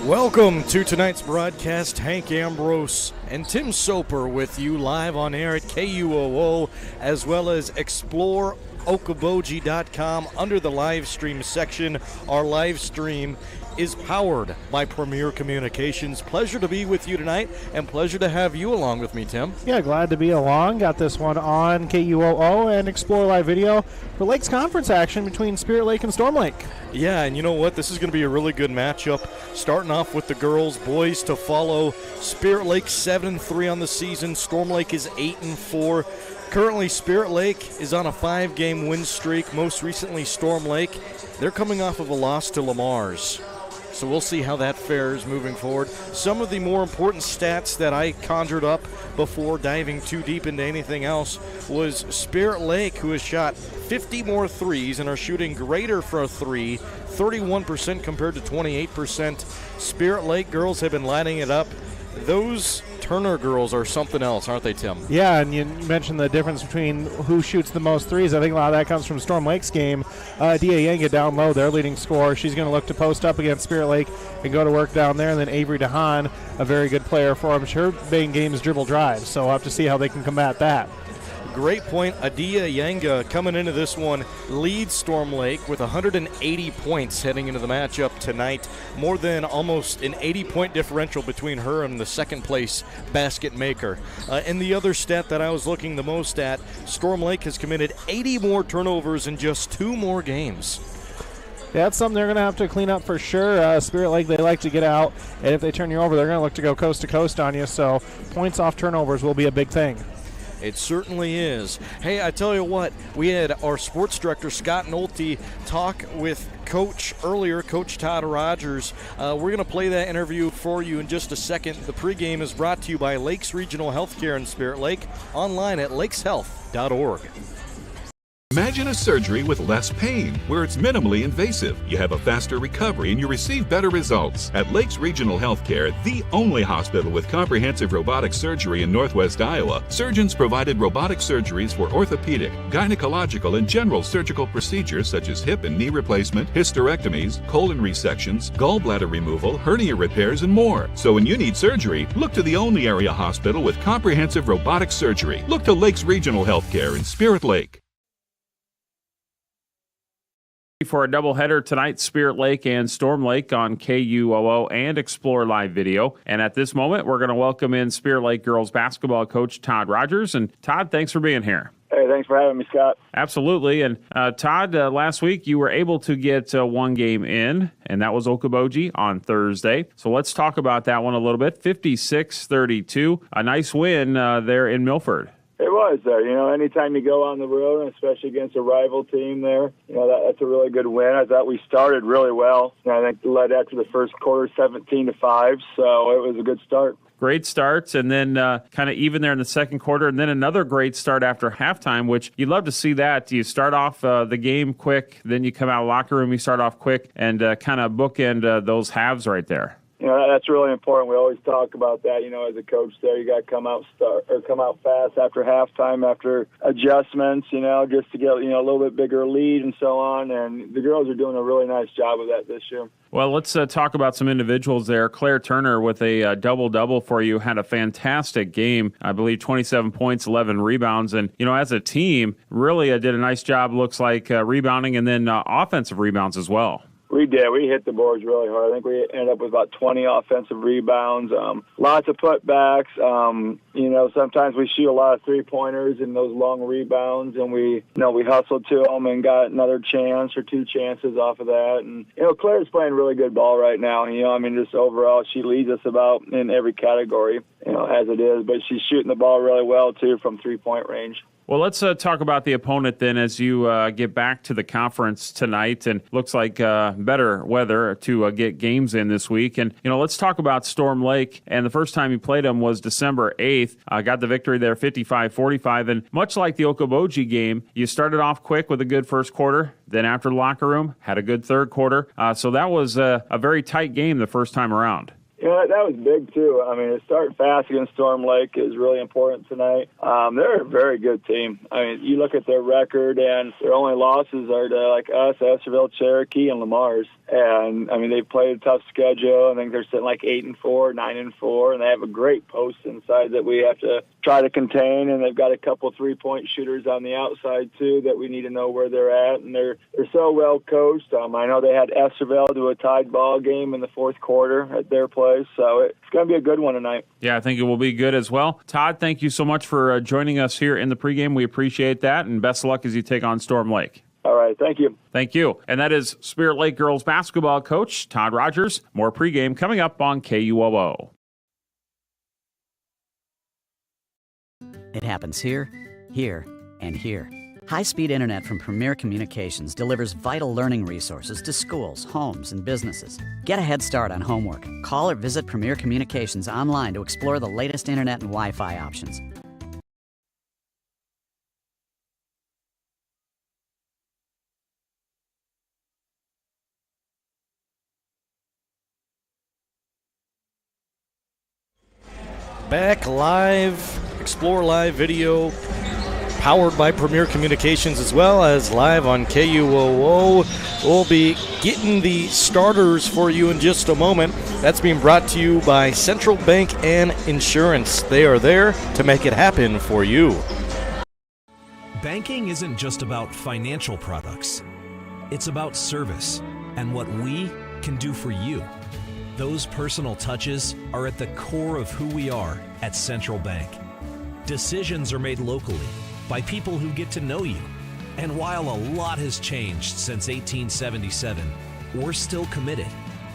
Welcome to tonight's broadcast. Hank Ambrose and Tim Soper with you live on air at KUOO, as well as ExploreOkoboji.com under the live stream section. Our live stream is powered by Premier Communications. Pleasure to be with you tonight, and pleasure to have you along with me, Tim. Yeah, glad to be along. Got this one on KUOO and Explore Live Video for Lakes Conference action between Spirit Lake and Storm Lake. Yeah, and you know what? This is going to be a really good matchup. Starting off with the girls, boys to follow. Spirit Lake 7-3 on the season. Storm Lake is 8-4. Currently, Spirit Lake is on a 5-game win streak. Most recently, Storm Lake. They're coming off of a loss to Lamar's. So we'll see how that fares moving forward. Some of the more important stats that I conjured up before diving too deep into anything else was Spirit Lake, who has shot 50 more threes and are shooting greater for a three, 31% compared to 28%. Spirit Lake girls have been lighting it up. Those Turner girls are something else, aren't they, Tim? Yeah, and you mentioned the difference between who shoots the most threes. I think a lot of that comes from Storm Lake's game. Dia Yanga down low, their leading scorer. She's going to look to post up against Spirit Lake and go to work down there. And then Avery DeHaan, a very good player for them. Her main game is dribble drive, so we'll have to see how they can combat that. Great point. Adia Yanga coming into this one leads Storm Lake with 180 points heading into the matchup tonight. More than almost an 80-point differential between her and the second-place basket maker. And the other stat that I was looking the most at, Storm Lake has committed 80 more turnovers in just 2 more games. Yeah, that's something they're going to have to clean up for sure. Spirit Lake, they like to get out, and if they turn you over, they're going to look to go coast to coast on you. So points off turnovers will be a big thing. It certainly is. Hey, I tell you what, we had our sports director, Scott Nolte, talk with Coach earlier, Coach Todd Rogers. We're going to play that interview for you in just a second. The pregame is brought to you by Lakes Regional Healthcare in Spirit Lake, online at lakeshealth.org. Imagine a surgery with less pain, where it's minimally invasive. You have a faster recovery and you receive better results. At Lakes Regional Healthcare, the only hospital with comprehensive robotic surgery in Northwest Iowa, surgeons provided robotic surgeries for orthopedic, gynecological, and general surgical procedures such as hip and knee replacement, hysterectomies, colon resections, gallbladder removal, hernia repairs, and more. So when you need surgery, look to the only area hospital with comprehensive robotic surgery. Look to Lakes Regional Healthcare in Spirit Lake. For a doubleheader tonight, Spirit Lake and Storm Lake on KUOO and Explore Live Video. And at this moment, we're going to welcome in Spirit Lake girls basketball coach Todd Rogers. And Todd, thanks for being here. Hey, thanks for having me, Scott. Absolutely. And Todd, last week you were able to get one game in, and that was Okoboji on Thursday. So let's talk about that one a little bit. 56-32, a nice win there in Milford. It was there. You know, anytime you go on the road, and especially against a rival team there, you know, that's a really good win. I thought we started really well. And I think led after the first quarter 17-5, so it was a good start. Great starts, and then kind of even there in the second quarter, and then another great start after halftime, which you'd love to see that. You start off the game quick, then you come out of the locker room, you start off quick, and kind of bookend those halves right there. You know, that's really important. We always talk about that. You know, as a coach there, you got to come out fast after halftime, after adjustments, you know, just to get, you know, a little bit bigger lead and so on. And the girls are doing a really nice job of that this year. Well, let's talk about some individuals there. Claire Turner with a double-double for you, had a fantastic game. I believe 27 points, 11 rebounds. And, you know, as a team, really did a nice job, looks like, rebounding and then offensive rebounds as well. We did. We hit the boards really hard. I think we ended up with about 20 offensive rebounds, lots of putbacks. You know, sometimes we shoot a lot of three-pointers in those long rebounds, and we hustled to them and got another chance or 2 chances off of that. And, you know, Claire's playing really good ball right now. You know, I mean, just overall, she leads us about in every category, you know, as it is. But she's shooting the ball really well, too, from three-point range. Well, let's talk about the opponent then as you get back to the conference tonight, and looks like better weather to get games in this week. And, you know, let's talk about Storm Lake. And the first time you played them was December 8th. Got the victory there 55-45. And much like the Okoboji game, you started off quick with a good first quarter. Then after the locker room, had a good third quarter. So that was a very tight game the first time around. Yeah, that was big, too. I mean, to start fast against Storm Lake is really important tonight. They're a very good team. I mean, you look at their record, and their only losses are to, like, us, Estherville, Cherokee, and Lamar's. And, I mean, they've played a tough schedule. I think they're sitting like 8-4, 9-4, and they have a great post inside that we have to try to contain. And they've got a couple three-point shooters on the outside, too, that we need to know where they're at. And they're so well coached. I know they had Estherville do a tied ball game in the fourth quarter at their place. So it's going to be a good one tonight. Yeah, I think it will be good as well. Todd, thank you so much for joining us here in the pregame. We appreciate that, and best of luck as you take on Storm Lake. All right, thank you. Thank you. And that is Spirit Lake girls basketball coach Todd Rogers. More pregame coming up on KUOO. It happens here, here, and here. High-speed internet from Premier Communications delivers vital learning resources to schools, homes, and businesses. Get a head start on homework. Call or visit Premier Communications online to explore the latest internet and Wi-Fi options. Back live, Explore Live video, powered by Premier Communications as well as live on KUOO. We'll be getting the starters for you in just a moment. That's being brought to you by Central Bank and Insurance. They are there to make it happen for you. Banking isn't just about financial products. It's about service and what we can do for you. Those personal touches are at the core of who we are at Central Bank. Decisions are made locally by people who get to know you. And while a lot has changed since 1877, we're still committed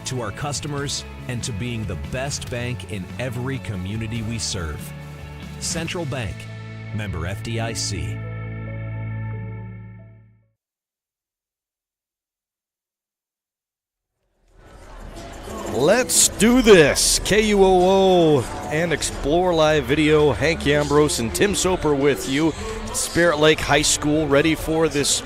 to our customers and to being the best bank in every community we serve. Central Bank, member FDIC. Let's do this. KUOO and Explore Live Video. Hank Ambrose and Tim Soper with you. Spirit Lake High School ready for this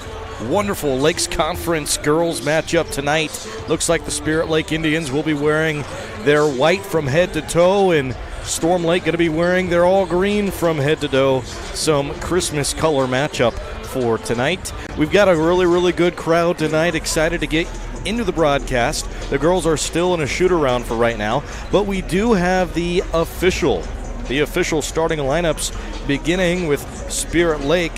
wonderful Lakes Conference girls matchup tonight. Looks like the Spirit Lake Indians will be wearing their white from head to toe, and Storm Lake going to be wearing their all green from head to toe. Some Christmas color matchup for tonight. We've got a really, really good crowd tonight. Excited to get into the broadcast. The girls are still in a shoot-around for right now, but we do have the official starting lineups, beginning with Spirit Lake.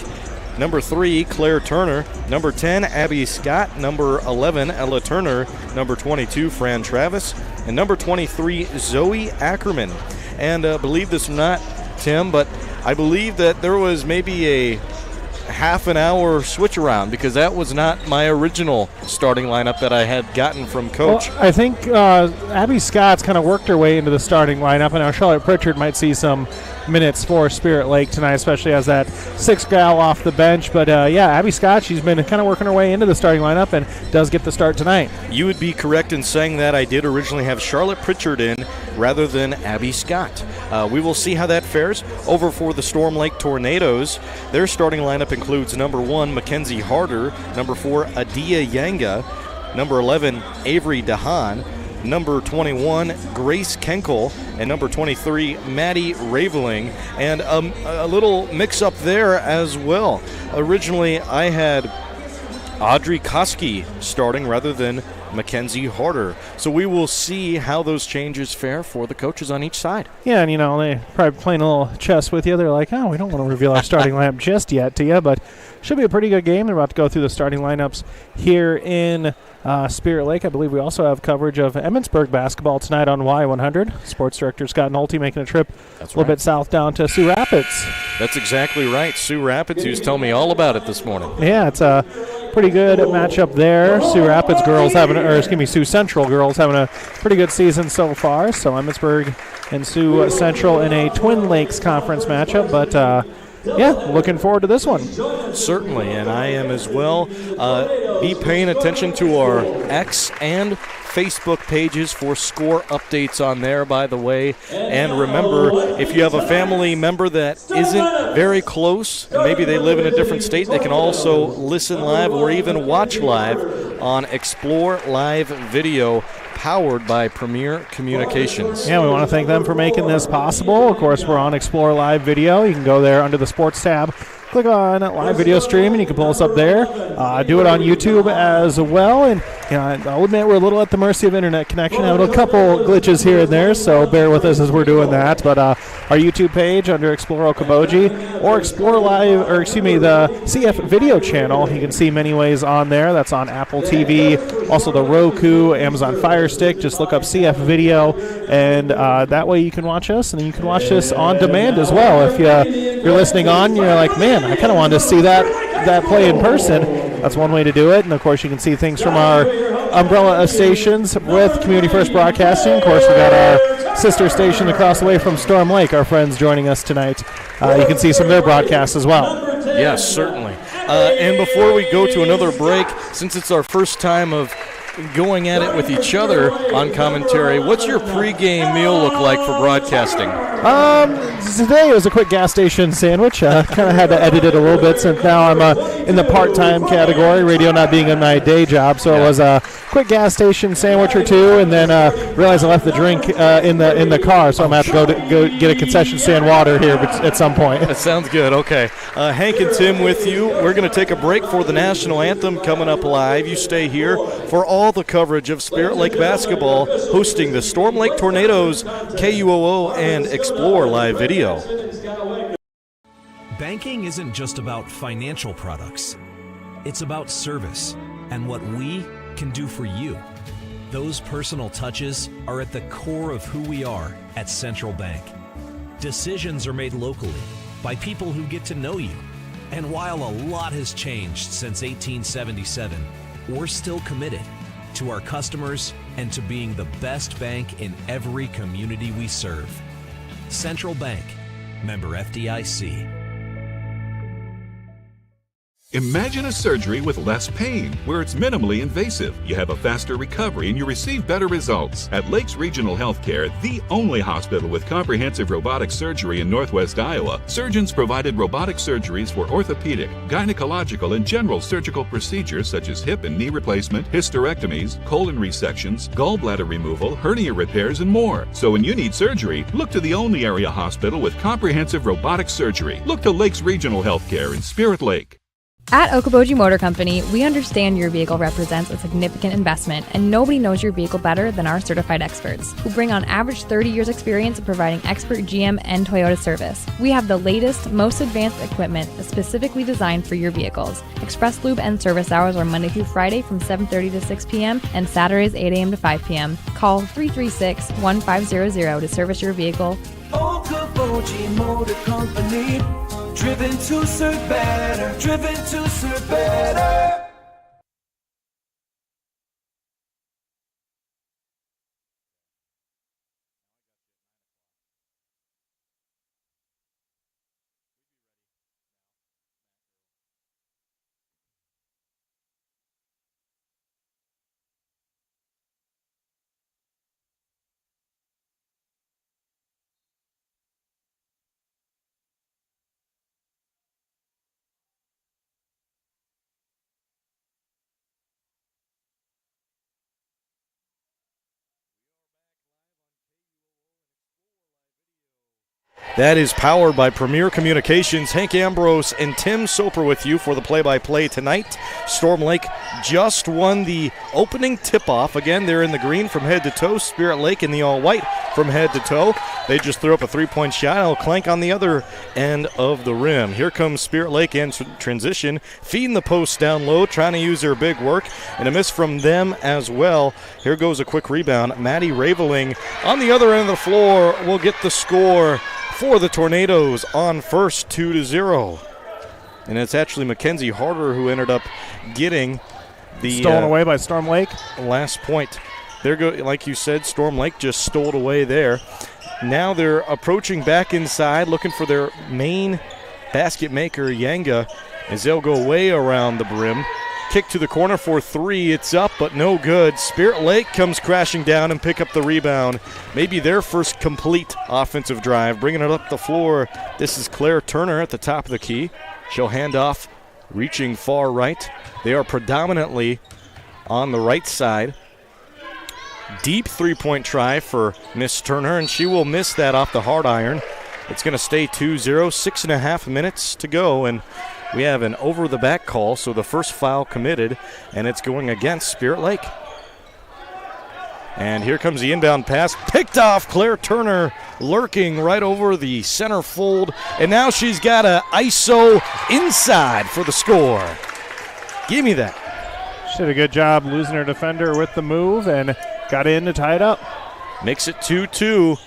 Number 3, Claire Turner. Number 10, Abby Scott. Number 11, Ella Turner. Number 22, Fran Travis. And number 23, Zoe Ackerman. And believe this or not, Tim, but I believe that there was maybe a half an hour switch around, because that was not my original starting lineup that I had gotten from Coach. Well, I think Abby Scott's kind of worked her way into the starting lineup, and now Charlotte Pritchard might see some minutes for Spirit Lake tonight, especially as that sixth gal off the bench. But yeah, Abby Scott, she's been kind of working her way into the starting lineup and does get the start tonight. You would be correct in saying that. I did originally have Charlotte Pritchard in rather than Abby Scott. We will see how that fares. Over for the Storm Lake Tornadoes, their starting lineup includes number 1, Mackenzie Harder, number 4, Adia Yanga, number 11, Avery DeHaan, number 21, Grace Kenkel, and number 23, Maddie Raveling. And a little mix-up there as well. Originally, I had Audrey Koski starting rather than Mackenzie Harder. So we will see how those changes fare for the coaches on each side. Yeah, and you know, they probably playing a little chess with you. They're like, oh, we don't want to reveal our starting lineup just yet to you, but should be a pretty good game. They're about to go through the starting lineups here in Spirit Lake. I believe we also have coverage of Emmitsburg basketball tonight on Y100. Sports Director Scott Nolte making a trip a little bit south down to Sioux Rapids. That's exactly right. Sioux Rapids, he was telling me all about it this morning. Yeah, it's a pretty good matchup there. Sioux Rapids girls Sioux Central girls having a pretty good season so far. So Emmitsburg and Sioux Central in a Twin Lakes Conference matchup, but yeah, looking forward to this one. Certainly, and I am as well. Be paying attention to our X and Facebook pages for score updates on there, by the way. And remember, if you have a family member that isn't very close, and maybe they live in a different state, they can also listen live or even watch live on Explore Live Video, powered by Premier Communications. Yeah, we want to thank them for making this possible. Of course, we're on Explore Live Video. You can go there under the Sports tab, click on live video stream, and you can pull us up there. Do it on YouTube as well. And I'll admit we're a little at the mercy of internet connection. Having a couple glitches here and there, so bear with us as we're doing that. But our YouTube page under Explore Okoboji or Explore Live, the CF Video channel, you can see many ways on there. That's on Apple TV, also the Roku, Amazon Fire Stick. Just look up CF Video, and that way you can watch us, and you can watch us on demand as well. If you're listening on, you're like, man, I kind of wanted to see that play in person. That's one way to do it. And, of course, you can see things from our umbrella stations with Community First Broadcasting. Of course, we got our sister station across the way from Storm Lake, our friends joining us tonight. You can see some of their broadcasts as well. Yes, certainly. And before we go to another break, since it's our first time of going at it with each other on commentary, what's your pregame meal look like for broadcasting? Today it was a quick gas station sandwich. Kind of had to edit it a little bit since now I'm in the part-time category, radio not being in my day job. So it was a quick gas station sandwich or two, and then realized I left the drink in the car, so I'm going to have to go get a concession stand water here at some point. That sounds good. Okay. Hank and Tim with you. We're going to take a break for the national anthem coming up live. You stay here for all the coverage of Spirit Lake basketball, hosting the Storm Lake Tornadoes, KUOO, and Explore Live Video. Banking isn't just about financial products. It's about service and what we can do for you. Those personal touches are at the core of who we are at Central Bank. Decisions are made locally by people who get to know you. And while a lot has changed since 1877, we're still committed to our customers and to being the best bank in every community we serve. Central Bank, member FDIC. Imagine a surgery with less pain, where it's minimally invasive. You have a faster recovery and you receive better results. At Lakes Regional Healthcare, the only hospital with comprehensive robotic surgery in Northwest Iowa, surgeons provided robotic surgeries for orthopedic, gynecological, and general surgical procedures such as hip and knee replacement, hysterectomies, colon resections, gallbladder removal, hernia repairs, and more. So when you need surgery, look to the only area hospital with comprehensive robotic surgery. Look to Lakes Regional Healthcare in Spirit Lake. At Okoboji Motor Company, we understand your vehicle represents a significant investment, and nobody knows your vehicle better than our certified experts, who bring on average 30 years experience in providing expert GM and Toyota service. We have the latest, most advanced equipment specifically designed for your vehicles. Express Lube and service hours are Monday through Friday from 7:30 to 6 p.m. and Saturdays 8 a.m. to 5 p.m. Call 336-1500 to service your vehicle. Okoboji Motor Company. Driven to serve better, driven to serve better. That is powered by Premier Communications. Hank Ambrose and Tim Soper with you for the play-by-play tonight. Storm Lake just won the opening tip-off. Again, they're in the green from head to toe. Spirit Lake in the all-white from head to toe. They just threw up a three-point shot. It'll clank on the other end of the rim. Here comes Spirit Lake in transition, feeding the post down low, trying to use their big work, and a miss from them as well. Here goes a quick rebound. Maddie Raveling on the other end of the floor will get the score for the Tornadoes on first, 2-0. And it's actually Mackenzie Harder who ended up getting the stolen away by Storm Lake. Last point. Like you said, Storm Lake just stole it away there. Now they're approaching back inside, looking for their main basket maker, Yanga, as they'll go way around the brim. Kick to the corner for three. It's up, but no good. Spirit Lake comes crashing down and pick up the rebound. Maybe their first complete offensive drive, bringing it up the floor. This is Claire Turner at the top of the key. She'll hand off, reaching far right. They are predominantly on the right side. deep three-point try for Miss Turner, and she will miss that off the hard iron. It's going to stay 2-0, 6.5 minutes to go, and we have an over-the-back call, so the first foul committed, and it's going against Spirit Lake. And here comes the inbound pass, picked off. Claire Turner lurking right over the center fold, and now she's got a ISO inside for the score. Give me that. She did a good job losing her defender with the move and got in to tie it up. Makes it 2-2.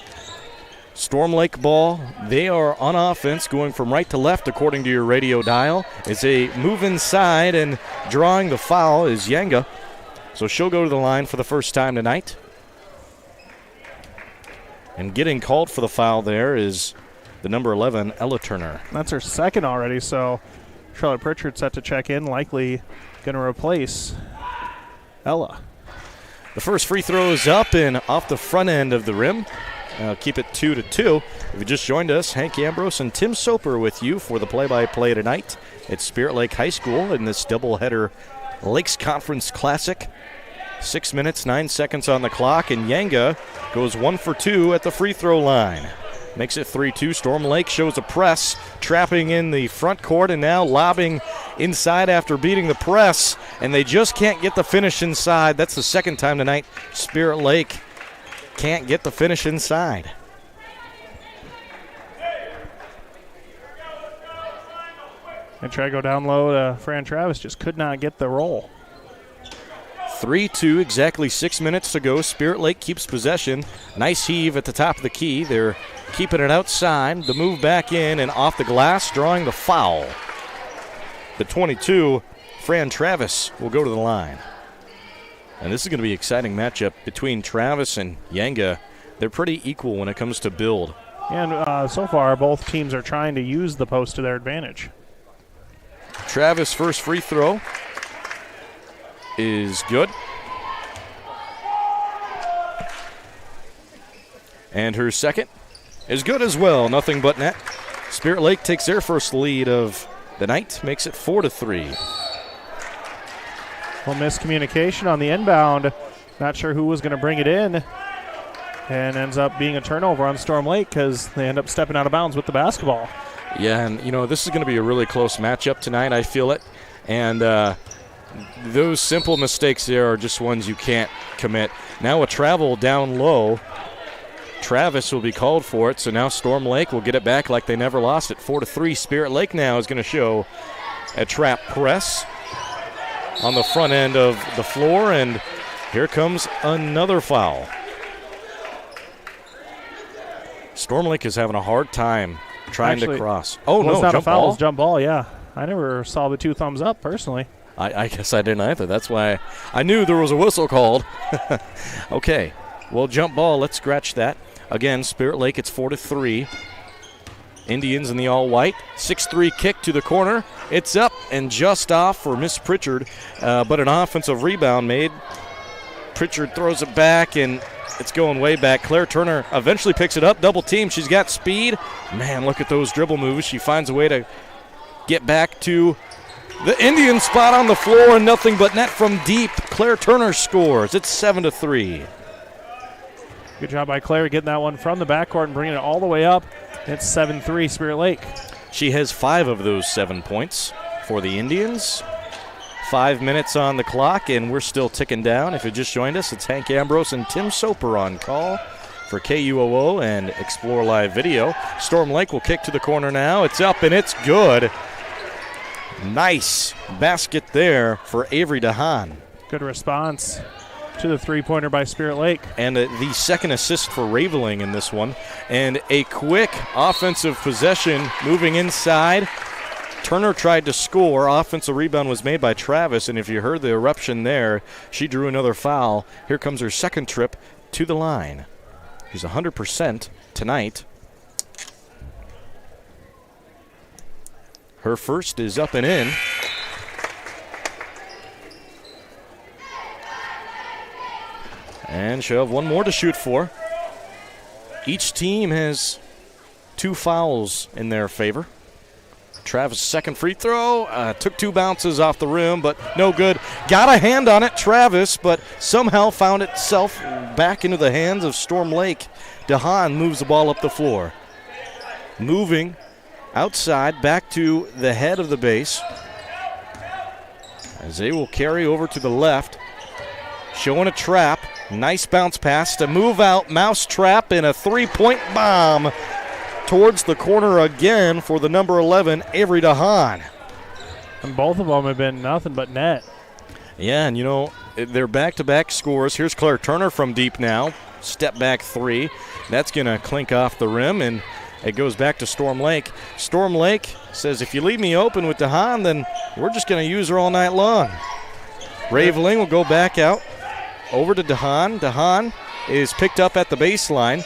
Storm Lake ball. They are on offense, going from right to left according to your radio dial. It's a move inside, and drawing the foul is Yanga. So she'll go to the line for the first time tonight. And getting called for the foul there is the number 11, Ella Turner. That's her second already, so Charlotte Pritchard set to check in, likely going to replace Ella. The first free throw is up and off the front end of the rim. Keep it 2-2. If you just joined us, Hank Ambrose and Tim Soper with you for the play-by-play tonight. It's Spirit Lake High School in this doubleheader Lakes Conference Classic. 6 minutes, 9 seconds on the clock, and Yanga goes 1 for 2 at the free throw line. Makes it 3-2. Storm Lake shows a press, trapping in the front court, and now lobbing inside after beating the press, and they just can't get the finish inside. That's the second time tonight Spirit Lake can't get the finish inside. And try to go down low. Fran Travis just could not get the roll. 3-2, exactly 6 minutes to go. Spirit Lake keeps possession. Nice heave at the top of the key. They're keeping it outside. The move back in and off the glass, drawing the foul. The 22, Fran Travis, will go to the line. And this is going to be an exciting matchup between Travis and Yanga. They're pretty equal when it comes to build. And so far, both teams are trying to use the post to their advantage. Travis' first free throw is good. And her second is good as well. Nothing but net. Spirit Lake takes their first lead of the night, makes it 4-3. Well, miscommunication on the inbound. Not sure who was going to bring it in. And ends up being a turnover on Storm Lake because they end up stepping out of bounds with the basketball. Yeah, and, this is going to be a really close matchup tonight. I feel it. And those simple mistakes there are just ones you can't commit. Now a travel down low. Travis will be called for it, so now Storm Lake will get it back like they never lost it. 4-3. Spirit Lake now is going to show a trap press on the front end of the floor, and here comes another foul. Storm Lake is having a hard time trying to cross. Oh, no, it's not jump a foul, ball. it's jump ball, yeah. I never saw the 2 thumbs up, personally. I guess I didn't either. That's why I knew there was a whistle called. Okay, well, jump ball, let's scratch that. Again, Spirit Lake, it's 4-3. Indians in the all-white. 6-3 kick to the corner. It's up and just off for Miss Pritchard, but an offensive rebound made. Pritchard throws it back, and it's going way back. Claire Turner eventually picks it up. Double team. She's got speed. Man, look at those dribble moves. She finds a way to get back to the Indian spot on the floor, and nothing but net from deep. Claire Turner scores. It's 7-3. Good job by Claire getting that one from the backcourt and bringing it all the way up. It's 7-3 Spirit Lake. She has 5 of those 7 points for the Indians. 5 minutes on the clock, and we're still ticking down. If you just joined us, it's Hank Ambrose and Tim Soper on call for KUOO and Explore Live Video. Storm Lake will kick to the corner now. It's up, and it's good. Nice basket there for Avery DeHaan. Good response to the three-pointer by Spirit Lake. And the second assist for Raveling in this one. And a quick offensive possession moving inside. Turner tried to score. Offensive rebound was made by Travis, and if you heard the eruption there, she drew another foul. Here comes her second trip to the line. She's 100% tonight. Her first is up and in. And she'll have one more to shoot for. Each team has 2 fouls in their favor. Travis' second free throw took 2 bounces off the rim, but no good. Got a hand on it, Travis, but somehow found itself back into the hands of Storm Lake. DeHaan moves the ball up the floor. Moving outside back to the head of the base, as they will carry over to the left. Showing a trap. Nice bounce pass to move out. Mouse trap and a 3-point bomb towards the corner again for the number 11, Avery DeHaan. And both of them have been nothing but net. Yeah, and they're back-to-back scores. Here's Claire Turner from deep now. Step back 3. That's going to clink off the rim, and it goes back to Storm Lake. Storm Lake says, if you leave me open with DeHaan, then we're just going to use her all night long. Raveling will go back out over to DeHaan. DeHaan is picked up at the baseline.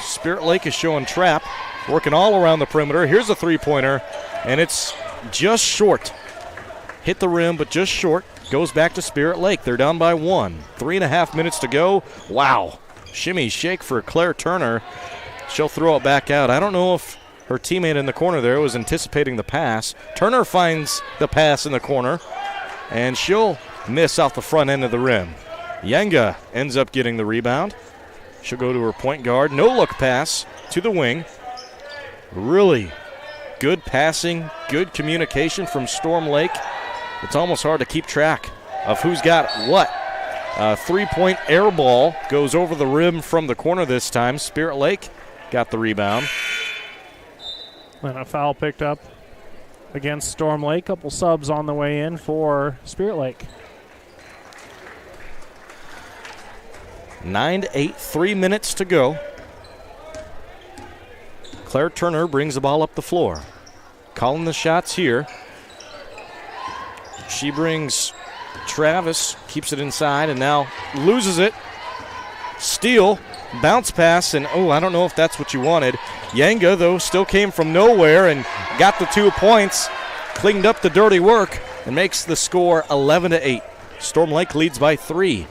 Spirit Lake is showing trap, working all around the perimeter. Here's a 3-pointer, and it's just short. Hit the rim, but just short. Goes back to Spirit Lake. They're down by 1. 3.5 minutes to go. Wow. Shimmy shake for Claire Turner. She'll throw it back out. I don't know if her teammate in the corner there was anticipating the pass. Turner finds the pass in the corner, and she'll miss off the front end of the rim. Yenga ends up getting the rebound. She'll go to her point guard. No-look pass to the wing. Really good passing, good communication from Storm Lake. It's almost hard to keep track of who's got what. 3-point air ball goes over the rim from the corner this time. Spirit Lake got the rebound. And a foul picked up against Storm Lake. Couple subs on the way in for Spirit Lake. 9-8, 3 minutes to go. Claire Turner brings the ball up the floor. Calling the shots here. She brings Travis, keeps it inside, and now loses it. Steal, bounce pass, and I don't know if that's what you wanted. Yenga, though, still came from nowhere and got the 2 points, cleaned up the dirty work, and makes the score 11-8. Storm Lake leads by 3.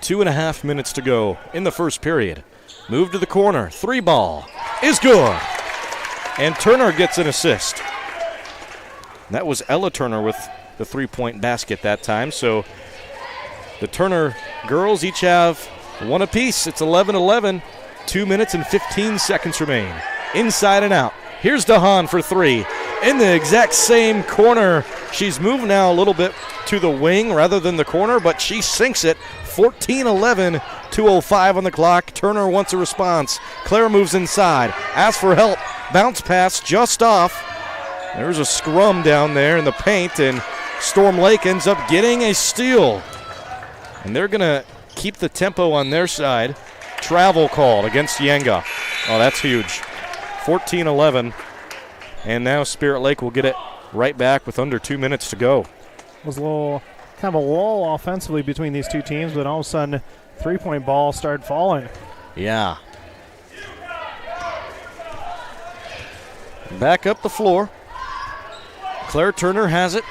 2.5 minutes to go in the first period. Move to the corner. 3 ball is good. And Turner gets an assist. That was Ella Turner with the 3-point basket that time. So the Turner girls each have 1 apiece. It's 11-11. 2 minutes and 15 seconds remain. Inside and out. Here's DeHaan for 3. In the exact same corner. She's moved now a little bit to the wing rather than the corner, but she sinks it. 14-11, 2:05 on the clock. Turner wants a response. Claire moves inside, asks for help. Bounce pass just off. There's a scrum down there in the paint, and Storm Lake ends up getting a steal. And they're going to keep the tempo on their side. Travel called against Yenga. Oh, that's huge. 14-11, and now Spirit Lake will get it right back with under 2 minutes to go. It was a little kind of a lull offensively between these two teams, but all of a sudden, 3-point ball started falling. Yeah. Back up the floor. Claire Turner has it.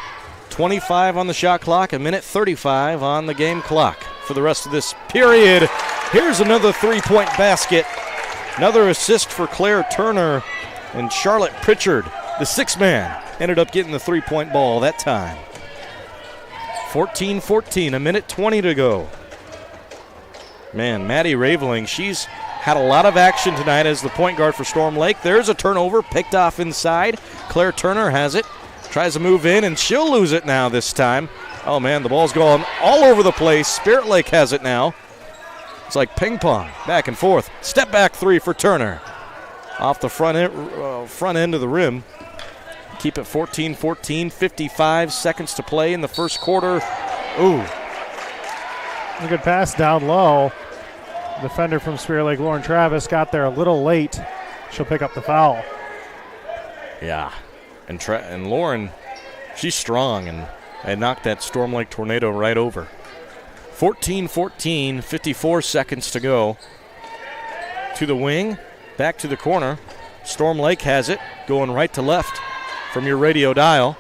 25 on the shot clock, 1:35 on the game clock for the rest of this period. Here's another 3-point basket. Another assist for Claire Turner, and Charlotte Pritchard, the 6-man, ended up getting the 3-point ball that time. 14-14, 1:20 to go. Man, Maddie Raveling, she's had a lot of action tonight as the point guard for Storm Lake. There's a turnover, picked off inside. Claire Turner has it, tries to move in, and she'll lose it now this time. Oh, man, the ball's going all over the place. Spirit Lake has it now. It's like ping pong, back and forth. Step back 3 for Turner. Off the front end of the rim. Keep it 14-14, 55 seconds to play in the first quarter. Ooh. A good pass down low. Defender from Spirit Lake, Lauren Travis, got there a little late. She'll pick up the foul. Yeah. And Lauren, she's strong and knocked that Storm Lake tornado right over. 14-14, 54 seconds to go. To the wing, back to the corner. Storm Lake has it, going right to left from your radio dial.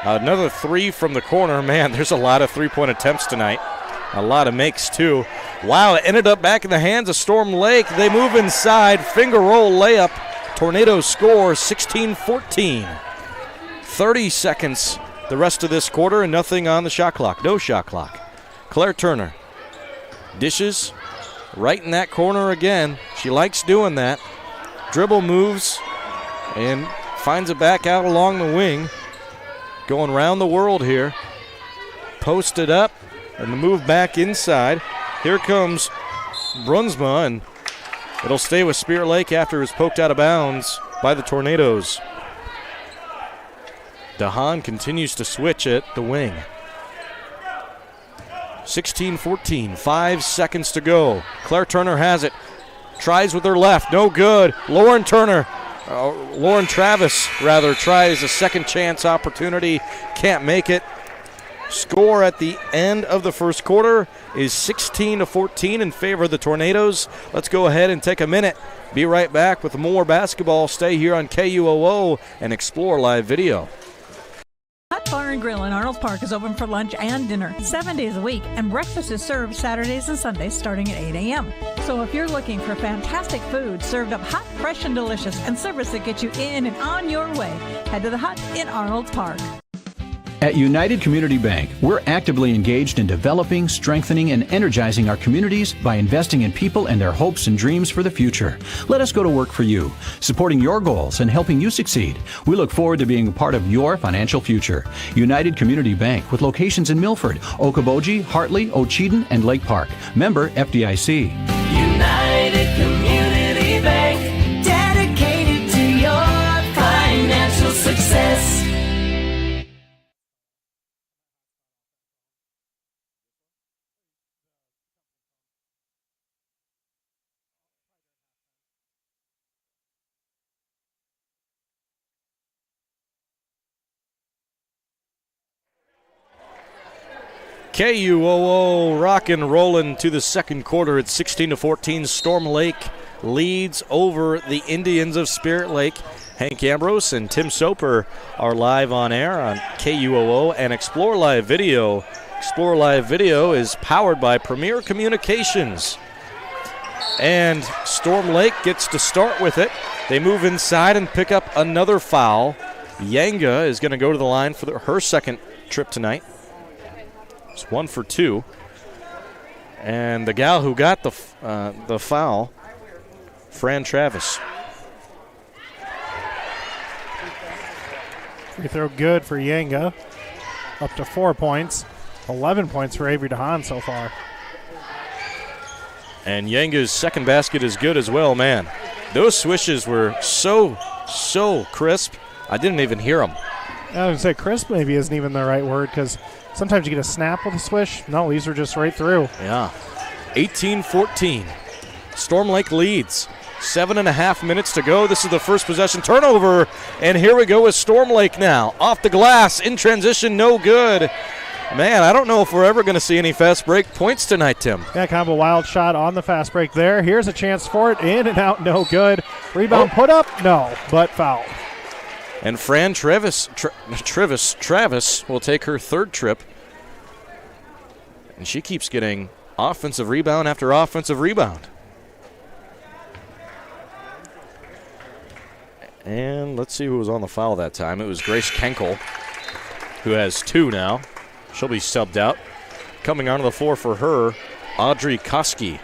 Another 3 from the corner. Man, there's a lot of 3-point attempts tonight. A lot of makes, too. Wow, it ended up back in the hands of Storm Lake. They move inside, finger roll layup. Tornado score 16-14. 30 seconds the rest of this quarter and nothing on the shot clock. No shot clock. Claire Turner dishes right in that corner again. She likes doing that. Dribble moves and finds it back out along the wing. Going around the world here. Posted up and the move back inside. Here comes Brunsma, and it'll stay with Spirit Lake after it's poked out of bounds by the Tornadoes. DeHaan continues to switch at the wing. 16-14, 5 seconds to go. Claire Turner has it. Tries with her left, no good. Lauren Travis tries a second chance opportunity, can't make it. Score at the end of the first quarter is 16-14 in favor of the Tornadoes. Let's go ahead and take a minute. Be right back with more basketball. Stay here on KUOO and explore live video. Hot Bar and Grill in Arnold Park is open for lunch and dinner 7 days a week, and breakfast is served Saturdays and Sundays starting at 8 a.m. So if you're looking for fantastic food served up hot, fresh, and delicious, and service that gets you in and on your way, head to the Hut in Arnold Park. At United Community Bank, we're actively engaged in developing, strengthening, and energizing our communities by investing in people and their hopes and dreams for the future. Let us go to work for you, supporting your goals and helping you succeed. We look forward to being a part of your financial future. United Community Bank, with locations in Milford, Okoboji, Hartley, Ocheyedan, and Lake Park. Member FDIC. United Community Bank, dedicated to your financial success. KUOO rock and rolling to the second quarter at 16-14. Storm Lake leads over the Indians of Spirit Lake. Hank Ambrose and Tim Soper are live on air on KUOO and Explore Live Video. Explore Live Video is powered by Premier Communications. And Storm Lake gets to start with it. They move inside and pick up another foul. Yanga is going to go to the line for her second trip tonight. It's 1 for 2. And the gal who got the foul, Fran Travis. Free throw good for Yanga. Up to 4 points. 11 points for Avery DeHaan so far. And Yanga's second basket is good as well, man. Those swishes were so crisp, I didn't even hear them. I would say crisp maybe isn't even the right word, because sometimes you get a snap with a swish. No, these are just right through. Yeah. 18-14. Storm Lake leads. 7.5 minutes to go. This is the first possession turnover. And here we go with Storm Lake now. Off the glass, in transition, no good. Man, I don't know if we're ever going to see any fast break points tonight, Tim. Yeah, kind of a wild shot on the fast break there. Here's a chance for it. In and out, no good. Rebound put up, no, but foul. And Fran Travis will take her third trip. And she keeps getting offensive rebound after offensive rebound. And let's see who was on the foul that time. It was Grace Kenkel, who has 2 now. She'll be subbed out. Coming onto the floor for her, Audrey Koski.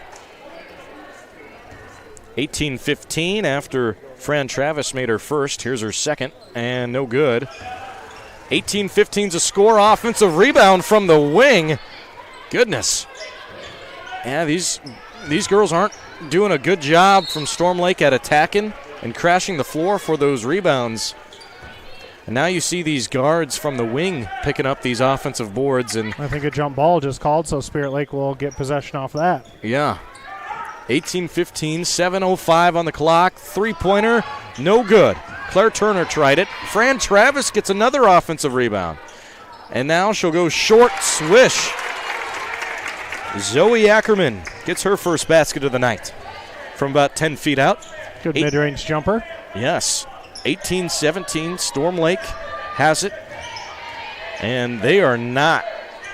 18-15 after Fran Travis made her first. Here's her second, and no good. 18-15's a score. Offensive rebound from the wing. Goodness. Yeah, these girls aren't doing a good job from Storm Lake at attacking and crashing the floor for those rebounds. And now you see these guards from the wing picking up these offensive boards. And I think a jump ball just called, so Spirit Lake will get possession off that. Yeah. 18-15, 7:05 on the clock. Three-pointer, no good. Claire Turner tried it. Fran Travis gets another offensive rebound. And now she'll go short swish. Zoe Ackerman gets her first basket of the night from about 10 feet out. Good mid-range jumper. Yes. 18-17, Storm Lake has it. And they are not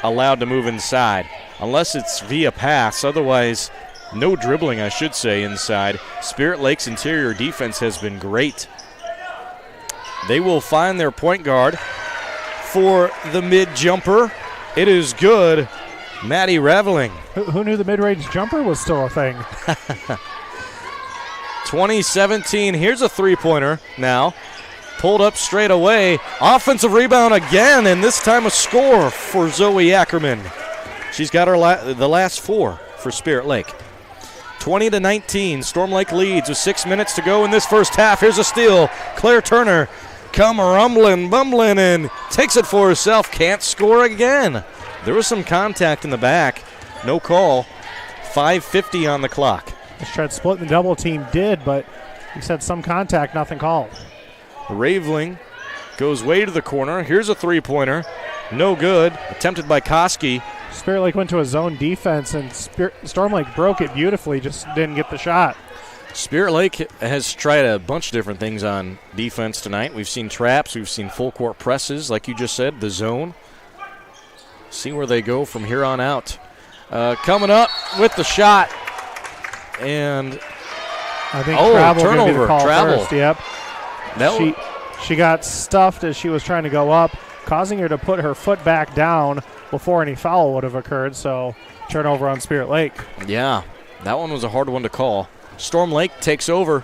allowed to move inside unless it's via pass. Otherwise, no dribbling, I should say, inside. Spirit Lake's interior defense has been great. They will find their point guard for the mid-jumper. It is good. Maddie Reveling. Who knew the mid-range jumper was still a thing? 2017. Here's a three-pointer now. Pulled up straight away. Offensive rebound again, and this time a score for Zoe Ackerman. She's got her the last 4 for Spirit Lake. 20-19. Storm Lake leads with 6 minutes to go in this first half. Here's a steal. Claire Turner come bumbling, and takes it for herself. Can't score again. There was some contact in the back. No call. 5:50 on the clock. Just tried splitting the double team, but he said some contact, nothing called. Raveling goes way to the corner. Here's a three-pointer. No good. Attempted by Koski. Spirit Lake went to a zone defense, and Storm Lake broke it beautifully, just didn't get the shot. Spirit Lake has tried a bunch of different things on defense tonight. We've seen traps. We've seen full-court presses, like you just said, the zone. See where they go from here on out. Coming up with the shot. And I think travel turnover. Be the call Travel. First. Yep. She got stuffed as she was trying to go up, causing her to put her foot back down before any foul would have occurred. So turnover on Spirit Lake. Yeah, that one was a hard one to call. Storm Lake takes over,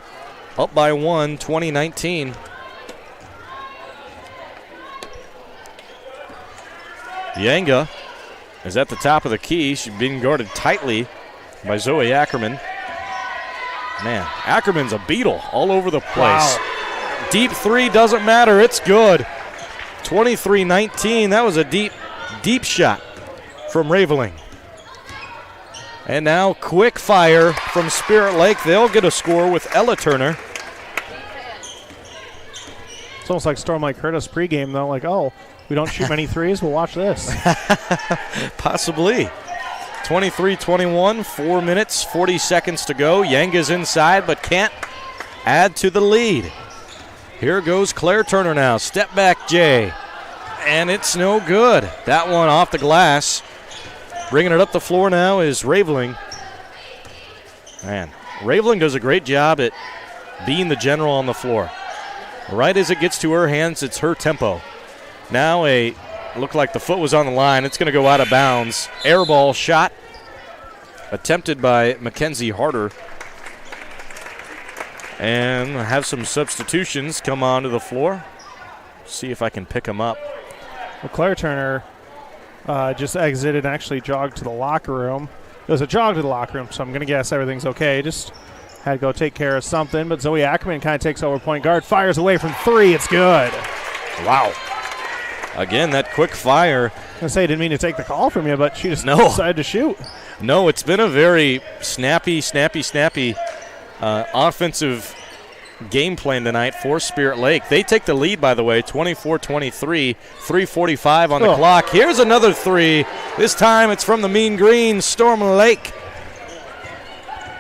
up by 1, 20-19. Yanga is at the top of the key. She's being guarded tightly by Zoe Ackerman. Man, Ackerman's a beetle all over the place. Wow. Deep three doesn't matter. It's good. 23-19. That was a deep shot from Raveling. And now quick fire from Spirit Lake. They'll get a score with Ella Turner. It's almost like Storm Lake heard us pregame, though. Like, oh, we don't shoot many threes. We'll watch this. Possibly. 23-21, 4 minutes, 40 seconds to go. Yanga's inside but can't add to the lead. Here goes Claire Turner now. Step back, Jay. And it's no good. That one off the glass. Bringing it up the floor now is Raveling. Man, Raveling does a great job at being the general on the floor. Right as it gets to her hands, it's her tempo. Now looked like the foot was on the line. It's going to go out of bounds. Air ball shot attempted by Mackenzie Harder. And have some substitutions come onto the floor. See if I can pick them up. Well, Claire Turner just exited and actually jogged to the locker room. It was a jog to the locker room, so I'm going to guess everything's okay. Just had to go take care of something. But Zoe Ackerman kind of takes over point guard, fires away from 3. It's good. Wow. Again, that quick fire. I was going to say, I didn't mean to take the call from you, but she just decided to shoot. No, it's been a very snappy offensive game plan tonight for Spirit Lake. They take the lead, by the way, 24-23, 3:45 on the clock. Here's another 3. This time it's from the Mean Green, Storm Lake.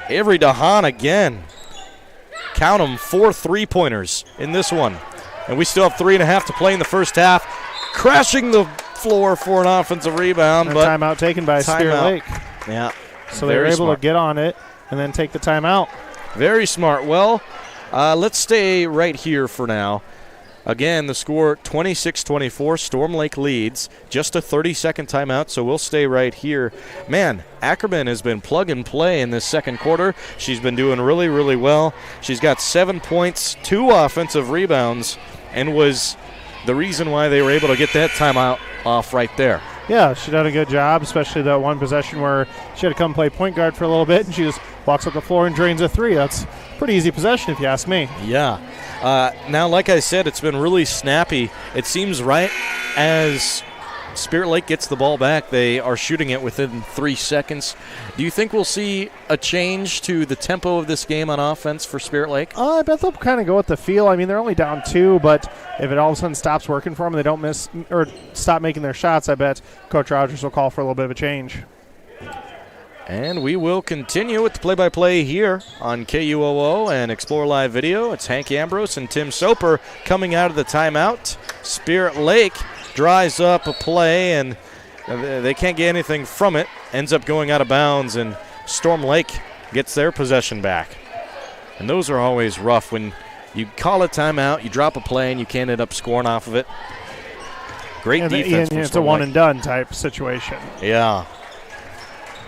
Avery DeHaan again. Count them, 4 3-pointers in this one. And we still have 3.5 to play in the first half. Crashing the floor for an offensive rebound. And but timeout taken by Spirit Lake. Yeah. So they were able to get on it and then take the timeout. Very smart. Well, let's stay right here for now. Again, the score 26-24. Storm Lake leads. Just a 30-second timeout, so we'll stay right here. Man, Ackerman has been plug and play in this second quarter. She's been doing really, really well. She's got 7 points, 2 offensive rebounds, and was the reason why they were able to get that timeout off right there. Yeah, she done a good job, especially that one possession where she had to come play point guard for a little bit, and she just walks up the floor and drains a 3. That's a pretty easy possession if you ask me. Yeah. Now, like I said, it's been really snappy. It seems right as Spirit Lake gets the ball back, they are shooting it within 3 seconds. Do you think we'll see a change to the tempo of this game on offense for Spirit Lake? I bet they'll kind of go with the feel. I mean, they're only down 2, but if it all of a sudden stops working for them, they don't miss or stop making their shots, I bet Coach Rogers will call for a little bit of a change. And we will continue with the play-by-play here on KUOO and Explore Live Video. It's Hank Ambrose and Tim Soper coming out of the timeout. Spirit Lake dries up a play, and they can't get anything from it. Ends up going out of bounds, and Storm Lake gets their possession back. And those are always rough when You call a timeout, you drop a play, and you can't end up scoring off of it. Great defense. It's a one-and-done type situation. Yeah.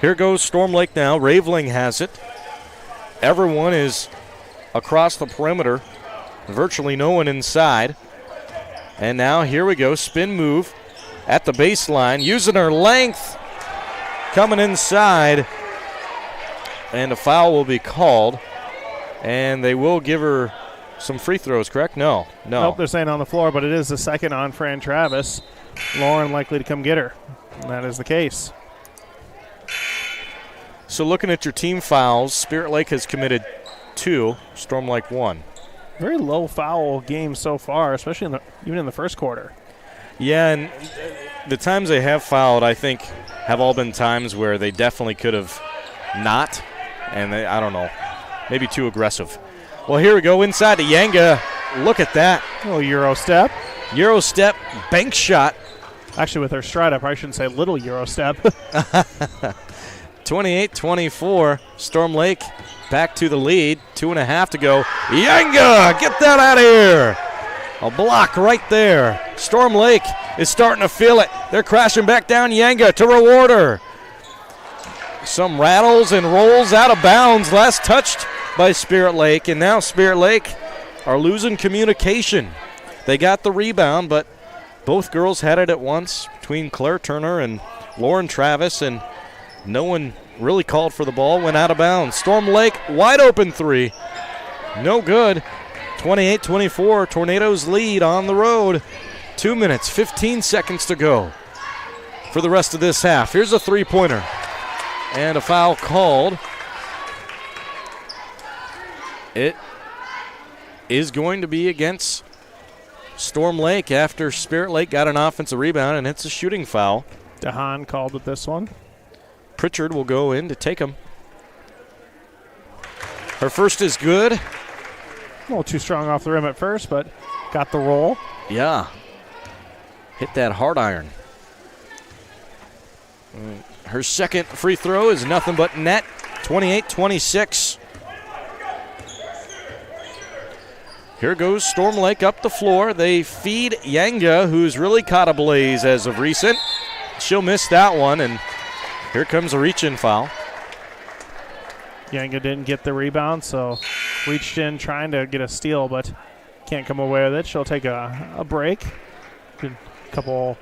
Here goes Storm Lake now. Raveling has it. Everyone is across the perimeter. Virtually no one inside. And now here we go. Spin move at the baseline. Using her length. Coming inside. And a foul will be called. And they will give her some free throws, correct? No. Nope, they're saying on the floor, but it is the second on Fran Travis. Lauren likely to come get her. And that is the case. So looking at your team fouls, Spirit Lake has committed 2, Storm Lake 1. Very low foul game so far, especially even in the first quarter. Yeah, and the times they have fouled, I think, have all been times where they definitely could have not, and I don't know, maybe too aggressive. Well, here we go inside to Yanga. Look at that. Little Euro step. Euro step, bank shot. Actually, with her stride up, I shouldn't say little Euro step. 28-24, Storm Lake back to the lead. 2.5 to go. Yanga, get that out of here. A block right there. Storm Lake is starting to feel it. They're crashing back down. Yanga to reward her. Some rattles and rolls out of bounds. Last touched by Spirit Lake, and now Spirit Lake are losing communication. They got the rebound, but both girls had it at once between Claire Turner and Lauren Travis, and no one really called for the ball, went out of bounds. Storm Lake, wide open three. No good. 28-24, Tornadoes lead on the road. 2 minutes, 15 seconds to go for the rest of this half. Here's a three-pointer. And a foul called. It is going to be against Storm Lake after Spirit Lake got an offensive rebound, and it's a shooting foul. DeHaan called with this one. Pritchard will go in to take him. Her first is good. A little too strong off the rim at first, but got the roll. Yeah. Hit that hard iron. Her second free throw is nothing but net. 28-26. Here goes Storm Lake up the floor. They feed Yanga, who's really caught a blaze as of recent. She'll miss that one, and here comes a reach-in foul. Yanga didn't get the rebound, so reached in trying to get a steal, but can't come away with it. She'll take a break. A couple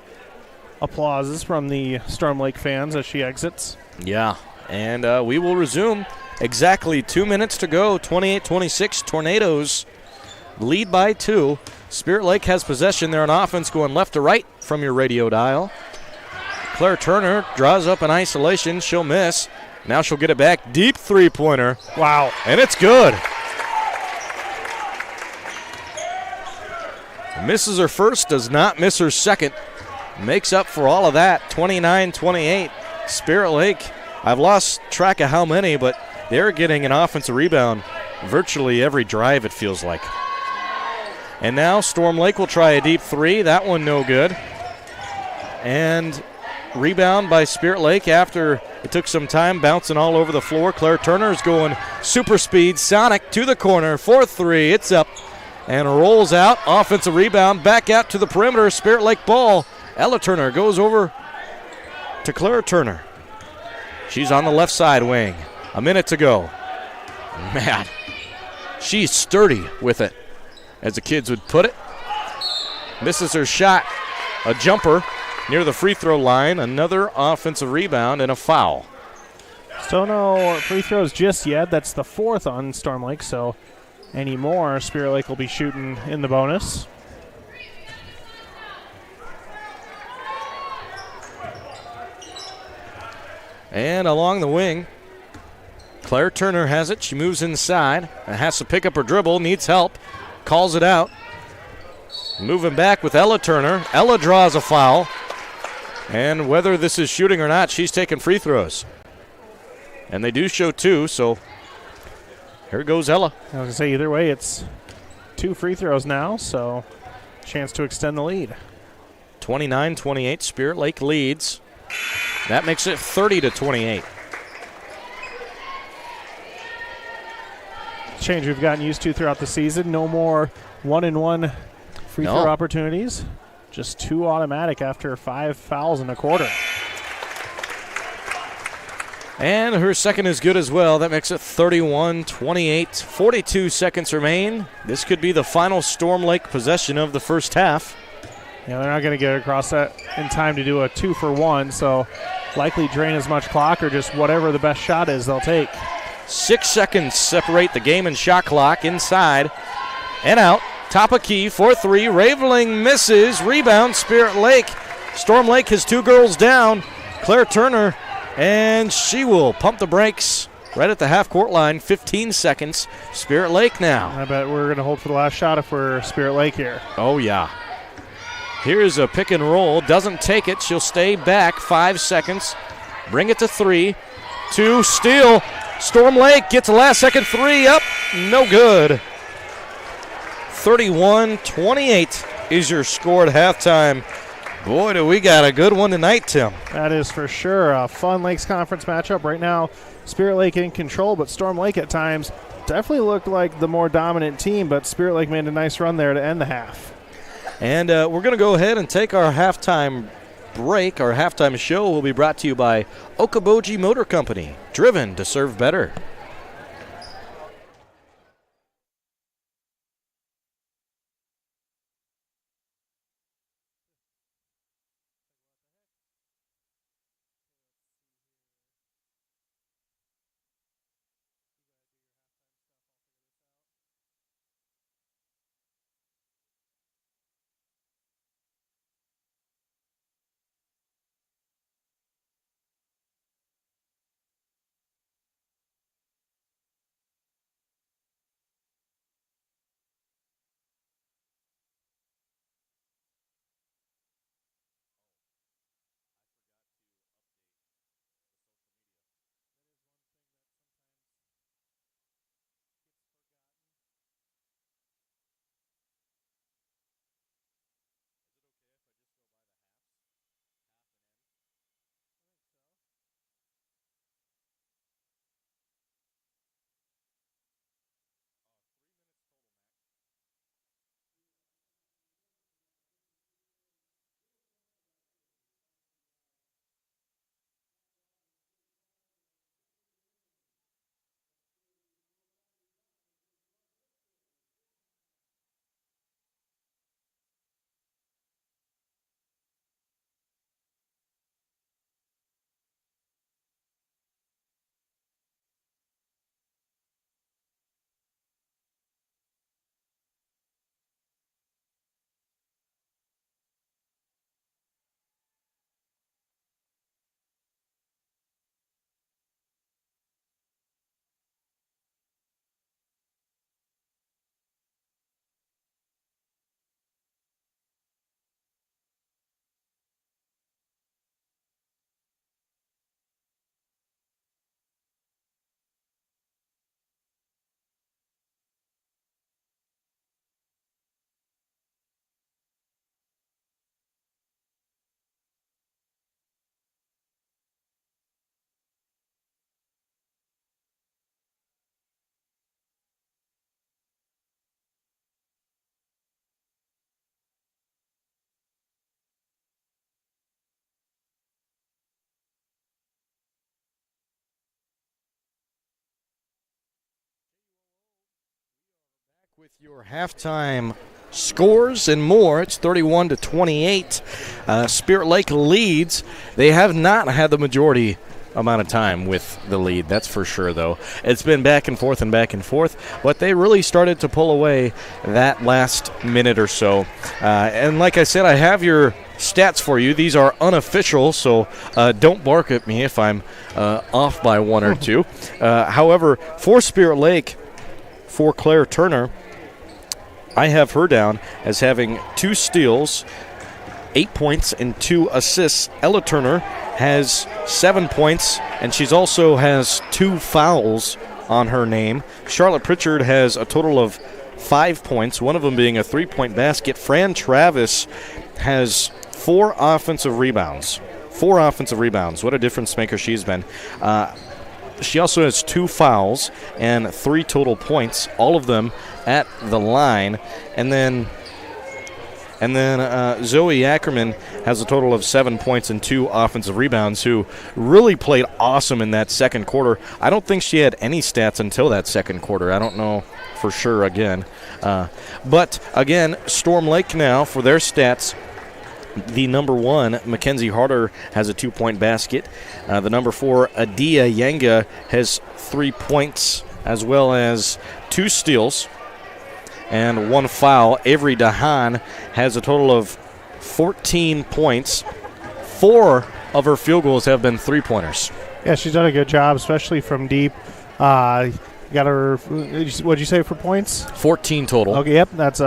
applauses from the Storm Lake fans as she exits. Yeah, and we will resume. Exactly 2 minutes to go. 28-26, Tornadoes lead by 2. Spirit Lake has possession. They're on offense going left to right from your radio dial. Claire Turner draws up in isolation. She'll miss. Now she'll get it back. Deep three-pointer. Wow. And it's good. Misses her first, does not miss her second. Makes up for all of that. 29-28. Spirit Lake, I've lost track of how many, but they're getting an offensive rebound virtually every drive, it feels like. And now Storm Lake will try a deep three. That one no good. And rebound by Spirit Lake after it took some time bouncing all over the floor. Claire Turner is going super speed, sonic to the corner. 4-3, it's up and rolls out. Offensive rebound, back out to the perimeter. Spirit Lake ball. Ella Turner goes over to Claire Turner. She's on the left side wing. A minute to go. Man, she's sturdy with it, as the kids would put it. Misses her shot. A jumper near the free throw line. Another offensive rebound and a foul. So no free throws just yet. That's the fourth on Storm Lake, so any more, Spirit Lake will be shooting in the bonus. And along the wing, Claire Turner has it. She moves inside and has to pick up her dribble, needs help, calls it out. Moving back with Ella Turner. Ella draws a foul. And whether this is shooting or not, she's taking free throws. And they do show 2, so here goes Ella. I was going to say, either way, it's 2 free throws now, so chance to extend the lead. 29-28, Spirit Lake leads. That makes it 30-28. change we've gotten used to throughout the season. No more 1-and-1 free throw opportunities. Just 2 automatic after 5 fouls in a quarter. And her second is good as well. That makes it 31-28. 42 seconds remain. This could be the final Storm Lake possession of the first half. Yeah, they're not going to get across that in time to do a 2-for-1, so likely drain as much clock or just whatever the best shot is they'll take. 6 seconds separate the game and shot clock. Inside and out. Top of key, 4-3. Raveling misses. Rebound, Spirit Lake. Storm Lake has 2 girls down. Claire Turner, and she will pump the brakes right at the half-court line. 15 seconds. Spirit Lake now. I bet we're going to hold for the last shot if we're Spirit Lake here. Oh, yeah. Here's a pick and roll. Doesn't take it. She'll stay back. 5 seconds. Bring it to 3. 2, steal. Storm Lake gets a last-second 3 up. No good. 31-28 is your score at halftime. Boy, do we got a good one tonight, Tim. That is for sure a fun Lakes Conference matchup. Right now, Spirit Lake in control, but Storm Lake at times definitely looked like the more dominant team, but Spirit Lake made a nice run there to end the half. And we're going to go ahead and take our halftime break. Our halftime show will be brought to you by Okoboji Motor Company, driven to serve better. With your halftime scores and more, it's 31-28. Spirit Lake leads. They have not had the majority amount of time with the lead, that's for sure, though. It's been back and forth, but they really started to pull away that last minute or so. And like I said, I have your stats for you. These are unofficial, so don't bark at me if I'm off by 1 or 2. However, for Spirit Lake, for Claire Turner, I have her down as having 2 steals, 8 points, and 2 assists. Ella Turner has 7 points, and she's also has 2 fouls on her name. Charlotte Pritchard has a total of 5 points, one of them being a 3-point basket. Fran Travis has 4 offensive rebounds. 4 offensive rebounds. What a difference maker she's been. she also has 2 fouls and 3 total points, all of them at the line. And then Zoe Ackerman has a total of 7 points and 2 offensive rebounds, who really played awesome in that second quarter. I don't think she had any stats until that second quarter. I don't know for sure again. But, again, Storm Lake now, for their stats, the number 1, Mackenzie Harder, has a 2-point basket. The number 4, Adia Yenga, has 3 points as well as 2 steals and 1 foul. Avery Dahan has a total of 14 points. 4 of her field goals have been 3-pointers. Yeah, she's done a good job, especially from deep. Got her, what'd you say for points? 14 total. Okay, yep, that's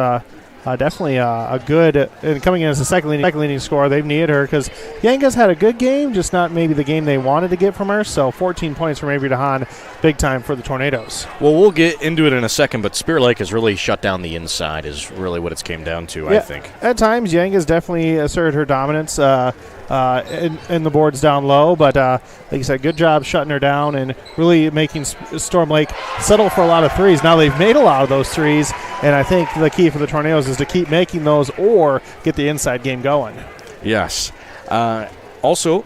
definitely a good, and coming in as the second leading scorer, they've needed her because Yanga's had a good game, just not maybe the game they wanted to get from her. So 14 points from Avery Dahan, big time for the Tornadoes. Well, we'll get into it in a second, but Spirit Lake has really shut down the inside is really what it's came down to, I think. At times, Yanga's definitely asserted her dominance in the boards down low, but like you said, good job shutting her down and really making Storm Lake settle for a lot of threes. Now they've made a lot of those threes, and I think the key for the Tornadoes is to keep making those or get the inside game going. Yes. Also,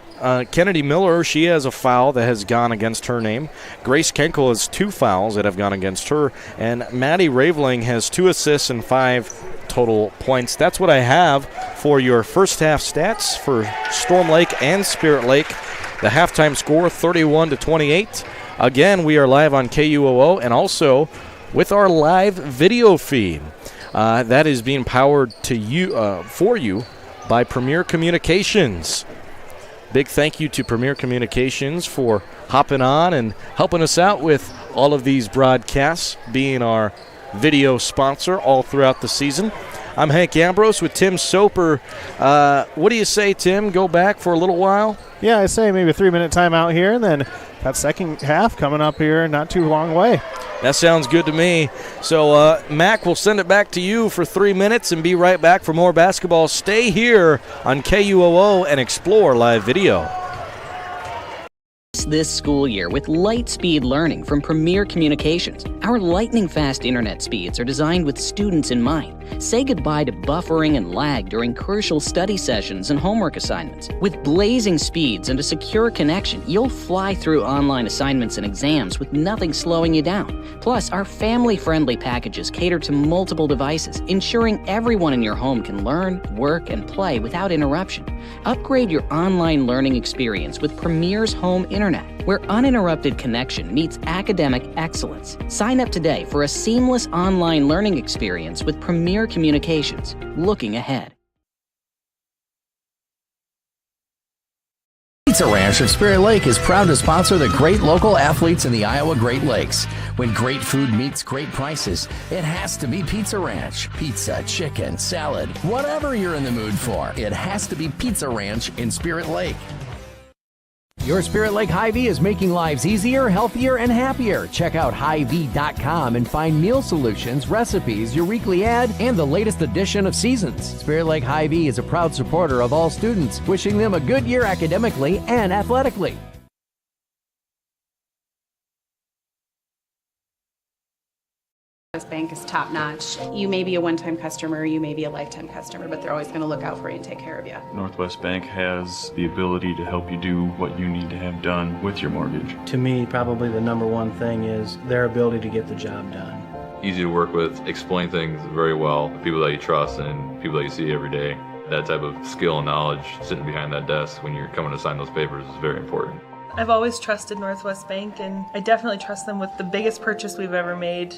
Kennedy Miller, she has a foul that has gone against her name. Grace Kenkel has 2 fouls that have gone against her. And Maddie Raveling has 2 assists and 5 total points. That's what I have for your first half stats for Storm Lake and Spirit Lake. The halftime score, 31-28. Again, we are live on KUOO and also with our live video feed. That is being powered to you for you by Premier Communications. Big thank you to Premier Communications for hopping on and helping us out with all of these broadcasts, being our video sponsor all throughout the season. I'm Hank Ambrose with Tim Soper. What do you say, Tim? Go back for a little while? Yeah, I say maybe a 3-minute timeout here, and then that second half coming up here not too long away. That sounds good to me. So, Mac, we'll send it back to you for 3 minutes and be right back for more basketball. Stay here on KUOO and explore live video. This school year with light-speed learning from Premier Communications. Our lightning-fast internet speeds are designed with students in mind. Say goodbye to buffering and lag during crucial study sessions and homework assignments. With blazing speeds and a secure connection, you'll fly through online assignments and exams with nothing slowing you down. Plus, our family-friendly packages cater to multiple devices, ensuring everyone in your home can learn, work, and play without interruption. Upgrade your online learning experience with Premier's Home Internet, where uninterrupted connection meets academic excellence. Sign up today for a seamless online learning experience with Premier Communications. Looking ahead. Pizza Ranch of Spirit Lake is proud to sponsor the great local athletes in the Iowa Great Lakes. When great food meets great prices, it has to be Pizza Ranch. Pizza, chicken, salad, whatever you're in the mood for, it has to be Pizza Ranch in Spirit Lake. Your Spirit Lake Hy-Vee is making lives easier, healthier, and happier. Check out Hy-Vee.com and find meal solutions, recipes, your weekly ad, and the latest edition of Seasons. Spirit Lake Hy-Vee is a proud supporter of all students, wishing them a good year academically and athletically. Bank is top notch. You may be a one-time customer, you may be a lifetime customer, but they're always going to look out for you and take care of you. Northwest Bank has the ability to help you do what you need to have done with your mortgage. To me, probably the number one thing is their ability to get the job done. Easy to work with, explain things very well, people that you trust and people that you see every day. That type of skill and knowledge sitting behind that desk when you're coming to sign those papers is very important. I've always trusted Northwest Bank, and I definitely trust them with the biggest purchase we've ever made.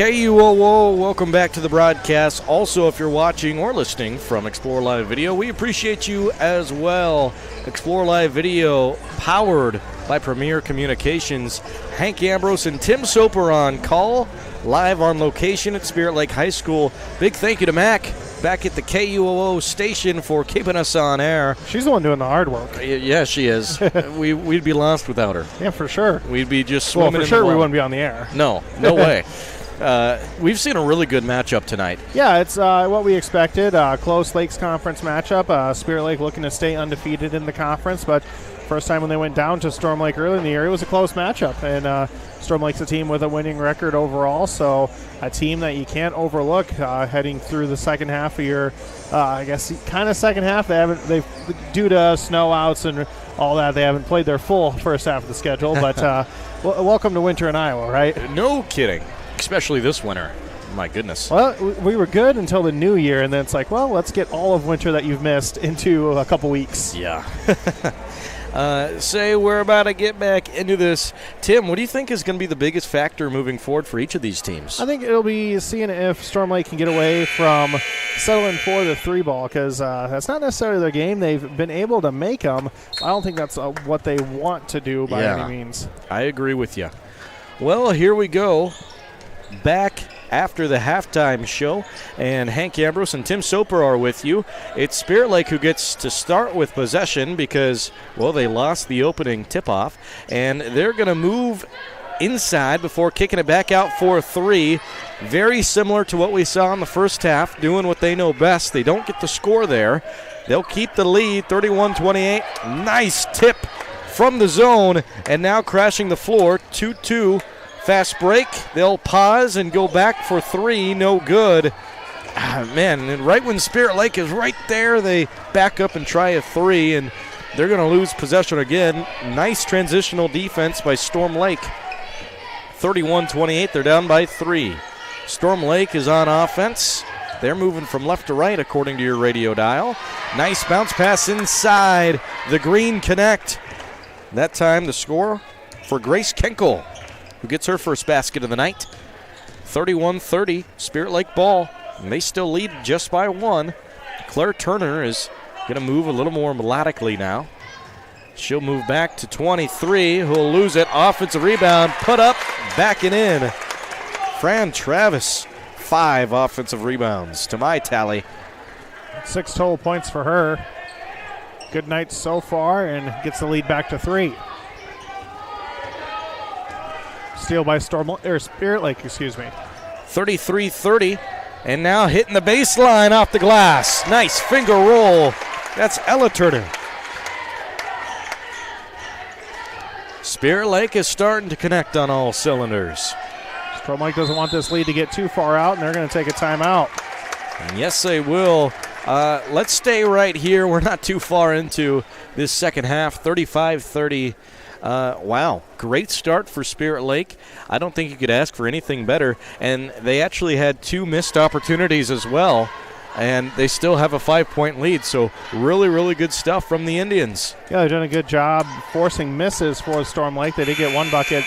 KUOO, welcome back to the broadcast. Also, if you're watching or listening from Explore Live Video, we appreciate you as well. Explore Live Video, powered by Premier Communications. Hank Ambrose and Tim Soper on call, live on location at Spirit Lake High School. Big thank you to Mac back at the KUOO station for keeping us on air. She's the one doing the hard work. Yeah, she is. We'd be lost without her. Yeah, for sure. We'd be just swimming for in sure the we water. wouldn't be on the air. No way. We've seen a really good matchup tonight. Yeah, it's what we expected. Close Lakes Conference matchup. Spirit Lake looking to stay undefeated in the conference, but first time when they went down to Storm Lake early in the year, it was a close matchup. And Storm Lake's a team with a winning record overall, so a team that you can't overlook heading through the second half of your, I guess, kind of second half. They've due to snow outs and all that, they haven't played their full first half of the schedule. But welcome to winter in Iowa, right? No kidding. Especially this winter. My goodness. Well, we were good until the new year, and then it's like, well, let's get all of winter that you've missed into a couple weeks. Yeah. Say we're about to get back into this. Tim, what do you think is going to be the biggest factor moving forward for each of these teams? I think it'll be seeing if Storm Lake can get away from settling for the 3-ball, because that's not necessarily their game. They've been able to make them. I don't think that's what they want to do by any means. I agree with you. Well, here we go. Back after the halftime show, and Hank Ambrose and Tim Soper are with you. It's Spirit Lake who gets to start with possession because, well, they lost the opening tip-off, and they're going to move inside before kicking it back out for 3. Very similar to what we saw in the first half, doing what they know best. They don't get the score there. They'll keep the lead, 31-28. Nice tip from the zone, and now crashing the floor, 2-2. Fast break. They'll pause and go back for 3. No good. Man, and right when Spirit Lake is right there, they back up and try a 3, and they're going to lose possession again. Nice transitional defense by Storm Lake. 31-28. They're down by 3. Storm Lake is on offense. They're moving from left to right, according to your radio dial. Nice bounce pass inside. The Green connect. That time the score for Grace Kenkel, who gets her first basket of the night. 31-30, Spirit Lake ball. And they still lead just by 1. Claire Turner is going to move a little more melodically now. She'll move back to 23, who will lose it. Offensive rebound, put up, back and in. Fran Travis, 5 offensive rebounds to my tally. 6 total points for her. Good night so far, and gets the lead back to 3. Steal by Spirit Lake, 33-30, and now hitting the baseline off the glass. Nice finger roll. That's Ella Turner. Spirit Lake is starting to connect on all cylinders. Storm Lake doesn't want this lead to get too far out, and they're going to take a timeout. And yes, they will. Let's stay right here. We're not too far into this second half, 35-30. Wow, great start for Spirit Lake. I don't think you could ask for anything better. And they actually had 2 missed opportunities as well, and they still have a 5-point lead. So really, really good stuff from the Indians. Yeah, they've done a good job forcing misses for Storm Lake. They did get 1 bucket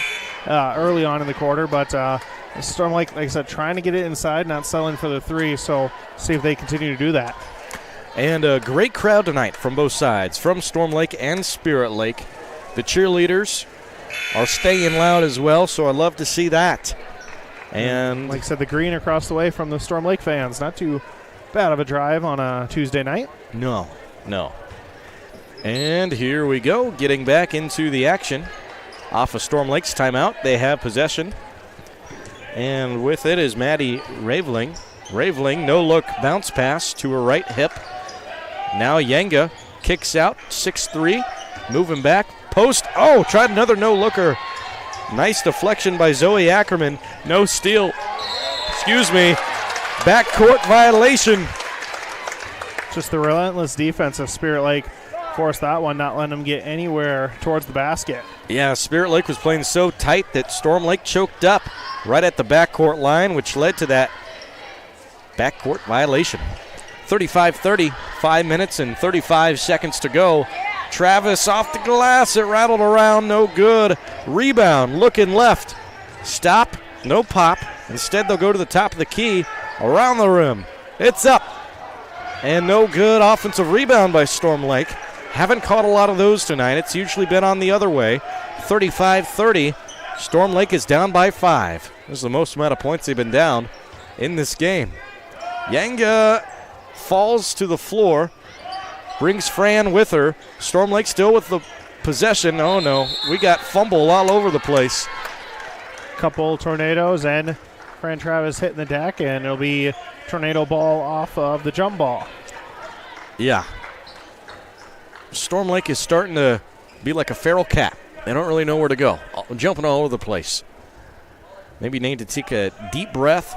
early on in the quarter, but Storm Lake, like I said, trying to get it inside, not settling for the 3. So see if they continue to do that. And a great crowd tonight from both sides, from Storm Lake and Spirit Lake. The cheerleaders are staying loud as well, so I love to see that. And like I said, the green across the way from the Storm Lake fans. Not too bad of a drive on a Tuesday night. No. And here we go, getting back into the action. Off of Storm Lake's timeout, they have possession. And with it is Maddie Raveling. Raveling, no-look bounce pass to her right hip. Now Yenga kicks out, 6'3", moving back. Post, tried another no-looker. Nice deflection by Zoe Ackerman. No steal. Backcourt violation. Just the relentless defense of Spirit Lake forced that one, not letting them get anywhere towards the basket. Yeah, Spirit Lake was playing so tight that Storm Lake choked up right at the backcourt line, which led to that backcourt violation. 35-30, 5 minutes and 35 seconds to go. Travis off the glass, it rattled around, no good. Rebound, looking left. Stop, no pop, Instead, they'll go to the top of the key, around the rim. It's up. And no good. Offensive rebound by Storm Lake. Haven't caught a lot of those tonight. It's usually been on the other way. 35-30. Storm Lake is down by 5. This is the most amount of points they've been down in this game. Yanga falls to the floor. Brings Fran with her. Storm Lake still with the possession. Oh, no. We got fumble all over the place. Couple tornadoes and Fran Travis hitting the deck, and it'll be tornado ball off of the jump ball. Yeah. Storm Lake is starting to be like a feral cat. They don't really know where to go. Jumping all over the place. Maybe need to take a deep breath,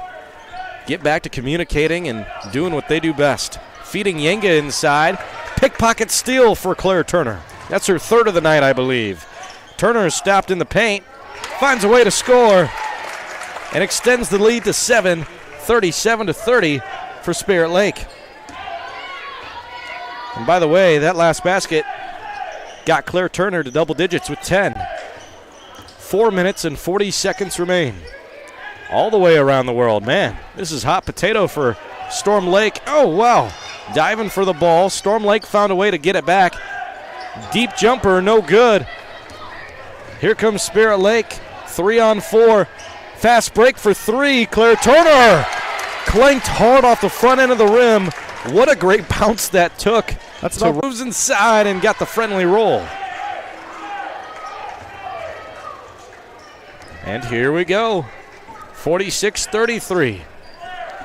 get back to communicating and doing what they do best. Feeding Yenga inside. Pickpocket steal for Claire Turner. That's her third of the night, I believe. Turner is stopped in the paint, finds a way to score, and extends the lead to 7, 37-30 for Spirit Lake. And by the way, that last basket got Claire Turner to double digits with 10. 4 minutes and 40 seconds remain. All the way around the world. Man, this is hot potato for Storm Lake. Oh, wow. Diving for the ball. Storm Lake found a way to get it back. Deep jumper, no good. Here comes Spirit Lake. 3-on-4. Fast break for 3. Claire Turner clanked hard off the front end of the rim. What a great bounce that took. That's to moves inside and got the friendly roll. And here we go. 46-33.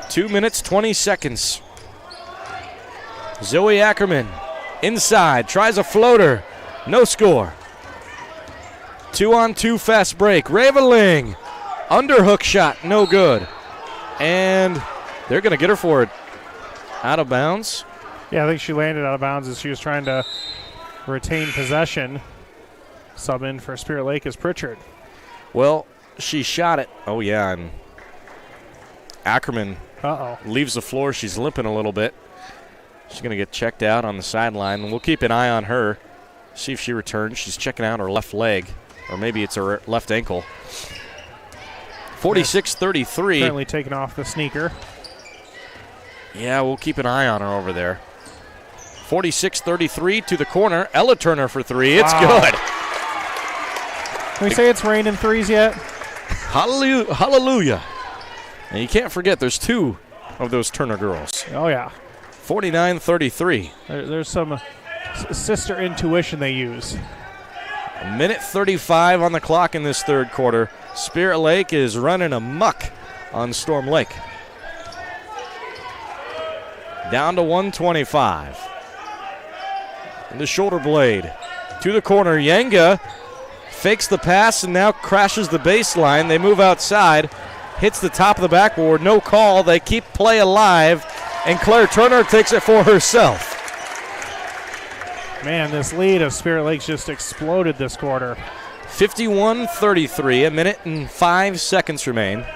2 minutes, 20 seconds. Zoe Ackerman inside, tries a floater. No score. 2-on-2 fast break. Ravenling. Underhook shot, no good. And they're going to get her for it. Out of bounds. Yeah, I think she landed out of bounds as she was trying to retain possession. Sub in for Spirit Lake is Pritchard. Well, she shot it. Oh, yeah, and Ackerman leaves the floor. She's limping a little bit. She's going to get checked out on the sideline. We'll keep an eye on her, see if she returns. She's checking out her left leg, or maybe it's her left ankle. 46-33. Currently taking off the sneaker. Yeah, we'll keep an eye on her over there. 46-33 to the corner. Ella Turner for 3. It's good. Can we say it's raining threes yet? Hallelujah. Hallelujah. And you can't forget there's 2 of those Turner girls. Oh, yeah. 49-33. There's some sister intuition they use. A minute 35 on the clock in this third quarter. Spirit Lake is running amok on Storm Lake. Down to 125. And the shoulder blade to the corner. Yenga fakes the pass and now crashes the baseline. They move outside. Hits the top of the backboard. No call. They keep play alive. And Claire Turner takes it for herself. Man, this lead of Spirit Lakes just exploded this quarter. 51-33. A minute and 5 seconds remain.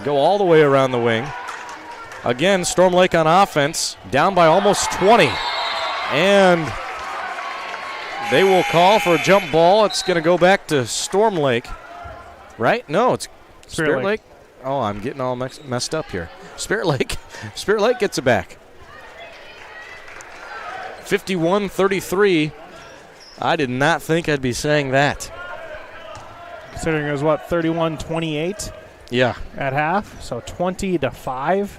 Go all the way around the wing. Again, Storm Lake on offense, down by almost 20. And they will call for a jump ball. It's going to go back to Storm Lake. Right? No, it's Spirit Lake. Oh, I'm getting all messed up here. Spirit Lake gets it back. 51-33. I did not think I'd be saying that. Considering it was, 31-28? Yeah. At half, so 20-5.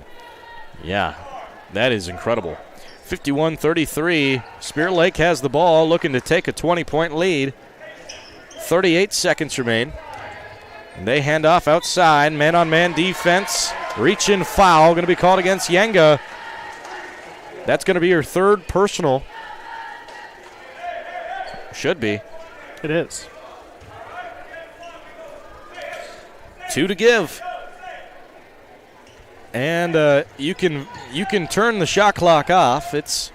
Yeah, that is incredible. 51-33. Spirit Lake has the ball, looking to take a 20-point lead. 38 seconds remain. And they hand off outside. Man-on-man defense. Reach-in foul going to be called against Yenga. That's going to be her third personal. Should be. It is. 2 to give. And you can turn the shot clock off. It's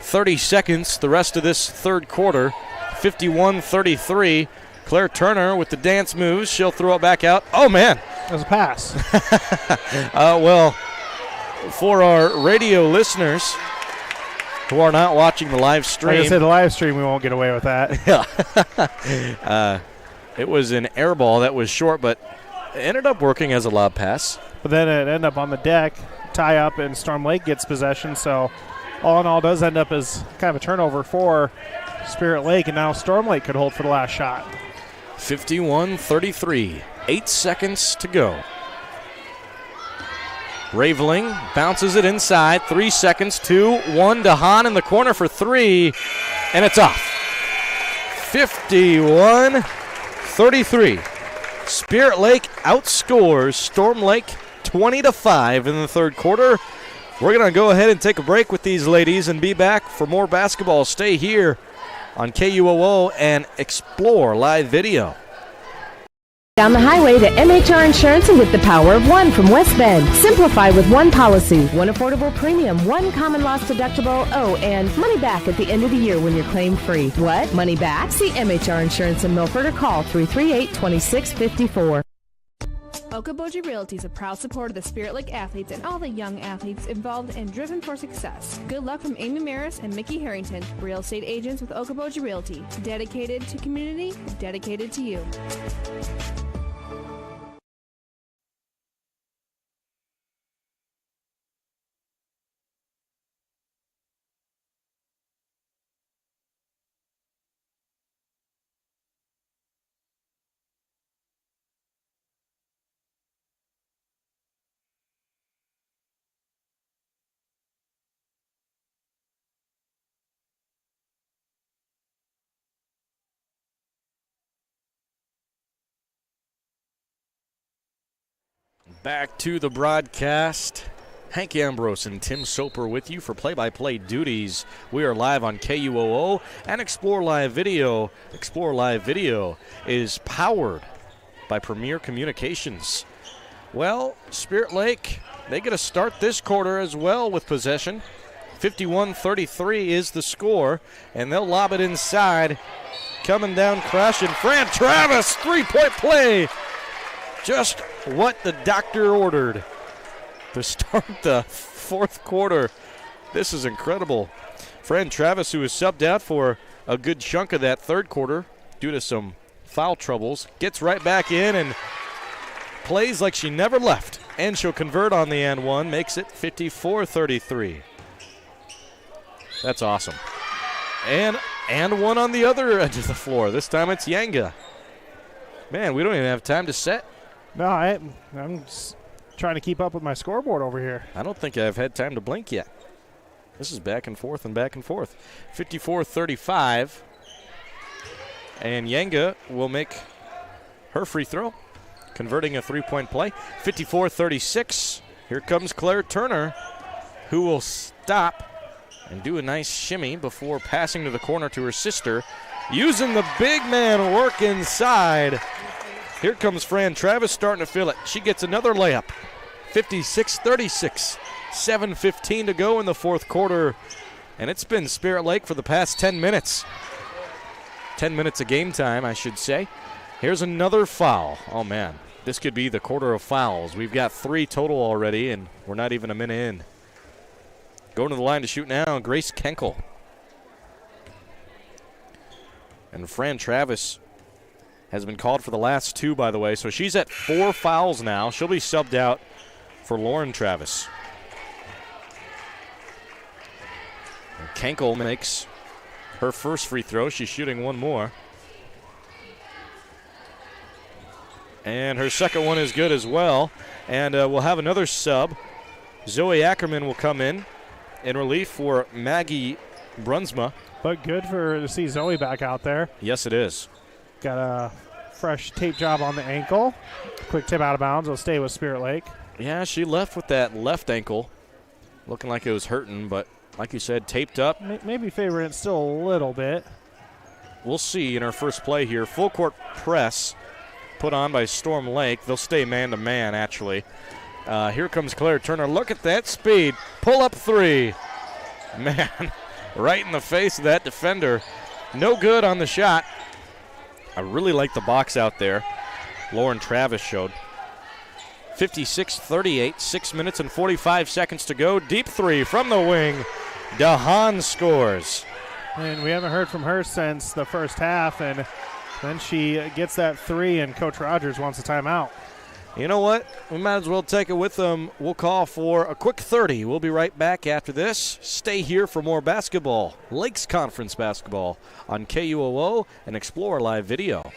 30 seconds the rest of this third quarter. 51-33. Claire Turner with the dance moves. She'll throw it back out. Oh, man. That was a pass. Well, for our radio listeners who are not watching the live stream. Like I said, the live stream, we won't get away with that. Yeah. It was an air ball that was short, but ended up working as a lob pass. But then it ended up on the deck, tie up, and Storm Lake gets possession. So all in all, does end up as kind of a turnover for Spirit Lake, and now Storm Lake could hold for the last shot. 51-33, 8 seconds to go. Raveling bounces it inside, 3 seconds, 2-1 to Hahn in the corner for 3, and it's off. 51-33. Spirit Lake outscores Storm Lake 20-5 in the third quarter. We're going to go ahead and take a break with these ladies and be back for more basketball. Stay here on KUOO and explore live video. Down the highway to MHR Insurance and get the power of one from West Bend. Simplify with one policy, one affordable premium, one common loss deductible, and money back at the end of the year when you're claim free. What? Money back? See MHR Insurance in Milford or call 338-2654. Okoboji Realty is a proud supporter of the Spirit Lake athletes and all the young athletes involved and driven for success. Good luck from Amy Maris and Mickey Harrington, real estate agents with Okoboji Realty. Dedicated to community, dedicated to you. Back to the broadcast. Hank Ambrose and Tim Soper with you for play-by-play duties. We are live on KUOO and Explore Live Video. Explore Live Video is powered by Premier Communications. Well, Spirit Lake, they get a start this quarter as well with possession. 51-33 is the score, and they'll lob it inside. Coming down crashing, Fran Travis, three-point play. Just what the doctor ordered to start the fourth quarter. This is incredible. Fran Travis, who was subbed out for a good chunk of that third quarter due to some foul troubles, gets right back in and plays like she never left. And she'll convert on the and one, makes it 54-33. That's awesome. And one on the other edge of the floor. This time it's Yanga. Man, we don't even have time to set. No, I'm just trying to keep up with my scoreboard over here. I don't think I've had time to blink yet. This is back and forth and back and forth. 54-35. And Yanga will make her free throw, converting a three-point play. 54-36. Here comes Claire Turner, who will stop and do a nice shimmy before passing to the corner to her sister. Using the big man work inside. Here comes Fran Travis starting to feel it. She gets another layup. 56-36. 7:15 to go in the fourth quarter. And it's been Spirit Lake for the past 10 minutes. 10 minutes of game time, I should say. Here's another foul. Oh, man. This could be the quarter of fouls. We've got 3 total already, and we're not even a minute in. Going to the line to shoot now, Grace Kenkel. And Fran Travis has been called for the last 2, by the way. So she's at 4 fouls now. She'll be subbed out for Lauren Travis. And Kenkel makes her first free throw. She's shooting one more. And her second one is good as well. And we'll have another sub. Zoe Ackerman will come in relief for Maggie Brunsma. But good to see Zoe back out there. Yes, it is. Got a fresh tape job on the ankle. Quick tip out of bounds. Will stay with Spirit Lake. Yeah, she left with that left ankle. Looking like it was hurting, but like you said, taped up. Maybe favoring it still a little bit. We'll see in our first play here. Full court press put on by Storm Lake. They'll stay man-to-man, actually. Here comes Claire Turner. Look at that speed. Pull-up 3. Man, right in the face of that defender. No good on the shot. I really like the box out there Lauren Travis showed. 56-38, 6 minutes and 45 seconds to go. Deep 3 from the wing. DeHaan scores. And we haven't heard from her since the first half, and then she gets that 3, and Coach Rogers wants a timeout. You know what? We might as well take it with them. We'll call for a quick 30. We'll be right back after this. Stay here for more basketball, Lakes Conference basketball on KUOO and Explore Live Video.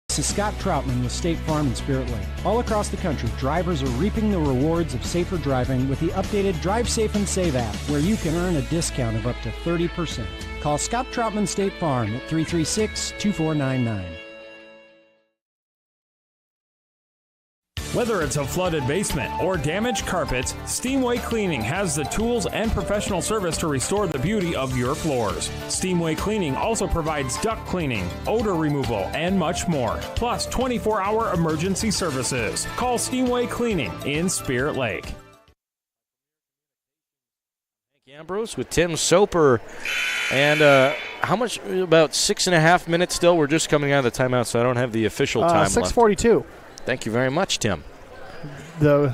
This is Scott Troutman with State Farm and Spirit Lake. All across the country, drivers are reaping the rewards of safer driving with the updated Drive Safe and Save app, where you can earn a discount of up to 30%. Call Scott Troutman State Farm at 336-2499. Whether it's a flooded basement or damaged carpets, Steamway Cleaning has the tools and professional service to restore the beauty of your floors. Steamway Cleaning also provides duct cleaning, odor removal, and much more. Plus 24-hour emergency services. Call Steamway Cleaning in Spirit Lake. Ambrose with Tim Soper. And how much? About 6.5 minutes still. We're just coming out of the timeout, so I don't have the official time 6:42. left. Thank you very much, Tim. The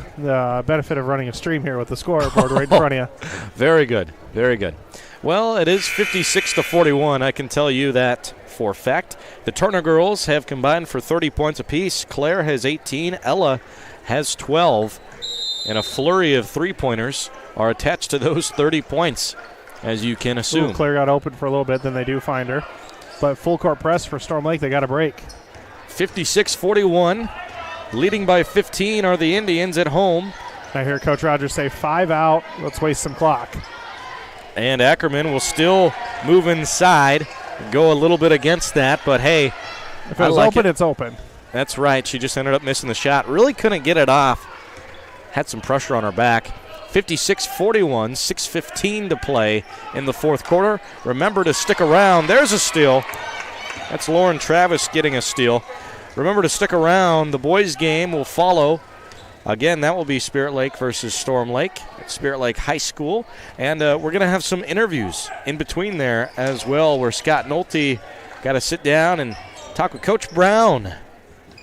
benefit of running a stream here with the scoreboard right in front of you. Very good. Very good. Well, it is 56-41. I can tell you that for a fact. The Turner girls have combined for 30 points apiece. Claire has 18. Ella has 12. And a flurry of three-pointers are attached to those 30 points, as you can assume. Ooh, Claire got open for a little bit, then they do find her. But full court press for Storm Lake. They got a break. 56-41. Leading by 15 are the Indians at home. I hear Coach Rogers say 5 out. Let's waste some clock. And Ackerman will still move inside and go a little bit against that. But, hey, if it was open, it's open. That's right. She just ended up missing the shot. Really couldn't get it off. Had some pressure on her back. 56-41, 6:15 to play in the fourth quarter. Remember to stick around. There's a steal. That's Lauren Travis getting a steal. Remember to stick around. The boys' game will follow. Again, that will be Spirit Lake versus Storm Lake at Spirit Lake High School. And we're going to have some interviews in between there as well, where Scott Nolte got to sit down and talk with Coach Brown.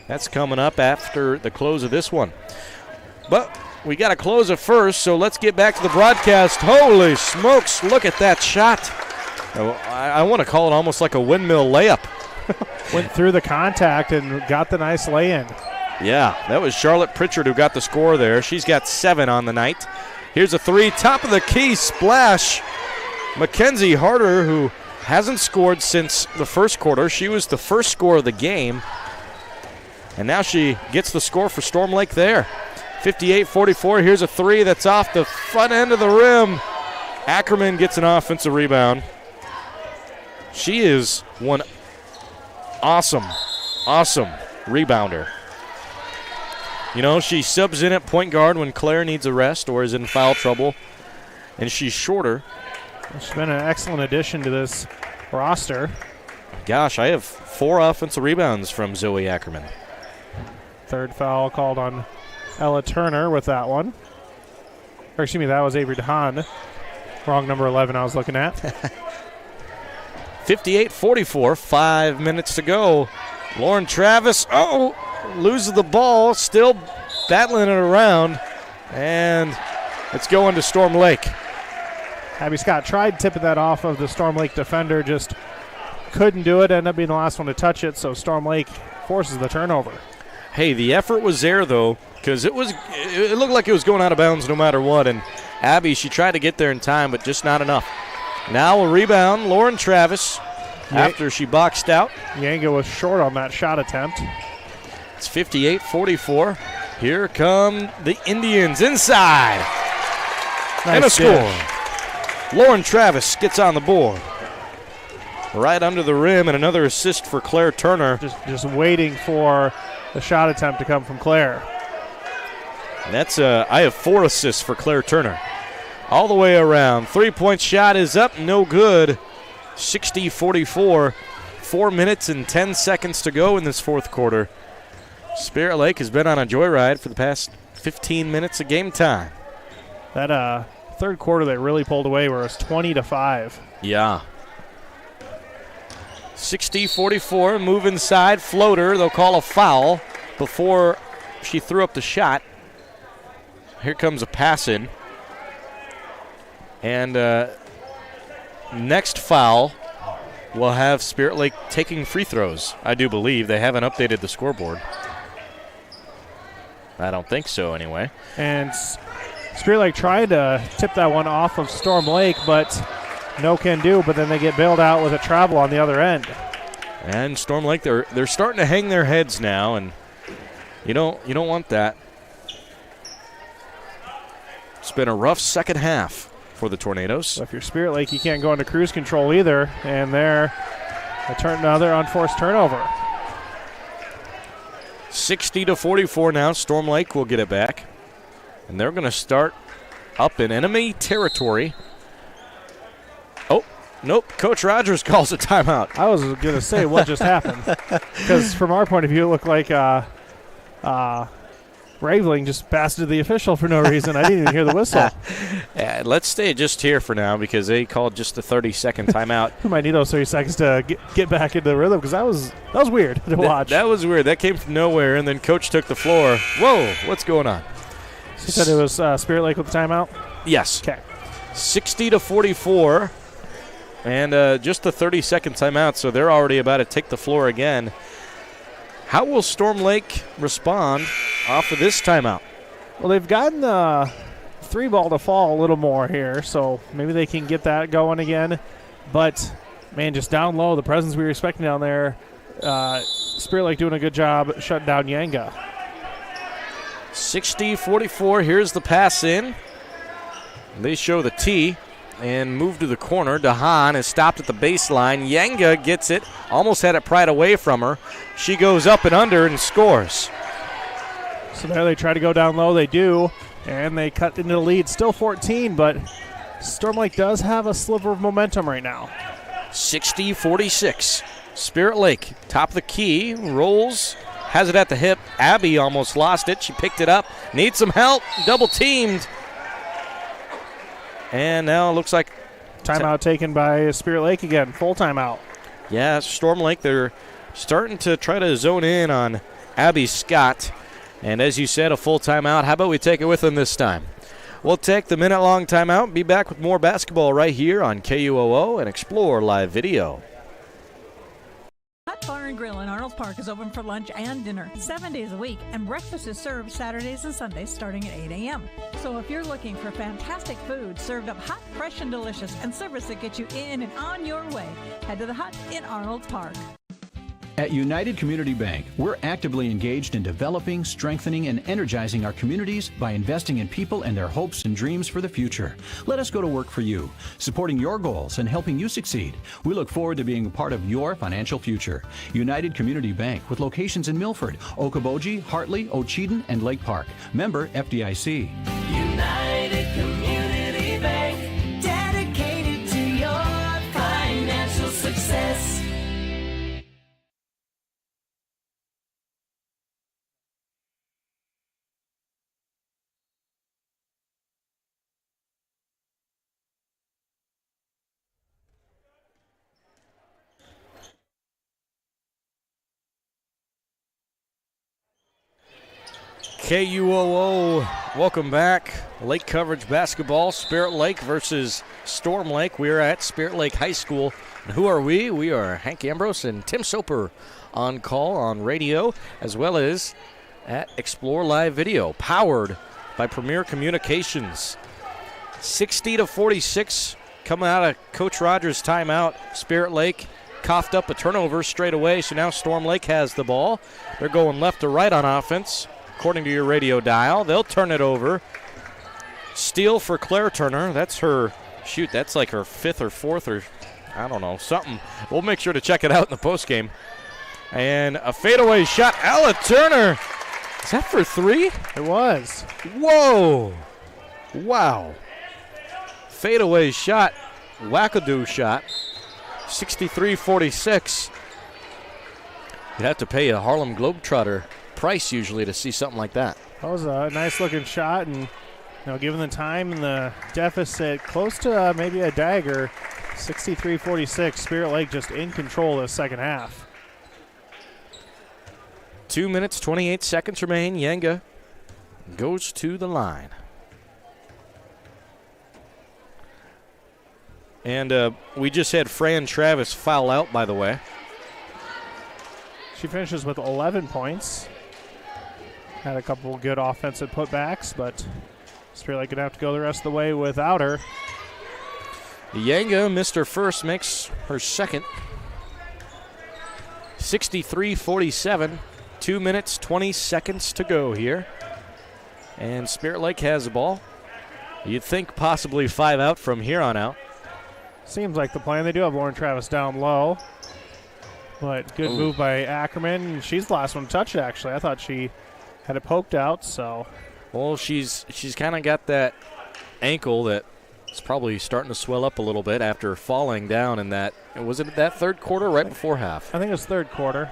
That's coming up after the close of this one. But we got to close it first, so let's get back to the broadcast. Holy smokes, look at that shot. I want to call it almost like a windmill layup. Went through the contact and got the nice lay-in. Yeah, that was Charlotte Pritchard who got the score there. She's got 7 on the night. Here's a 3, top of the key splash. Mackenzie Harder, who hasn't scored since the first quarter. She was the first scorer of the game. And now she gets the score for Storm Lake there. 58-44, here's a 3 that's off the front end of the rim. Ackerman gets an offensive rebound. She is one awesome rebounder. You know, she subs in at point guard when Claire needs a rest or is in foul trouble, and she's shorter. She's been an excellent addition to this roster. Gosh, I have 4 offensive rebounds from Zoe Ackerman. Third foul called on Ella Turner with that one. Or excuse me, that was Avery DeHaan. Wrong number 11 I was looking at. 58-44, 5 minutes to go. Lauren Travis, loses the ball, still battling it around, and it's going to Storm Lake. Abby Scott tried tipping that off of the Storm Lake defender, just couldn't do it, ended up being the last one to touch it, so Storm Lake forces the turnover. Hey, the effort was there, though, because it looked like it was going out of bounds no matter what, and Abby, she tried to get there in time, but just not enough. Now a rebound, Lauren Travis, after she boxed out. Yanga was short on that shot attempt. It's 58-44. Here come the Indians inside. Nice and a score. dish. Lauren Travis gets on the board. Right under the rim, and another assist for Claire Turner. Just waiting for the shot attempt to come from Claire. And that's I have 4 assists for Claire Turner. All the way around. 3-point shot is up, no good. 60-44. 4 minutes and 10 seconds to go in this fourth quarter. Spirit Lake has been on a joyride for the past 15 minutes of game time. That third quarter they really pulled away where it was 20-5. Yeah. 60-44, move inside, floater. They'll call a foul before she threw up the shot. Here comes a pass in. And next foul will have Spirit Lake taking free throws. I do believe. They haven't updated the scoreboard. I don't think so, anyway. And Spirit Lake tried to tip that one off of Storm Lake, but no can do. But then they get bailed out with a travel on the other end. And Storm Lake, they're starting to hang their heads now, and you don't want that. It's been a rough second half for the Tornadoes. So if you're Spirit Lake, you can't go into cruise control either, and they're another unforced turnover. 60-44 now. Storm Lake will get it back, and they're going to start up in enemy territory. Oh, nope. Coach Rogers calls a timeout. I was going to say what just happened, because from our point of view, it looked like Raveling just bastard the official for no reason. I didn't even hear the whistle. Yeah, let's stay just here for now because they called just a 30-second timeout. We might need those 30 seconds to get back into the rhythm because that was weird to watch. That was weird. That came from nowhere, and then Coach took the floor. Whoa, what's going on? He said it was Spirit Lake with the timeout? Yes. Okay. 60-44, and just a 30-second timeout, so they're already about to take the floor again. How will Storm Lake respond off of this timeout? Well, they've gotten the 3-ball to fall a little more here, so maybe they can get that going again. But, man, just down low, the presence we were expecting down there, Spirit Lake doing a good job shutting down Yanga. 60-44, here's the pass in. They show the tee and move to the corner. Dahan is stopped at the baseline. Yanga gets it, almost had it pried away from her. She goes up and under and scores. So there they try to go down low. They do, and they cut into the lead. Still 14, but Storm Lake does have a sliver of momentum right now. 60-46. Spirit Lake, top of the key, rolls, has it at the hip. Abby almost lost it. She picked it up, needs some help, double teamed. And now it looks like timeout taken by Spirit Lake again. Full timeout. Yeah, Storm Lake, they're starting to try to zone in on Abby Scott. And as you said, a full timeout. How about we take it with them this time? We'll take the minute-long timeout and be back with more basketball right here on KUOO and Explore Live Video. Hot Bar and Grill in Arnold Park is open for lunch and dinner 7 days a week, and breakfast is served Saturdays and Sundays starting at 8 a.m. So if you're looking for fantastic food served up hot, fresh, and delicious, and service that gets you in and on your way, head to the Hut in Arnold Park. At United Community Bank, we're actively engaged in developing, strengthening, and energizing our communities by investing in people and their hopes and dreams for the future. Let us go to work for you, supporting your goals and helping you succeed. We look forward to being a part of your financial future. United Community Bank, with locations in Milford, Okoboji, Hartley, Ocheyedan, and Lake Park. Member FDIC. United Community Bank, dedicated to your financial success. KUOO, welcome back. Lake coverage basketball, Spirit Lake versus Storm Lake. We are at Spirit Lake High School. And who are we? We are Hank Ambrose and Tim Soper on call on radio, as well as at Explore Live Video, powered by Premier Communications. 60-46, coming out of Coach Rogers' timeout. Spirit Lake coughed up a turnover straight away, so now Storm Lake has the ball. They're going left to right on offense. According to your radio dial, they'll turn it over. Steal for Claire Turner. That's her, that's like her fifth or fourth or, I don't know, something. We'll make sure to check it out in the postgame. And a fadeaway shot. Ella Turner. Is that for three? It was. Whoa. Wow. Fadeaway shot. Wackadoo shot. 63-46. You'd have to pay a Harlem Globetrotter price usually to see something like that. That was a nice looking shot, and given the time and the deficit, close to maybe a dagger. 63-46. Spirit Lake just in control this second half. 2 minutes, 28 seconds remain. Yanga goes to the line. And we just had Fran Travis foul out, by the way. She finishes with 11 points. Had a couple good offensive putbacks, but Spirit Lake going to have to go the rest of the way without her. Yanga missed her first, makes her second. 63-47. 2 minutes, 20 seconds to go here. And Spirit Lake has the ball. You'd think possibly 5 out from here on out. Seems like the plan. They do have Lauren Travis down low. But good move by Ackerman. She's the last one to touch it, actually. I thought she had it poked out, so. Well, she's kind of got that ankle that is probably starting to swell up a little bit after falling down in that. Was it that third quarter, right before half? I think it was third quarter.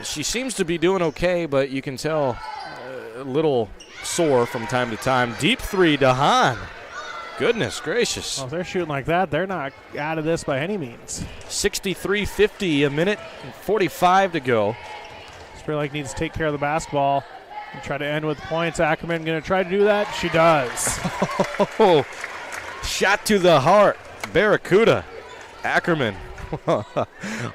She seems to be doing okay, but you can tell a little sore from time to time. Deep three, Dahan. Goodness gracious. Well, if they're shooting like that, they're not out of this by any means. 63-50, a minute and 45 to go. Spirit Lake needs to take care of the basketball and try to end with points. Ackerman going to try to do that. She does. Shot to the heart. Barracuda. Ackerman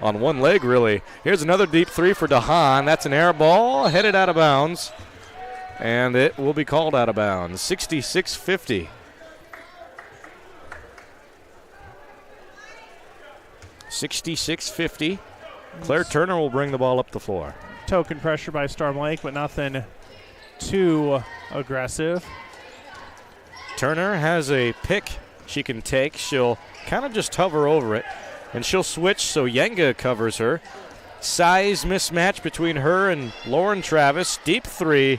on one leg, really. Here's another deep three for Dahan. That's an air ball headed out of bounds, and it will be called out of bounds. 66-50. Claire Turner will bring the ball up the floor. Token pressure by Storm Lake, but nothing too aggressive. Turner has a pick she can take. She'll kind of just hover over it, and she'll switch so Yenga covers her. Size mismatch between her and Lauren Travis. Deep three.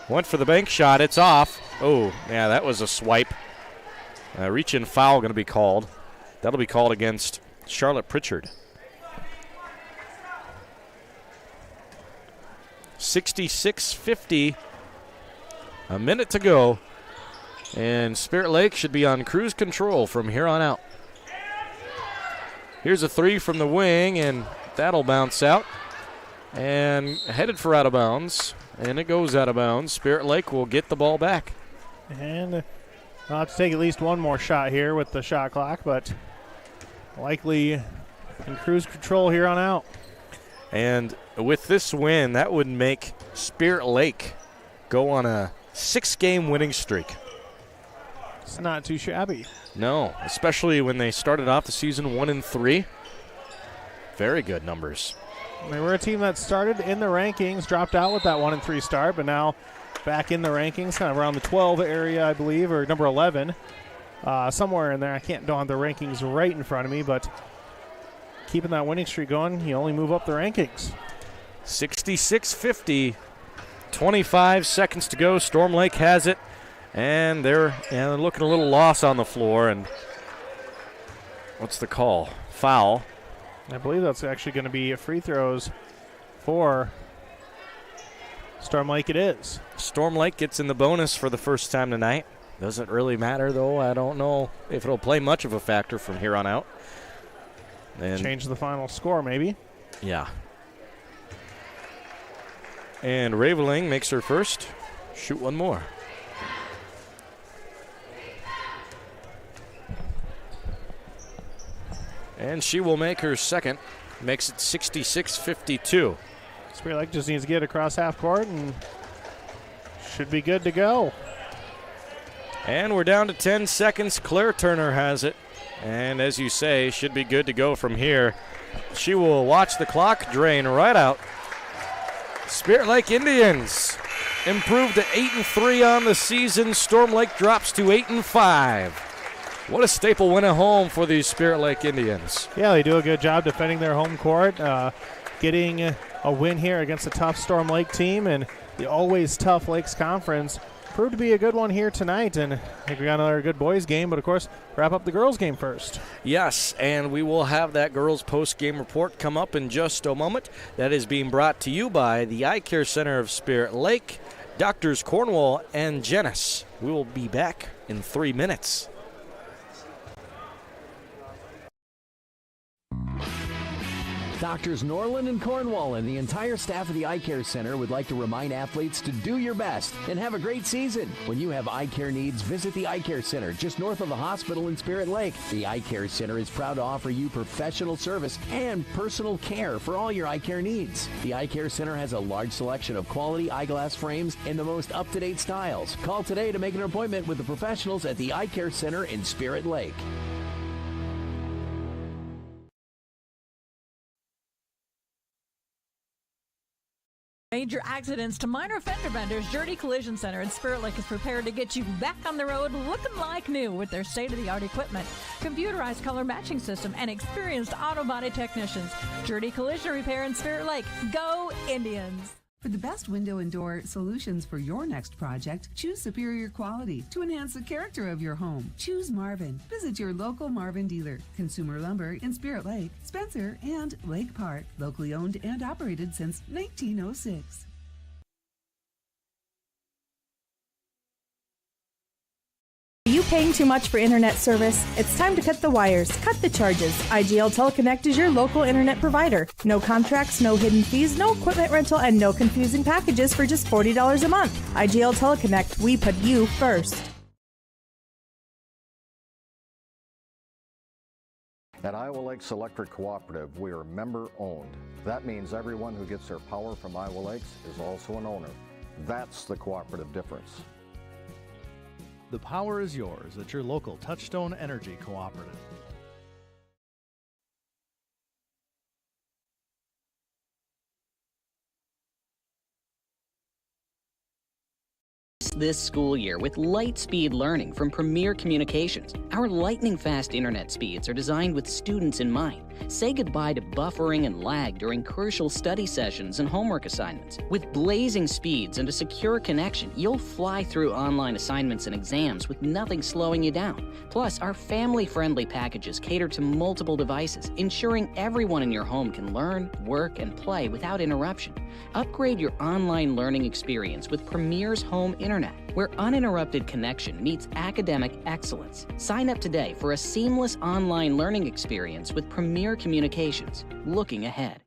Went for the bank shot. It's off. Oh, yeah, that was a swipe. Reach-in foul going to be called. That'll be called against Charlotte Pritchard. 66-50. A minute to go. And Spirit Lake should be on cruise control from here on out. Here's a three from the wing, and that'll bounce out. And headed for out of bounds. And it goes out of bounds. Spirit Lake will get the ball back. And I'll have to take at least one more shot here with the shot clock, but likely in cruise control here on out. And with this win, that would make Spirit Lake go on a 6-game winning streak. It's not too shabby. No, especially when they started off the season 1-3. Very good numbers. They were a team that started in the rankings, dropped out with that 1-3 start, but now back in the rankings, kind of around the 12 area, I believe, or number 11. Somewhere in there. I can't don't have the rankings right in front of me, but keeping that winning streak going, you only move up the rankings. 66-50. 25 seconds to go. Storm Lake has it. And they're looking a little lost on the floor. And what's the call? Foul. I believe that's actually going to be free throws for Storm Lake. It is. Storm Lake gets in the bonus for the first time tonight. Doesn't really matter, though. I don't know if it'll play much of a factor from here on out. And change the final score, maybe. Yeah. And Raveling makes her first. Shoot one more. And she will make her second. Makes it 66-52. Spirit Lake just needs to get across half court and should be good to go. And we're down to 10 seconds. Claire Turner has it. And as you say, should be good to go from here. She will watch the clock drain right out. Spirit Lake Indians improved to 8-3 on the season. Storm Lake drops to 8-5. What a staple win at home for the Spirit Lake Indians. Yeah, they do a good job defending their home court, getting a win here against a tough Storm Lake team, and the always tough Lakes Conference proved to be a good one here tonight. And I think we got another good boys game, but of course, wrap up the girls game first. Yes, and we will have that girls post-game report come up in just a moment. That is being brought to you by the Eye Care Center of Spirit Lake, Doctors Cornwall and Jenness. We will be back in 3 minutes. Doctors Norland and Cornwall and the entire staff of the Eye Care Center would like to remind athletes to do your best and have a great season. When you have eye care needs, visit the Eye Care Center just north of the hospital in Spirit Lake. The Eye Care Center is proud to offer you professional service and personal care for all your eye care needs. The Eye Care Center has a large selection of quality eyeglass frames and the most up-to-date styles. Call today to make an appointment with the professionals at the Eye Care Center in Spirit Lake. Major accidents to minor fender benders, Journey Collision Center in Spirit Lake is prepared to get you back on the road looking like new with their state-of-the-art equipment, computerized color matching system, and experienced auto body technicians. Journey Collision Repair in Spirit Lake. Go Indians! For the best window and door solutions for your next project, choose superior quality to enhance the character of your home. Choose Marvin. Visit your local Marvin dealer. Consumer Lumber in Spirit Lake, Spencer, and Lake Park. Locally owned and operated since 1906. Are you paying too much for internet service? It's time to cut the wires, cut the charges. IGL Teleconnect is your local internet provider. No contracts, no hidden fees, no equipment rental, and no confusing packages for just $40 a month. IGL Teleconnect, we put you first. At Iowa Lakes Electric Cooperative, we are member-owned. That means everyone who gets their power from Iowa Lakes is also an owner. That's the cooperative difference. The power is yours at your local Touchstone Energy Cooperative. This school year with light speed learning from Premier Communications. Our lightning fast internet speeds are designed with students in mind. Say goodbye to buffering and lag during crucial study sessions and homework assignments. With blazing speeds and a secure connection, you'll fly through online assignments and exams with nothing slowing you down. Plus, our family-friendly packages cater to multiple devices, ensuring everyone in your home can learn, work, and play without interruption. Upgrade your online learning experience with Premier's Home Internet, where uninterrupted connection meets academic excellence. Sign up today for a seamless online learning experience with Premier Communications. Looking ahead.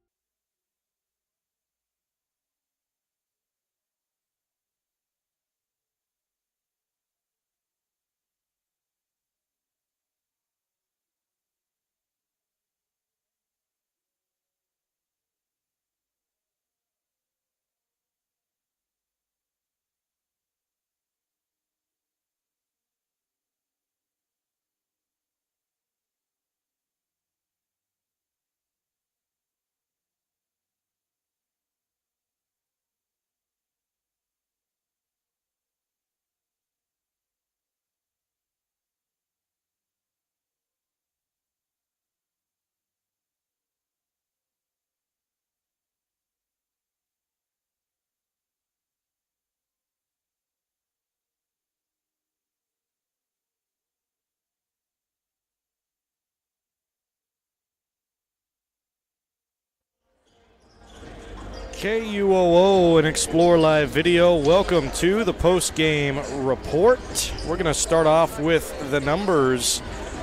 KUOO and Explore Live Video. Welcome to the post-game report. We're going to start off with the numbers.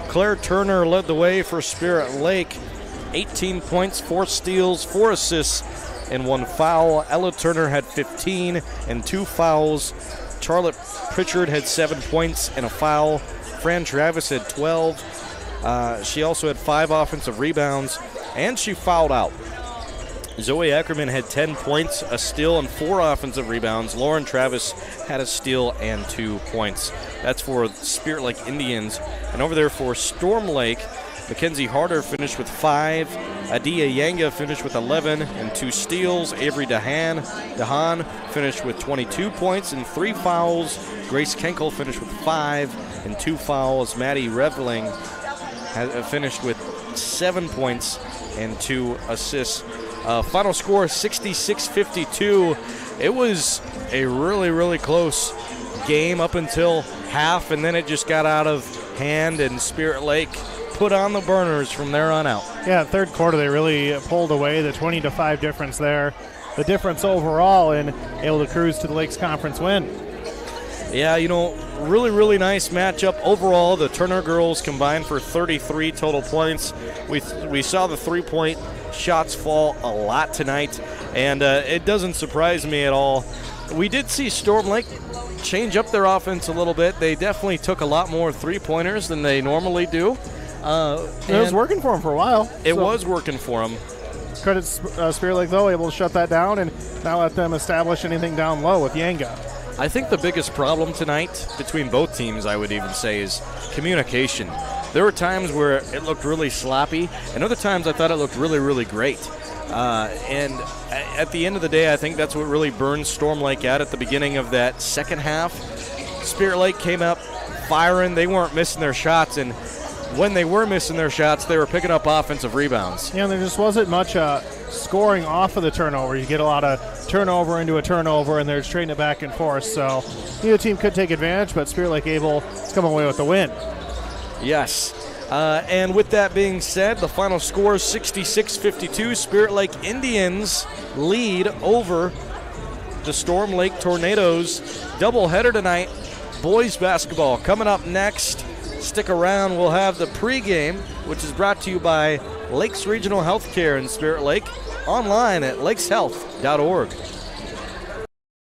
Claire Turner led the way for Spirit Lake. 18 points, 4 steals, 4 assists, and 1 foul. Ella Turner had 15 and 2 fouls. Charlotte Pritchard had 7 points and a foul. Fran Travis had 12. She also had 5 offensive rebounds, and she fouled out. Zoe Ackerman had 10 points, a steal, and 4 offensive rebounds. Lauren Travis had a steal and 2 points. That's for Spirit Lake Indians. And over there for Storm Lake, Mackenzie Harder finished with 5. Adia Yanga finished with 11 and 2 steals. Avery Dahan finished with 22 points and 3 fouls. Grace Kenkel finished with 5 and 2 fouls. Maddie Reveling finished with 7 points and 2 assists. Final score 66-52. It was a really, really close game up until half, and then it just got out of hand, and Spirit Lake put on the burners from there on out. Yeah, third quarter they really pulled away, the 20-5 difference there. The difference overall in able to cruise to the Lakes Conference win. Yeah, you know, really, really nice matchup. Overall, the Turner girls combined for 33 total points. We saw the three-point shots fall a lot tonight, and it doesn't surprise me at all. We did see Storm Lake change up their offense a little bit. They definitely took a lot more three-pointers than they normally do. It was working for them for a while. It was working for them. Credit Spirit Lake, though, able to shut that down and not let them establish anything down low with Yanga. I think the biggest problem tonight between both teams, I would even say, is communication. There were times where it looked really sloppy, and other times I thought it looked really, really great. And at the end of the day, I think that's what really burned Storm Lake out at the beginning of that second half. Spirit Lake came up firing. They weren't missing their shots, and when they were missing their shots, they were picking up offensive rebounds. Yeah, there just wasn't much scoring off of the turnover. You get a lot of turnover into a turnover, and they're just trading it back and forth. So neither team could take advantage, but Spirit Lake able to come away with the win. Yes. And with that being said, the final score is 66-52. Spirit Lake Indians lead over the Storm Lake Tornadoes. Doubleheader tonight. Boys basketball coming up next. Stick around. We'll have the pregame, which is brought to you by Lakes Regional Healthcare in Spirit Lake, online at lakeshealth.org.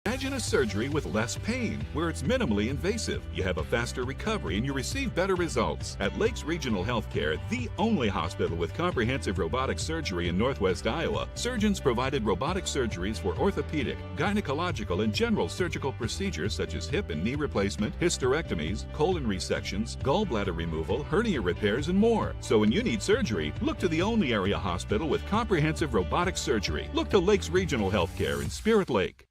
Imagine a surgery with less pain, where it's minimally invasive. You have a faster recovery and you receive better results. At Lakes Regional Healthcare, the only hospital with comprehensive robotic surgery in Northwest Iowa, surgeons provided robotic surgeries for orthopedic, gynecological, and general surgical procedures such as hip and knee replacement, hysterectomies, colon resections, gallbladder removal, hernia repairs, and more. So when you need surgery, look to the only area hospital with comprehensive robotic surgery. Look to Lakes Regional Healthcare in Spirit Lake.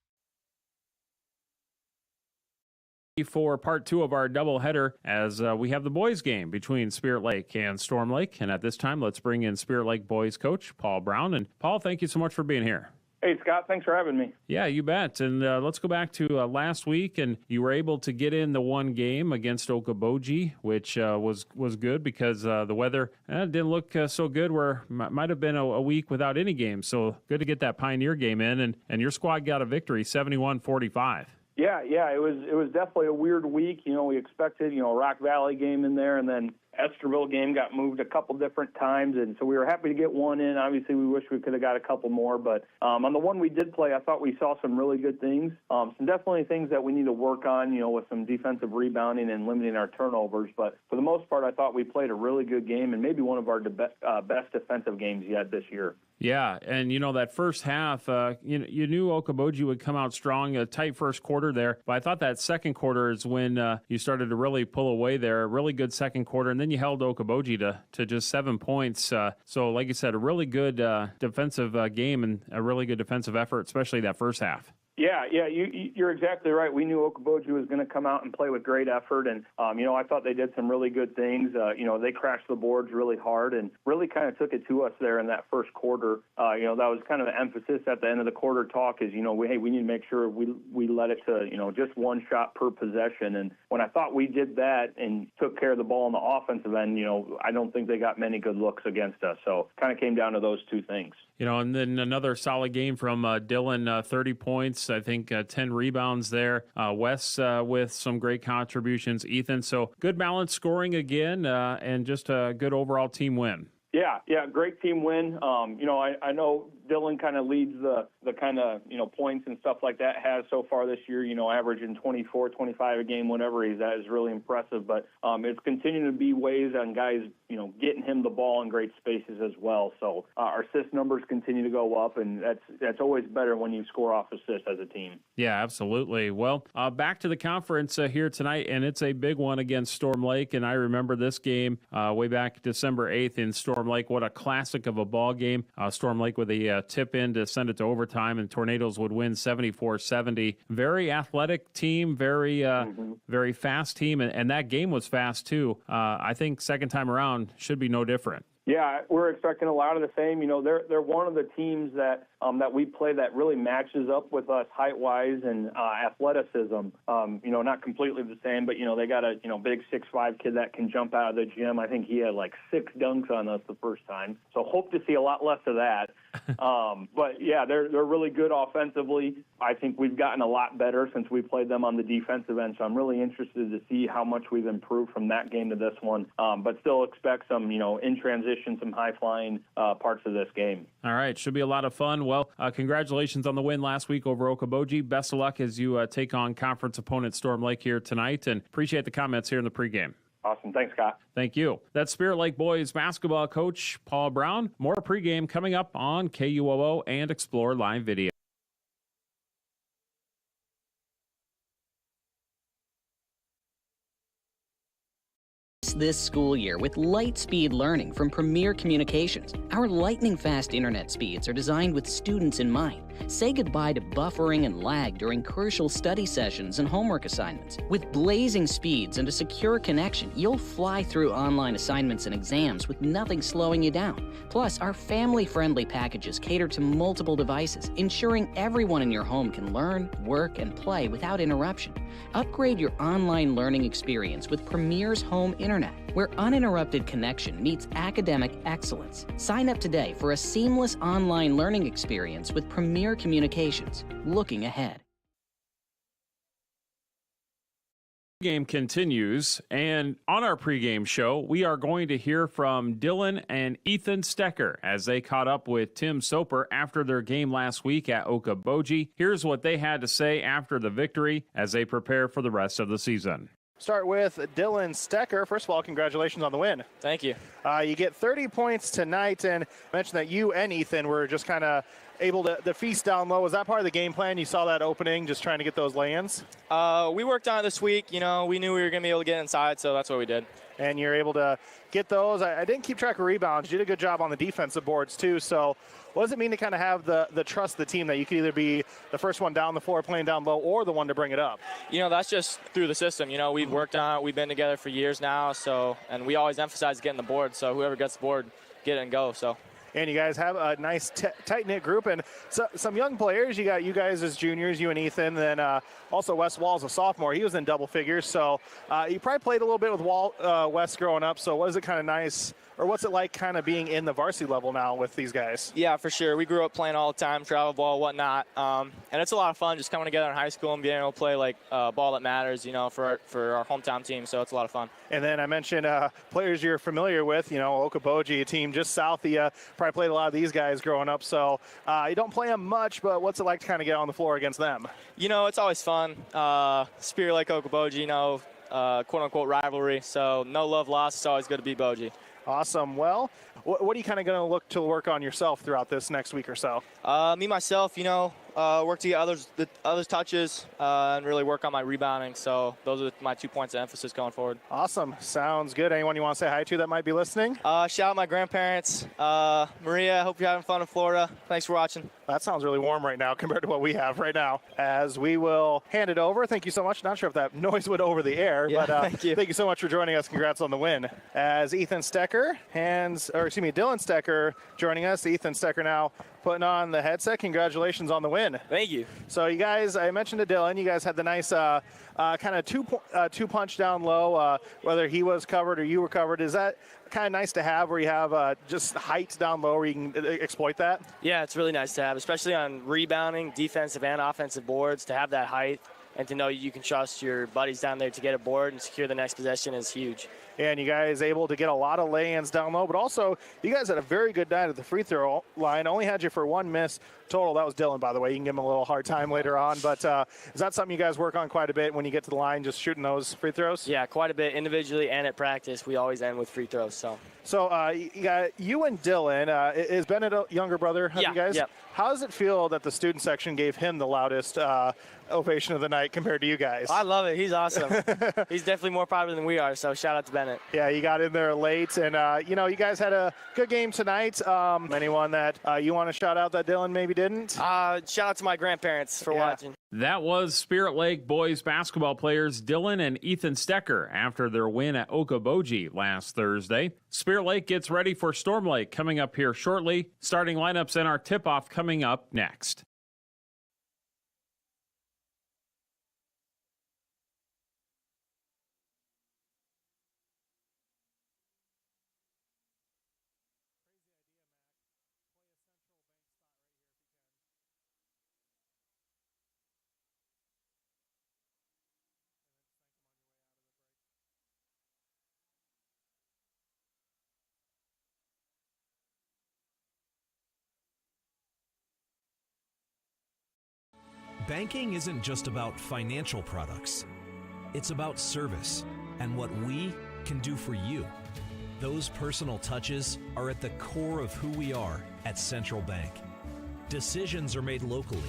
For part two of our doubleheader, as we have the boys game between Spirit Lake and Storm Lake. And at this time, let's bring in Spirit Lake boys coach Paul Brown. And Paul, thank you so much for being here. Hey, Scott, thanks for having me. Yeah, you bet. And let's go back to last week, and you were able to get in the one game against Okoboji, which was good because the weather didn't look so good, where might have been a week without any games. So good to get that Pioneer game in, and your squad got a victory, 71-45. Yeah, it was definitely a weird week. You know, we expected, a Rock Valley game in there, and then Esterville game got moved a couple different times, and so we were happy to get one in. Obviously, we wish we could have got a couple more, but on the one we did play, I thought we saw some really good things. Some definitely things that we need to work on, with some defensive rebounding and limiting our turnovers. But for the most part, I thought we played a really good game and maybe one of our best defensive games yet this year. Yeah, and that first half, you knew Okoboji would come out strong, a tight first quarter there, but I thought that second quarter is when you started to really pull away there, a really good second quarter, and then you held Okoboji to just 7 points. So like you said, a really good defensive game and a really good defensive effort, especially that first half. Yeah, you're exactly right. We knew Okoboji was going to come out and play with great effort, and I thought they did some really good things. They crashed the boards really hard and really kind of took it to us there in that first quarter. That was kind of the emphasis at the end of the quarter talk is, we need to make sure we let it to, just one shot per possession. And when I thought we did that and took care of the ball on the offensive end, I don't think they got many good looks against us. So kind of came down to those two things. And then another solid game from Dylan, 30 points. I think 10 rebounds there. Wes with some great contributions. Ethan, so good balance scoring again, and just a good overall team win. Yeah, great team win. I know Dylan kind of leads the kind of, points and stuff like that has so far this year, averaging 24, 25 a game, whatever he's at is really impressive. But it's continuing to be ways on guys, getting him the ball in great spaces as well. So our assist numbers continue to go up, and that's always better when you score off assists as a team. Yeah, absolutely. Well, back to the conference here tonight, and it's a big one against Storm Lake. And I remember this game way back December 8th in Storm Lake. What a classic of a ball game. Storm Lake with a tip in to send it to overtime, and Tornadoes would win 74-70. Very athletic team, very very fast team, and that game was fast too. I think second time around should be no different. Yeah, we're expecting a lot of the same. They're one of the teams that we play that really matches up with us height-wise and athleticism. Not completely the same, but they got a big 6'5" kid that can jump out of the gym. I think he had like 6 dunks on us the first time. So hope to see a lot less of that. But yeah, they're really good offensively. I think we've gotten a lot better since we played them on the defensive end, so I'm really interested to see how much we've improved from that game to this one, but still expect some, in transition, some high-flying parts of this game. All right, should be a lot of fun. Well, congratulations on the win last week over Okoboji. Best of luck as you take on conference opponent Storm Lake here tonight, and appreciate the comments here in the pregame. Awesome. Thanks, Scott. Thank you. That's Spirit Lake boys basketball coach Paul Brown. More pregame coming up on KUOO and Explore Live Video. This school year with light-speed learning from Premier Communications. Our lightning-fast internet speeds are designed with students in mind. Say goodbye to buffering and lag during crucial study sessions and homework assignments. With blazing speeds and a secure connection, you'll fly through online assignments and exams with nothing slowing you down. Plus, our family-friendly packages cater to multiple devices, ensuring everyone in your home can learn, work, and play without interruption. Upgrade your online learning experience with Premier's home internet, where uninterrupted connection meets academic excellence. Sign up today for a seamless online learning experience with Premier Communications. Looking ahead. Game continues, and on our pregame show, we are going to hear from Dylan and Ethan Stecker as they caught up with Tim Soper after their game last week at Okoboji. Here's what they had to say after the victory as they prepare for the rest of the season. Start with Dylan Stecker. First of all, congratulations on the win. Thank you. You get 30 points tonight, and mentioned that you and Ethan were just kind of able to feast down low. Was that part of the game plan? You saw that opening, just trying to get those lay-ins? We worked on it this week. We knew we were going to be able to get inside, so that's what we did. And you're able to get those. I didn't keep track of rebounds. You did a good job on the defensive boards, too. So what does it mean to kind of have the trust of the team that you could either be the first one down the floor playing down low or the one to bring it up? That's just through the system. We've worked on it. We've been together for years now, and we always emphasize getting the board. So whoever gets the board, get it and go. So. And you guys have a nice tight-knit group and some young players. You got you guys as juniors, you and Ethan, then also Wes Wall's a sophomore. He was in double figures, so you probably played a little bit with Wes growing up. So what is it kind of nice, or what's it like kind of being in the varsity level now with these guys? Yeah, for sure. We grew up playing all the time, travel ball, whatnot, and it's a lot of fun just coming together in high school and being able to play like ball that matters, for our hometown team. So it's a lot of fun. And then I mentioned players you're familiar with, Okoboji, a team just south. You probably played a lot of these guys growing up. So you don't play them much, but what's it like to kind of get on the floor against them? It's always fun. Spirit Lake Okoboji, quote-unquote rivalry. So no love lost. It's always good to beat Boji. Awesome. Well, what are you kind of going to look to work on yourself throughout this next week or so? Me, myself, work to get others touches and really work on my rebounding. So those are my 2 points of emphasis going forward. Awesome. Sounds good. Anyone you want to say hi to that might be listening? Shout out my grandparents. Maria, I hope you're having fun in Florida. Thanks for watching. That sounds really warm right now compared to what we have right now. As we will hand it over. Thank you so much. Not sure if that noise went over the air, but thank you so much for joining us. Congrats on the win. As Ethan Stecker Dylan Stecker joining us. Ethan Stecker now putting on the headset. Congratulations on the win. Thank you. So you guys, I mentioned to Dylan, you guys had the nice kind of two punch down low, whether he was covered or you were covered. Is that kind of nice to have where you have just height down low where you can exploit that? Yeah, it's really nice to have, especially on rebounding, defensive and offensive boards, to have that height and to know you can trust your buddies down there to get a board and secure the next possession is huge. And you guys able to get a lot of lay-ins down low, but also you guys had a very good night at the free throw line. Only had you for one miss total. That was Dylan, by the way. You can give him a little hard time later on. But is that something you guys work on quite a bit when you get to the line, just shooting those free throws? Yeah, quite a bit individually and at practice. We always end with free throws. So you and Dylan, is Bennett a younger brother of you guys? Yeah. How does it feel that the student section gave him the loudest ovation of the night compared to you guys? I love it. He's awesome. He's definitely more popular than we are, so shout out to Bennett. Yeah, you got in there late, and, you guys had a good game tonight. Anyone that you want to shout out that Dylan maybe didn't? Shout out to my grandparents for watching. That was Spirit Lake boys basketball players Dylan and Ethan Stecker after their win at Okoboji last Thursday. Spirit Lake gets ready for Storm Lake coming up here shortly. Starting lineups and our tip-off coming up next. Banking isn't just about financial products. It's about service and what we can do for you. Those personal touches are at the core of who we are at Central Bank. Decisions are made locally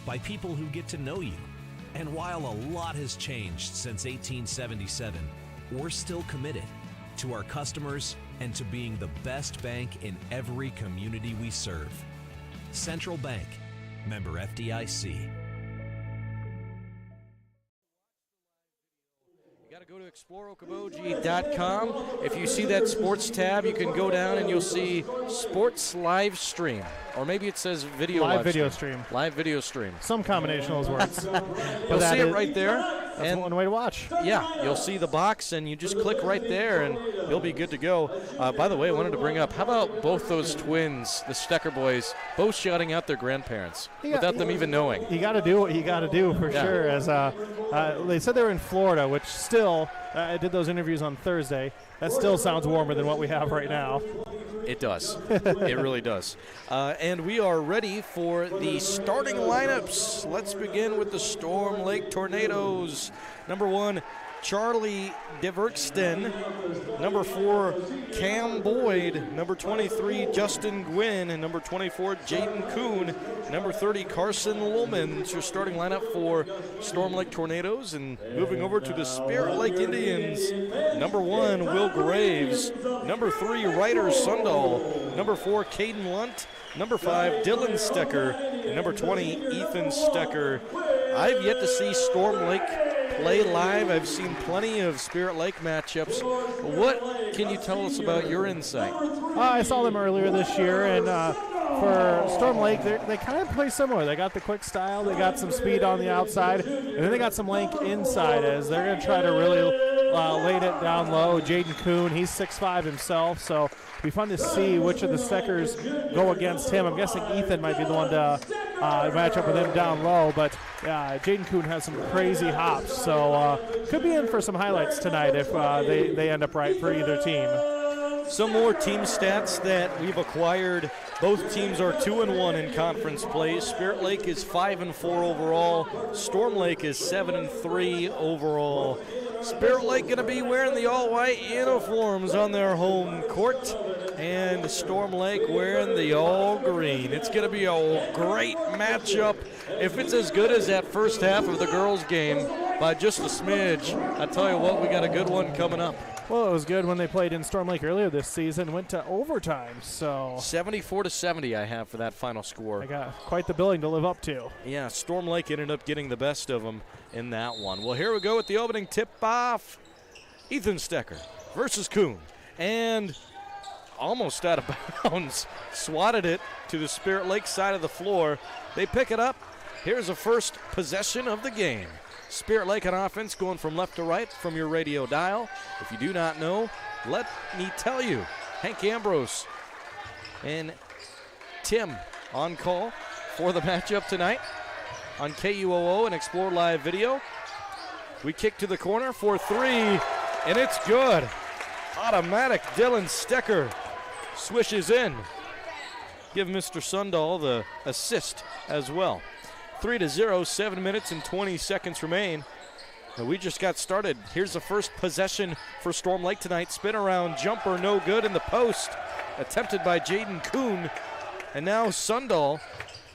by people who get to know you. And while a lot has changed since 1877, we're still committed to our customers and to being the best bank in every community we serve. Central Bank, member FDIC. Go to exploreokoboji.com. If you see that sports tab, you can go down and you'll see sports live stream. Or maybe it says live video stream. Live video stream. Some combination of those words. You'll see it right there. That's one way to watch. Yeah, you'll see the box, and you just click right there, and you'll be good to go. By the way, I wanted to bring up, how about both those twins, the Stecker boys, both shouting out their grandparents without them even knowing? You got to do what you got to do for sure. As they said they were in Florida, which still, I did those interviews on Thursday. That still sounds warmer than what we have right now. It does. It really does. And we are ready for the starting lineups. Let's begin with the Storm Lake Tornadoes. Number 1, Charlie Diverksten. Number 4, Cam Boyd. Number 23, Justin Gwynn. And number 24, Jaden Kuhn. Number 30, Carson Lullman. It's your starting lineup for Storm Lake Tornadoes. And moving over to the Spirit Lake Indians. Number 1, Will Graves. Number 3, Ryder Sundal. Number 4, Caden Lunt. Number 5, Dylan Stecker. And number 20, Ethan Stecker. I've yet to see Storm Lake play live. I've seen plenty of Spirit Lake matchups. What can you tell us about your insight? I saw them earlier this year, and for Storm Lake, they kind of play similar. They got the quick style, they got some speed on the outside, and then they got some length inside as they're going to try to really lay it down low. Jaden Kuhn, he's 6'5" himself, so it'll be fun to see which of the Steckers go against him. I'm guessing Ethan might be the one to match up with him down low, but Jaden Kuhn has some crazy hops, so could be in for some highlights tonight if they end up right for either team. Some more team stats that we've acquired. Both teams are 2-1 in conference play. Spirit Lake is 5-4 overall. Storm Lake is 7-3 overall. Spirit Lake going to be wearing the all-white uniforms on their home court, and Storm Lake wearing the all-green. It's going to be a great matchup. If it's as good as that first half of the girls' game by just a smidge, I tell you what, we got a good one coming up. Well, it was good when they played in Storm Lake earlier this season, went to overtime, so 74-70 I have for that final score. I got quite the billing to live up to. Yeah, Storm Lake ended up getting the best of them in that one. Well, here we go with the opening tip-off. Ethan Stecker versus Kuhn, and almost out of bounds, swatted it to the Spirit Lake side of the floor. They pick it up. Here's the first possession of the game. Spirit Lake on offense going from left to right from your radio dial. If you do not know, let me tell you. Hank Ambrose and Tim on call for the matchup tonight on KUOO and Explore Live Video. We kick to the corner for 3, and it's good. Automatic Dylan Stecker swishes in. Give Mr. Sundal the assist as well. 3-0, 7 minutes and 20 seconds remain. And we just got started. Here's the first possession for Storm Lake tonight. Spin around jumper, no good in the post. Attempted by Jaden Kuhn. And now Sundal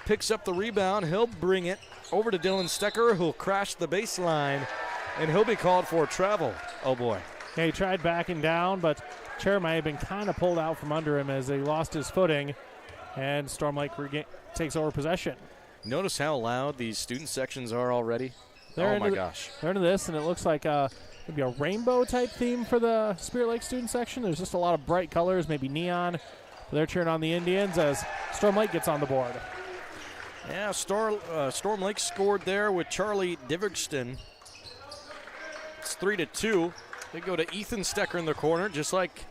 picks up the rebound. He'll bring it over to Dylan Stecker, who'll crash the baseline, and he'll be called for travel. Oh, boy. Yeah, he tried backing down, but chair might have been kind of pulled out from under him as he lost his footing, and Storm Lake takes over possession. Notice how loud these student sections are already. Oh, my gosh. They're into this, and it looks like maybe a rainbow-type theme for the Spirit Lake student section. There's just a lot of bright colors, maybe neon. They're cheering on the Indians as Storm Lake gets on the board. Yeah, Storm Lake scored there with Charlie Diverksten. It's 3-2. They go to Ethan Stecker in the corner, just like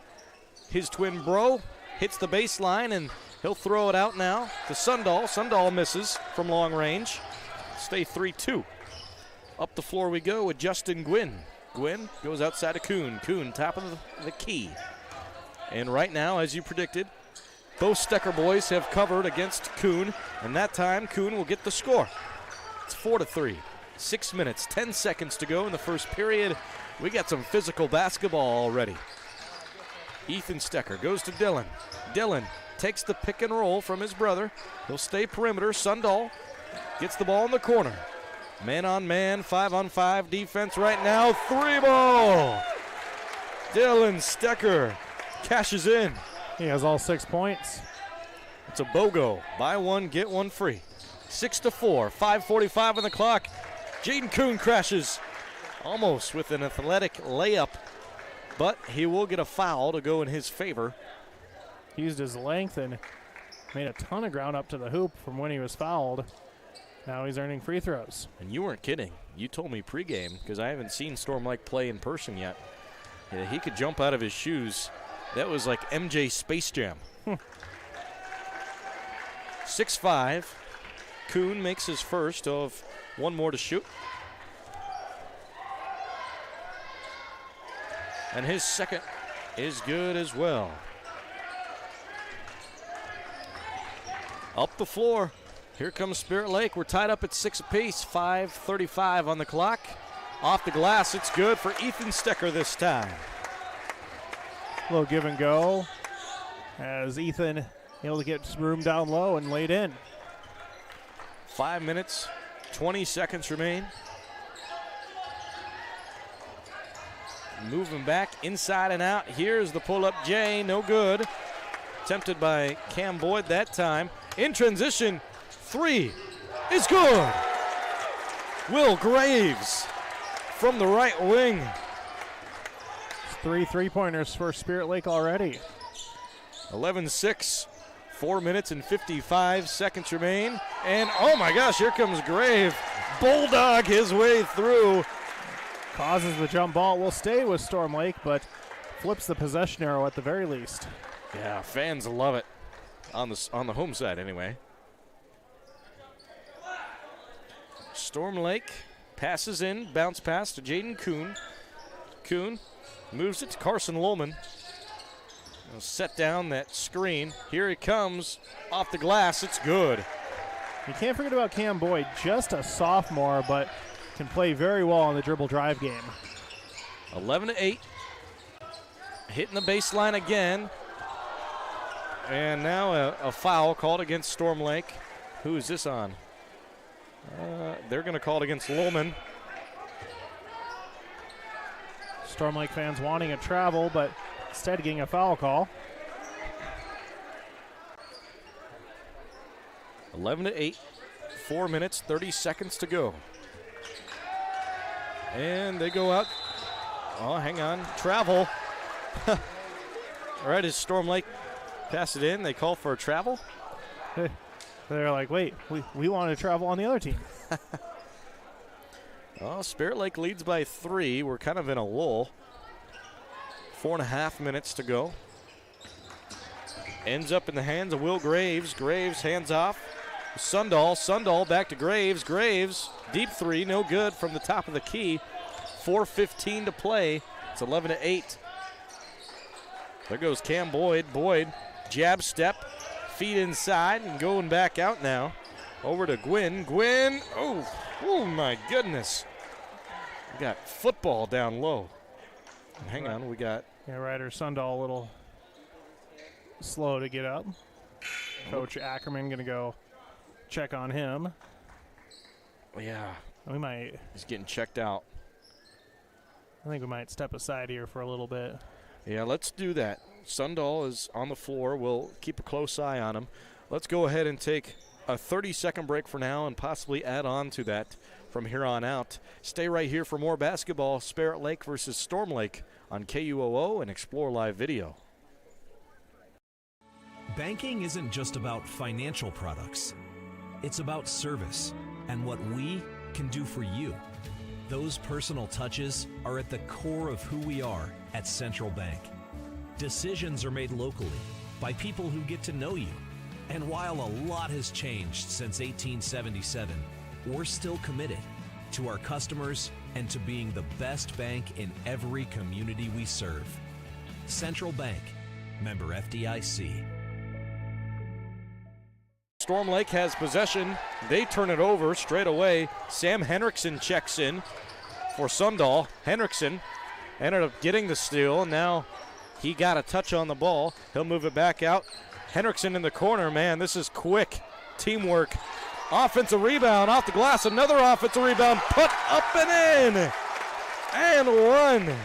his twin bro. Hits the baseline, and he'll throw it out now to Sundal. Sundal misses from long range. Stay 3-2. Up the floor we go with Justin Gwynn. Gwynn goes outside to Kuhn. Kuhn, top of the key. And right now, as you predicted, both Stecker boys have covered against Kuhn, and that time Kuhn will get the score. It's 4-3. 6 minutes, 10 seconds to go in the first period. We got some physical basketball already. Ethan Stecker goes to Dylan. Dylan takes the pick and roll from his brother. He'll stay perimeter. Sundahl gets the ball in the corner. Man on man, 5-on-5 defense right now. 3-ball. Dylan Stecker cashes in. He has all 6 points. It's a BOGO. Buy one, get one free. 6-4, 5:45 on the clock. Jaden Kuhn crashes almost with an athletic layup, but he will get a foul to go in his favor. He used his length and made a ton of ground up to the hoop from when he was fouled. Now he's earning free throws. And you weren't kidding. You told me pregame, because I haven't seen Storm Lake play in person yet. Yeah, he could jump out of his shoes. That was like MJ Space Jam. 6-5. Kuhn makes his first of one more to shoot. And his second is good as well. Up the floor. Here comes Spirit Lake. We're tied up at 6 apiece. 5:35 on the clock. Off the glass, it's good for Ethan Stecker this time. A little give and go as Ethan able to get room down low and laid in. 5 minutes, 20 seconds remain. Moving back inside and out. Here's the pull-up J, no good. Tempted by Cam Boyd that time. In transition, 3 is good. Will Graves from the right wing. 3 3-pointers for Spirit Lake already. 11-6, 4 minutes and 55 seconds remain. And oh my gosh, here comes Grave. Bulldog his way through. Causes the jump ball. Will stay with Storm Lake, but flips the possession arrow at the very least. Yeah, fans love it on the home side anyway. Storm Lake passes in, bounce pass to Jaden Kuhn. Kuhn moves it to Carson Lohman. He'll set down that screen. Here he comes off the glass. It's good. You can't forget about Cam Boyd, just a sophomore, but can play very well on the dribble drive game. 11-8. Hitting the baseline again. And now a foul called against Storm Lake. Who is this on? They're going to call it against Lohman. Storm Lake fans wanting a travel, but instead getting a foul call. 11-8, 4 minutes, 30 seconds to go. And they go out. Oh, hang on. Travel. All right, as Storm Lake pass it in, they call for a travel. They're like, wait, we want to travel on the other team. Well, Spirit Lake leads by 3. We're kind of in a lull. 4.5 minutes to go. Ends up in the hands of Will Graves. Graves hands off. Sundahl back to Graves. Graves, deep 3, no good from the top of the key. 4:15 to play. It's 11-8. There goes Cam Boyd. Boyd, jab step, feet inside, and going back out now. Over to Gwynn. Gwynn, oh my goodness. We got football down low. Hang on, we got. Yeah, Ryder Sundahl a little slow to get up. Coach Ackerman going to go check on him. Yeah. We might. He's getting checked out. I think we might step aside here for a little bit. Yeah, let's do that. Sundahl is on the floor. We'll keep a close eye on him. Let's go ahead and take a 30-second break for now and possibly add on to that from here on out. Stay right here for more basketball. Spirit Lake versus Storm Lake on KUOO and Explore Live Video. Banking isn't just about financial products. It's about service and what we can do for you. Those personal touches are at the core of who we are at Central Bank. Decisions are made locally by people who get to know you. And while a lot has changed since 1877, we're still committed to our customers and to being the best bank in every community we serve. Central Bank, member FDIC. Storm Lake has possession. They turn it over straight away. Sam Henriksen checks in for Sundahl. Henriksen ended up getting the steal. Now he got a touch on the ball. He'll move it back out. Henriksen in the corner. Man, this is quick teamwork. Offensive rebound off the glass. Another offensive rebound. Put up and in. And one.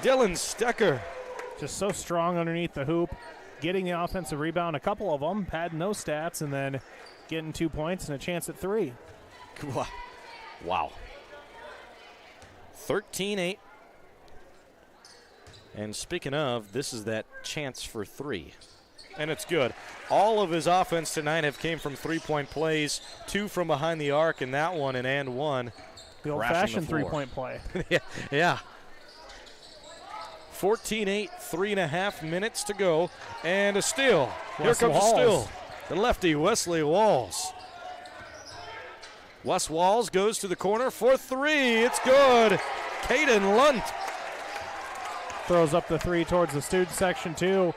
Dylan Stecker. Just so strong underneath the hoop. Getting the offensive rebound, a couple of them, padding those stats, and then getting 2 points and a chance at 3. Wow. 13-8. And speaking of, this is that chance for 3. And it's good. All of his offense tonight have came from three-point plays, 2 from behind the arc, and that one an and one. The old-fashioned three-point play. Yeah. 14-8, 3.5 minutes to go, and a steal. Here comes a steal. The lefty, Wesley Walls. Wes Walls goes to the corner for 3. It's good. Caden Lunt. Throws up the 3 towards the student section, too.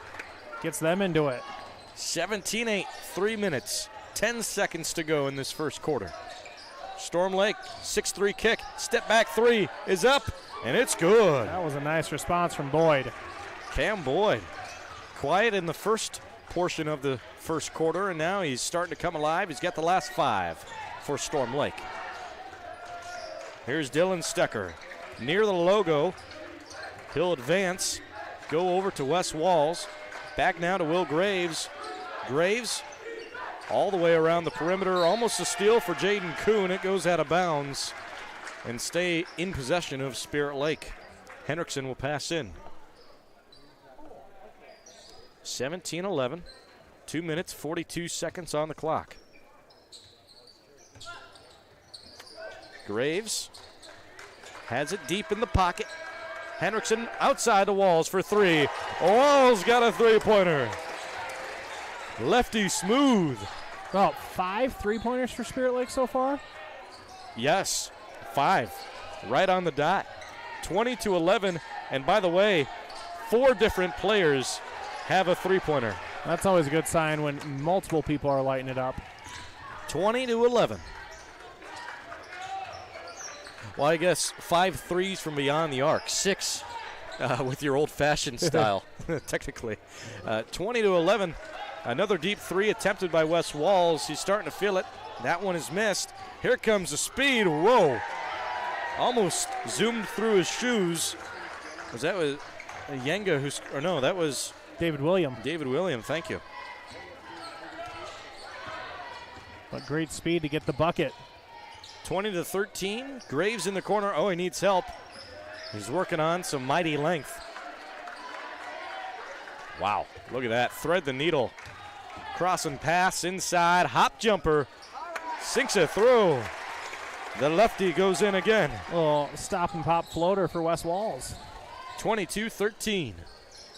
Gets them into it. 17-8, 3 minutes, 10 seconds to go in this first quarter. Storm Lake, 6-3 kick. Step back 3 is up. And it's good. That was a nice response from Boyd. Cam Boyd. Quiet in the first portion of the first quarter, and now he's starting to come alive. He's got the last 5 for Storm Lake. Here's Dylan Stecker. Near the logo. He'll advance. Go over to Wes Walls. Back now to Will Graves. Graves all the way around the perimeter. Almost a steal for Jaden Kuhn. It goes out of bounds and stay in possession of Spirit Lake. Henriksen will pass in. 17-11, 2 minutes, 42 seconds on the clock. Graves has it deep in the pocket. Henriksen outside the Walls for 3. Walls got a three-pointer. Lefty smooth. About 5 three-pointers for Spirit Lake so far? Yes. 5, right on the dot. 20-11, and by the way, 4 different players have a three-pointer. That's always a good sign when multiple people are lighting it up. 20-11. Well, I guess 5 threes from beyond the arc, 6 with your old-fashioned style, technically. 20-11, another deep 3 attempted by Wes Walls. He's starting to feel it. That one is missed. Here comes the speed. Whoa. Almost zoomed through his shoes. Was that was Yenga who's, or no, that was David William. David William, thank you. But great speed to get the bucket. 20-13. Graves in the corner. Oh, he needs help. He's working on some mighty length. Wow, look at that. Thread the needle. Crossing pass inside. Hop jumper. Sinks it through. The lefty goes in again. Little stop and pop floater for Wes Walls. 22-13.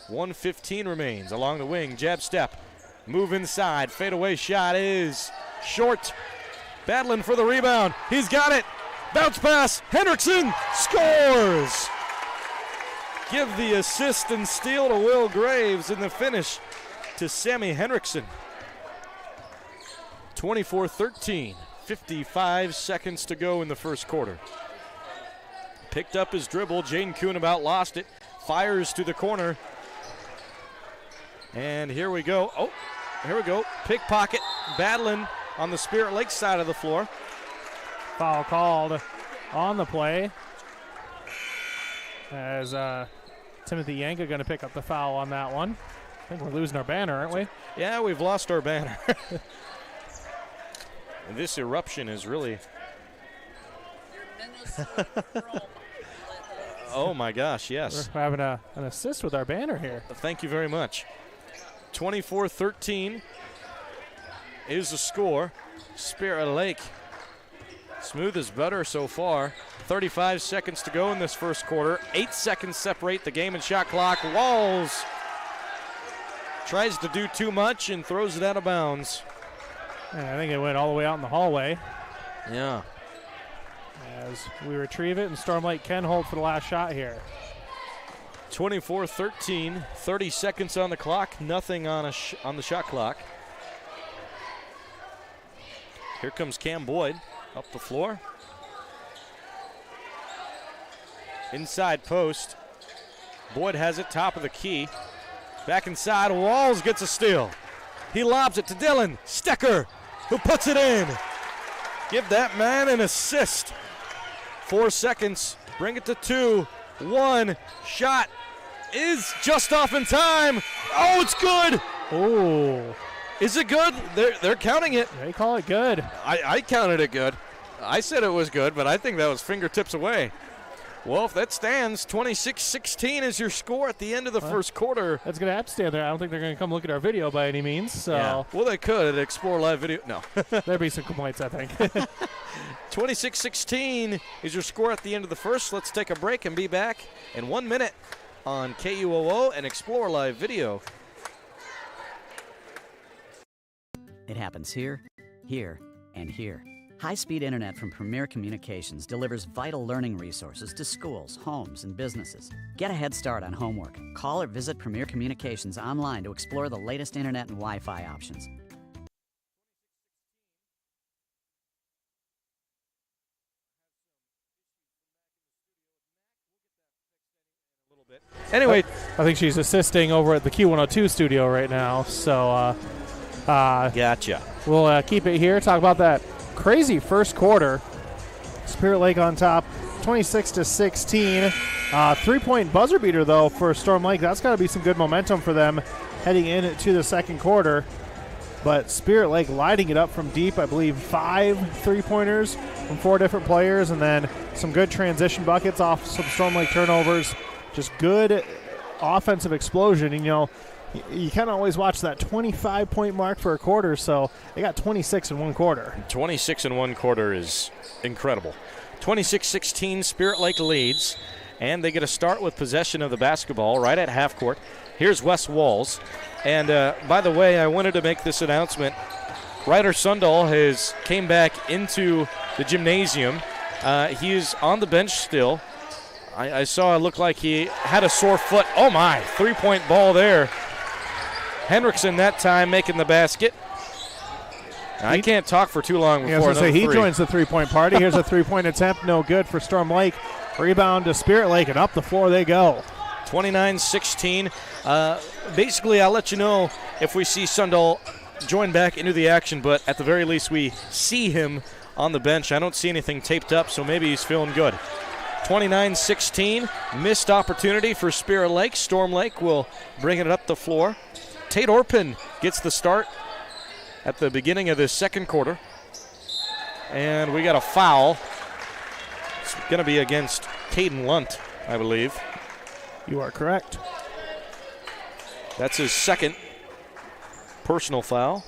1:15 remains along the wing. Jab step. Move inside. Fadeaway shot is short. Battling for the rebound. He's got it. Bounce pass. Henriksen scores. Give the assist and steal to Will Graves in the finish to Sammy Henriksen. 24-13. 55 seconds to go in the first quarter. Picked up his dribble. Jaden Kuhn about lost it. Fires to the corner. And here we go. Oh, here we go. Pickpocket battling on the Spirit Lake side of the floor. Foul called on the play. As Timothy Yanka going to pick up the foul on that one. I think we're losing our banner, aren't we? Yeah, we've lost our banner. This eruption is really... Oh, my gosh, yes. We're having an assist with our banner here. Thank you very much. 24-13 is the score. Spirit Lake, smooth as butter so far. 35 seconds to go in this first quarter. 8 seconds separate the game and shot clock. Walls tries to do too much and throws it out of bounds. And I think it went all the way out in the hallway. Yeah. As we retrieve it, and Storm Lake can hold for the last shot here. 24-13, 30 seconds on the clock, nothing on the shot clock. Here comes Cam Boyd up the floor. Inside post. Boyd has it, top of the key. Back inside, Walls gets a steal. He lobs it to Dylan Stecker, who puts it in. Give that man an assist. 4 seconds, bring it to 2. 1 shot is just off in time. Oh, it's good. Oh. Is it good? They're counting it. They call it good. I counted it good. I said it was good, but I think that was fingertips away. Well, if that stands, 26-16 is your score at the end of the first quarter. That's going to have to stand there. I don't think they're going to come look at our video by any means. So. Yeah. Well, they could Explore Live Video. No. There'd be some complaints, I think. 26-16 is your score at the end of the first. Let's take a break and be back in 1 minute on KUOO and Explore Live Video. It happens here, here, and here. High-speed internet from Premier Communications delivers vital learning resources to schools, homes, and businesses. Get a head start on homework. Call or visit Premier Communications online to explore the latest internet and Wi-Fi options. Anyway, I think she's assisting over at the Q102 studio right now. So, gotcha. We'll keep it here. Talk about that crazy first quarter. Spirit Lake on top, 26-16. 3-point buzzer beater though for Storm Lake. That's got to be some good momentum for them heading into the second quarter. But Spirit Lake lighting it up from deep. I believe 5 3-pointers from 4 different players, and then some good transition buckets off some Storm Lake turnovers. Just good offensive explosion. And, you know, you kind of always watch that 25-point mark for a quarter, so they got 26 in 1 quarter. 26 in 1 quarter is incredible. 26-16, Spirit Lake leads, and they get a start with possession of the basketball right at half court. Here's Wes Walls. And, by the way, I wanted to make this announcement. Ryder Sundahl has came back into the gymnasium. He is on the bench still. I saw it looked like he had a sore foot. Oh, my, 3-point ball there. Hendrickson that time making the basket. I can't talk for too long before another he three. joins the 3-point party. Here's a 3-point attempt, no good for Storm Lake. Rebound to Spirit Lake, and up the floor they go. 29-16. Basically, I'll let you know if we see Sundahl join back into the action, but at the very least we see him on the bench. I don't see anything taped up, so maybe he's feeling good. 29-16, missed opportunity for Spirit Lake. Storm Lake will bring it up the floor. Tate Orpin gets the start at the beginning of this second quarter. And we got a foul. It's going to be against Caden Lunt, I believe. You are correct. That's his second personal foul.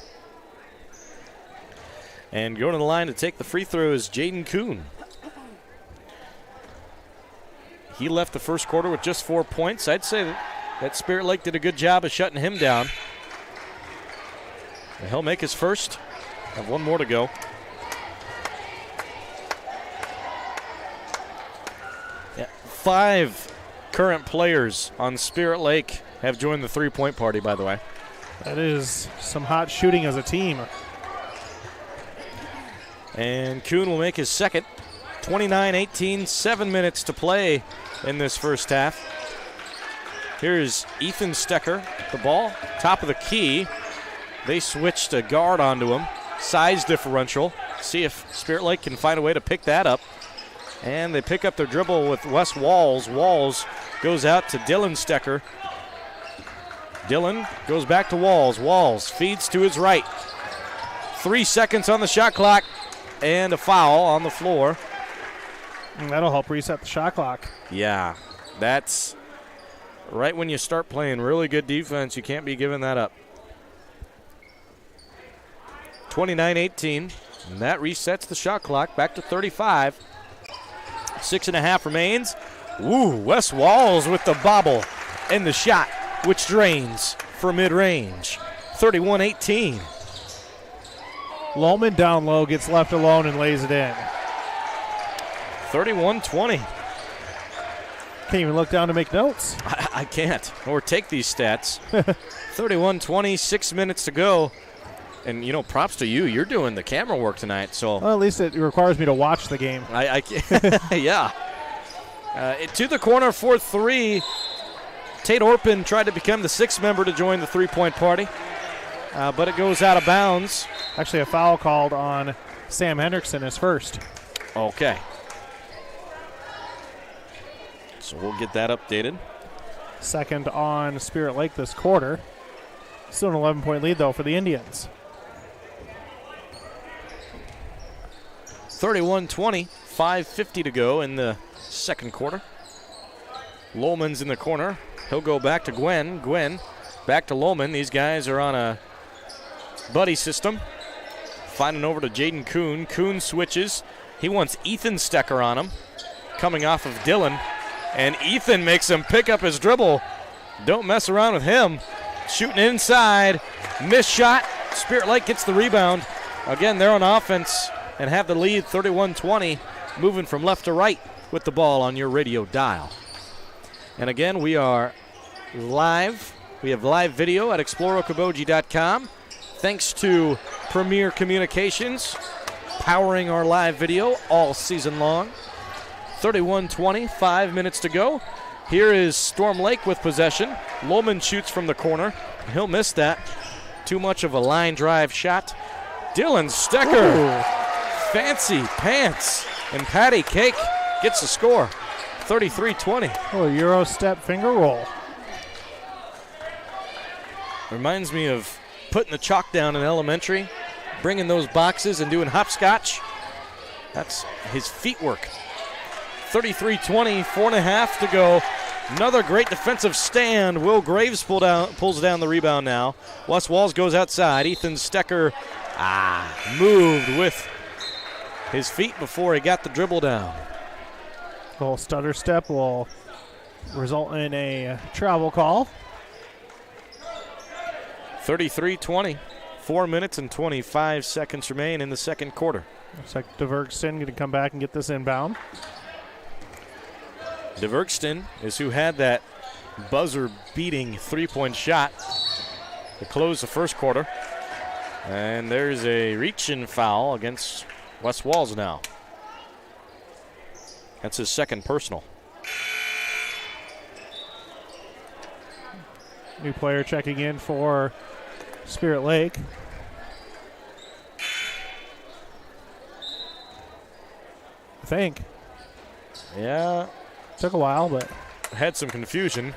And going to the line to take the free throw is Jaden Kuhn. He left the first quarter with just 4 points. I'd say that Spirit Lake did a good job of shutting him down. And he'll make his first. Have 1 more to go. Yeah, 5 current players on Spirit Lake have joined the 3-point party, by the way. That is some hot shooting as a team. And Kuhn will make his second. 29-18, 7 minutes to play in this first half. Here's Ethan Stecker, the ball, top of the key. They switched a guard onto him. Size differential. See if Spirit Lake can find a way to pick that up. And they pick up their dribble with Wes Walls. Walls goes out to Dylan Stecker. Dylan goes back to Walls. Walls feeds to his right. 3 seconds on the shot clock. And a foul on the floor. And that'll help reset the shot clock. Yeah, that's right when you start playing really good defense, you can't be giving that up. 29-18, and that resets the shot clock back to 35. 6.5 remains. Ooh, Wes Walls with the bobble and the shot, which drains for mid-range. 31-18. Lohman down low, gets left alone and lays it in. 31-20. Can't even look down to make notes. I can't, or take these stats. 31-20, 6 minutes to go And, props to you. You're doing the camera work tonight. So well, at least it requires me to watch the game. Yeah. To the corner for 3. Tate Orpin tried to become the 6th member to join the three-point party, but it goes out of bounds. Actually, a foul called on Sam Hendrickson, his first. Okay. So we'll get that updated. Second on Spirit Lake this quarter. Still an 11-point lead, though, for the Indians. 31-20, 5:50 to go in the second quarter. Lohman's in the corner. He'll go back to Gwen. Gwen back to Lohman. These guys are on a buddy system. Finding over to Jaden Kuhn. Kuhn switches. He wants Ethan Stecker on him. Coming off of Dylan. And Ethan makes him pick up his dribble. Don't mess around with him. Shooting inside. Missed shot. Spirit Lake gets the rebound. Again, they're on offense and have the lead 31-20. Moving from left to right with the ball on your radio dial. And again, we are live. We have live video at exploreokoboji.com. Thanks to Premier Communications, powering our live video all season long. 31-20, 5 minutes to go. Here is Storm Lake with possession. Lohman shoots from the corner. He'll miss that. Too much of a line drive shot. Dylan Stecker. Ooh. Fancy pants. And Patty Cake gets the score. 33-20. Oh, Euro step finger roll. Reminds me of putting the chalk down in elementary, bringing those boxes and doing hopscotch. That's his feet work. 33-20, 4.5 to go. Another great defensive stand. Will Graves pulls down the rebound now. Wes Walls goes outside. Ethan Stecker moved with his feet before he got the dribble down. A little stutter step will result in a travel call. 33-20, 4 minutes and 25 seconds remain in the second quarter. Looks like DeVergston going to come back and get this inbound. DeVergston is who had that buzzer-beating three-point shot to close the first quarter. And there's a reach-in foul against Wes Walls now. That's his second personal. New player checking in for Spirit Lake. I think. Yeah. Took a while, but had some confusion.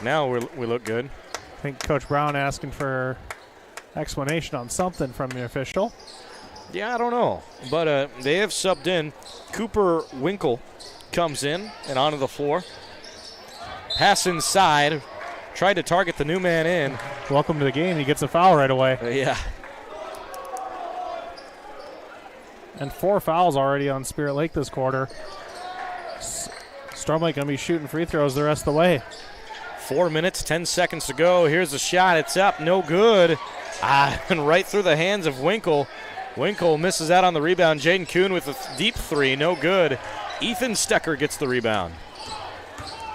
Now we look good. I think Coach Brown asking for explanation on something from the official. Yeah, I don't know. But they have subbed in. Cooper Winkle comes in and onto the floor. Pass inside. Tried to target the new man in. Welcome to the game. He gets a foul right away. Yeah. And 4 fouls already on Spirit Lake this quarter. Storm Lake going to be shooting free throws the rest of the way. 4 minutes, 10 seconds to go. Here's a shot. It's up. No good. And right through the hands of Winkle. Winkle misses out on the rebound. Jaden Kuhn with a deep three. No good. Ethan Stecker gets the rebound.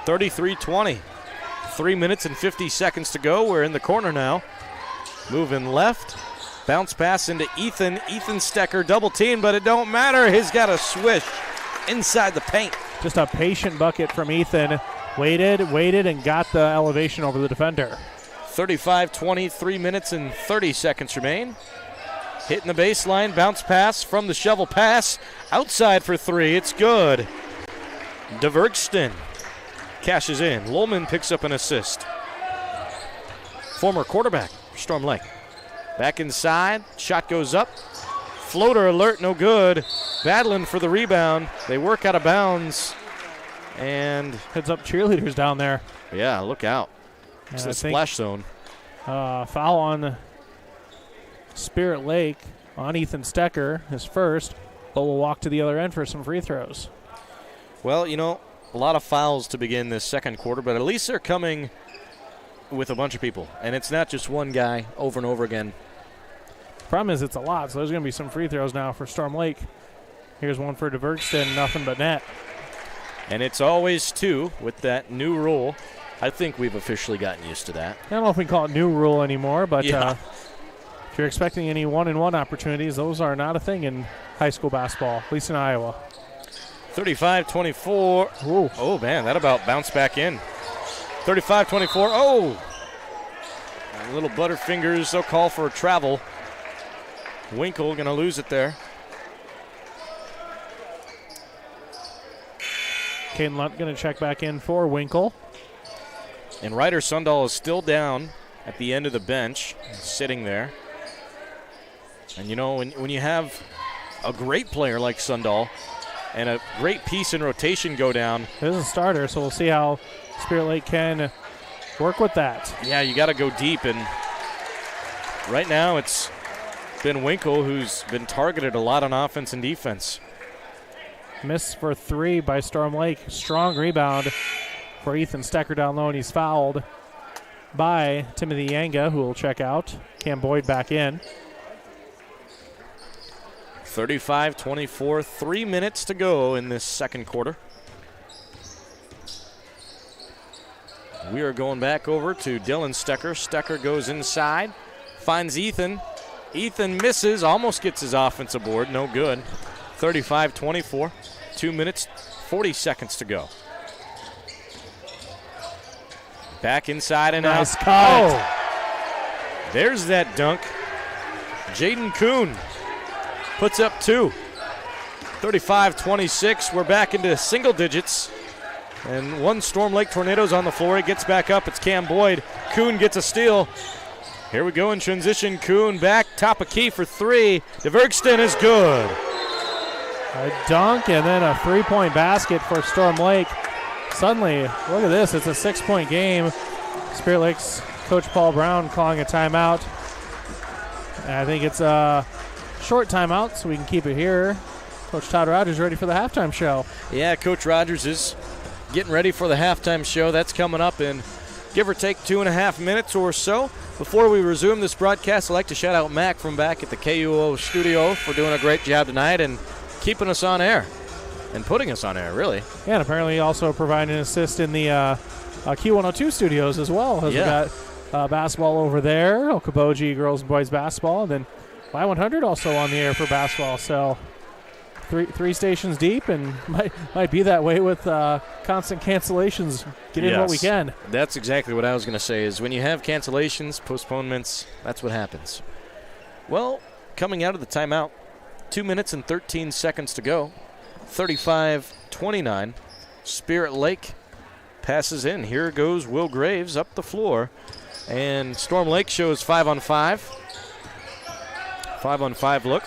33-20. 3 minutes and 50 seconds to go. We're in the corner now. Moving left. Bounce pass into Ethan. Ethan Stecker double team, but it don't matter. He's got a swish inside the paint. Just a patient bucket from Ethan. Waited, and got the elevation over the defender. 35-20, 3 minutes and 30 seconds remain. Hitting the baseline, bounce pass from the shovel pass. Outside for three, it's good. DeVergston cashes in. Lohman picks up an assist. Former quarterback, Storm Lake. Back inside, shot goes up. Floater alert, no good. Battling for the rebound. They work out of bounds. And heads up cheerleaders down there. Yeah, look out. It's the splash zone. Foul on Spirit Lake on Ethan Stecker, his first, but we'll walk to the other end for some free throws. Well, a lot of fouls to begin this second quarter, but at least they're coming with a bunch of people, and it's not just one guy over and over again. Problem is it's a lot, so there's going to be some free throws now for Storm Lake. Here's one for DeVergston, nothing but net. And it's always two with that new rule. I think we've officially gotten used to that. I don't know if we call it new rule anymore, but If you're expecting any 1-and-1 opportunities, those are not a thing in high school basketball, at least in Iowa. 35-24. Oh, man, that about bounced back in. 35-24. Oh! A little Butterfingers. They'll call for a travel. Winkle going to lose it there. Caden Lunt going to check back in for Winkle. And Ryder Sundahl is still down at the end of the bench, sitting there. And, you know, when you have a great player like Sundahl and a great piece in rotation go down. This is a starter, so we'll see how Spirit Lake can work with that. Yeah, you got to go deep. And right now it's been Winkle who's been targeted a lot on offense and defense. Miss for 3 by Storm Lake. Strong rebound for Ethan Stecker down low, and he's fouled by Timothy Yanga, who will check out. Cam Boyd back in. 35-24, 3 minutes to go in this second quarter. We are going back over to Dylan Stecker. Stecker goes inside, finds Ethan. Ethan misses, almost gets his offensive board, no good. 35-24, 2 minutes, 40 seconds to go. Back inside and nice out. Cut. Oh, there's that dunk. Jaden Kuhn puts up 2. 35-26, we're back into single digits. And one Storm Lake Tornadoes on the floor. He gets back up. It's Cam Boyd. Kuhn gets a steal. Here we go in transition. Kuhn back, top of key for 3. DeVergston is good. A dunk and then a 3-point basket for Storm Lake. Suddenly, look at this. It's a 6-point game. Spirit Lake's Coach Paul Brown calling a timeout. And I think it's a short timeout, so we can keep it here. Coach Todd Rogers ready for the halftime show. Yeah, Coach Rogers is getting ready for the halftime show. That's coming up in give or take 2.5 minutes or so. Before we resume this broadcast, I'd like to shout out Mac from back at the KUOO studio for doing a great job tonight and keeping us on air and putting us on air, really. Yeah, and apparently also providing an assist in the Q102 studios as well. As we got basketball over there, Okoboji girls and boys basketball, and then Y100 also on the air for basketball. So three stations deep, and might be that way with constant cancellations. Get in what we can. That's exactly what I was going to say, is when you have cancellations, postponements, that's what happens. Well, coming out of the timeout, 2 minutes and 13 seconds to go. 35-29. Spirit Lake passes in. Here goes Will Graves up the floor. And Storm Lake shows 5-on-5. 5-on-5 look.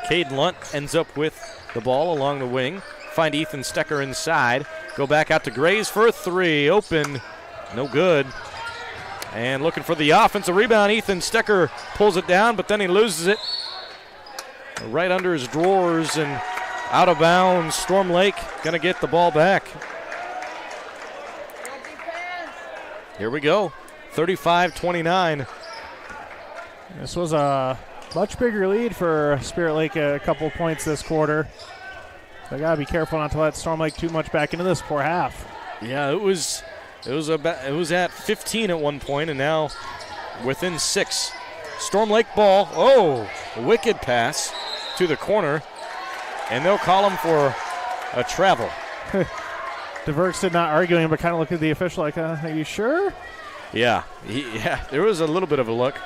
Caden Lunt ends up with the ball along the wing. Find Ethan Stecker inside. Go back out to Graves for a 3. Open. No good. And looking for the offensive rebound. Ethan Stecker pulls it down, but then he loses it. Right under his drawers and out of bounds. Storm Lake going to get the ball back. Here we go. 35-29. This was a much bigger lead for Spirit Lake, a couple of points this quarter. So I got to be careful not to let Storm Lake too much back into this before half. Yeah, it was at 15 at one point, and now within 6. Storm Lake ball. Oh, a wicked pass to the corner, and they'll call him for a travel. DeVergston not arguing, but kind of looked at the official like, are you sure? Yeah, there was a little bit of a look.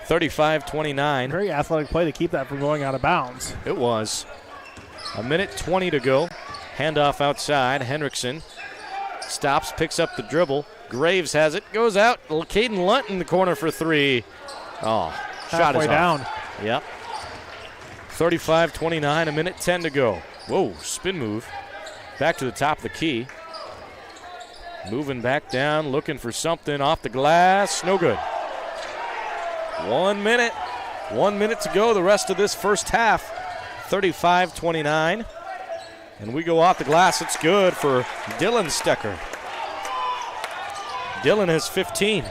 35-29. Very athletic play to keep that from going out of bounds. It was. 1:20 to go. Handoff outside. Hendrickson stops, picks up the dribble. Graves has it, goes out. Caden Lunt in the corner for 3. Oh, shot is down. Off. Yep. 35-29, 1:10 to go. Whoa, spin move. Back to the top of the key. Moving back down, looking for something off the glass. No good. 1 minute. 1 minute to go the rest of this first half. 35-29. And we go off the glass. It's good for Dylan Stecker. Dylan has 15.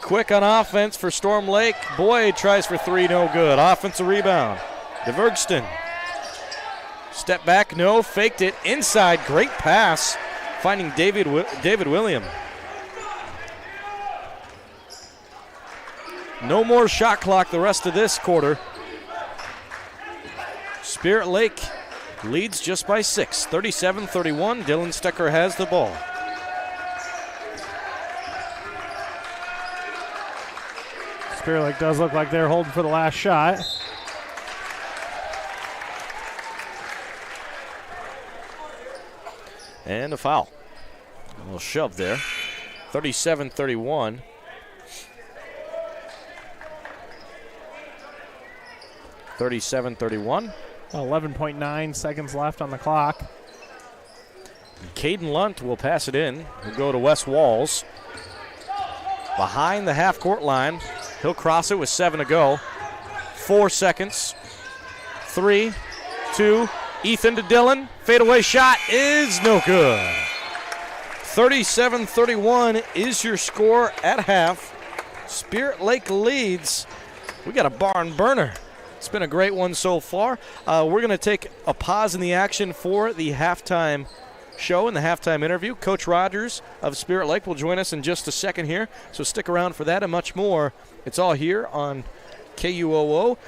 Quick on offense for Storm Lake. Boyd tries for 3, no good. Offensive rebound. DeVergston. Step back, no. Faked it inside. Great pass. Finding David William. No more shot clock the rest of this quarter. Spirit Lake leads just by 6, 37-31. Dylan Stecker has the ball. Spirit Lake does look like they're holding for the last shot. And a foul. A little shove there. 37-31. (37-31). 11.9 seconds left on the clock. Caden Lunt will pass it in. He'll go to Wes Walls. Behind the half-court line. He'll cross it with 7 to go. 4 seconds. 3, 2, Ethan to Dylan. Fadeaway shot is no good. 37-31 is your score at half. Spirit Lake leads. We got a barn burner. It's been a great one so far. We're going to take a pause in the action for the halftime show and the halftime interview. Coach Rogers of Spirit Lake will join us in just a second here, so stick around for that and much more. It's all here on KUOO.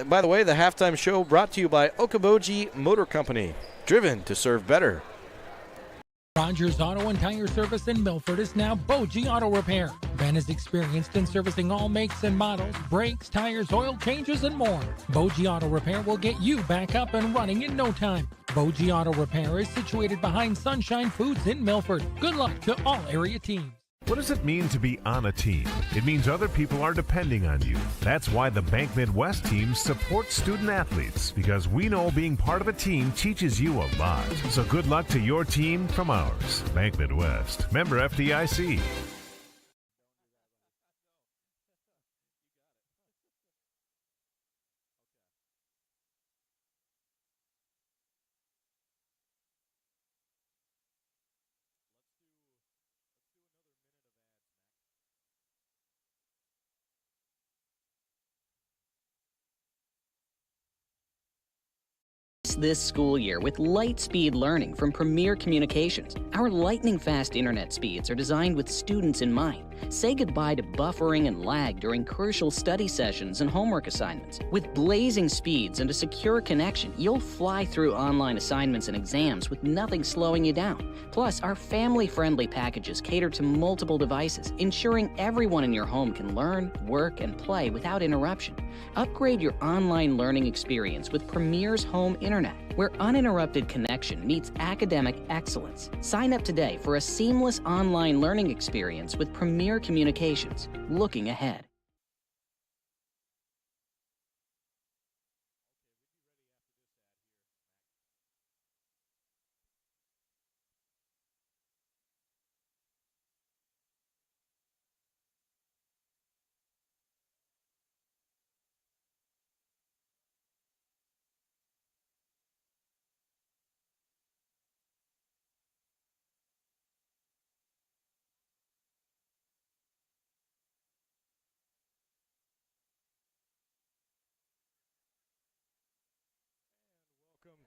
By the way, the halftime show brought to you by Okoboji Motor Company, driven to serve better. Rogers Auto and Tire Service in Milford is now Boji Auto Repair. Ben is experienced in servicing all makes and models, brakes, tires, oil changes, and more. Boji Auto Repair will get you back up and running in no time. Boji Auto Repair is situated behind Sunshine Foods in Milford. Good luck to all area teams. What does it mean to be on a team? It means other people are depending on you. That's why the Bank Midwest team supports student athletes, because we know being part of a team teaches you a lot. So good luck to your team from ours. Bank Midwest, member FDIC. This school year with light-speed learning from Premier Communications. Our lightning-fast internet speeds are designed with students in mind. Say goodbye to buffering and lag during crucial study sessions and homework assignments. With blazing speeds and a secure connection, you'll fly through online assignments and exams with nothing slowing you down. Plus, our family-friendly packages cater to multiple devices, ensuring everyone in your home can learn, work, and play without interruption. Upgrade your online learning experience with Premier's home internet, where uninterrupted connection meets academic excellence. Sign up today for a seamless online learning experience with Premier Communications. Looking ahead.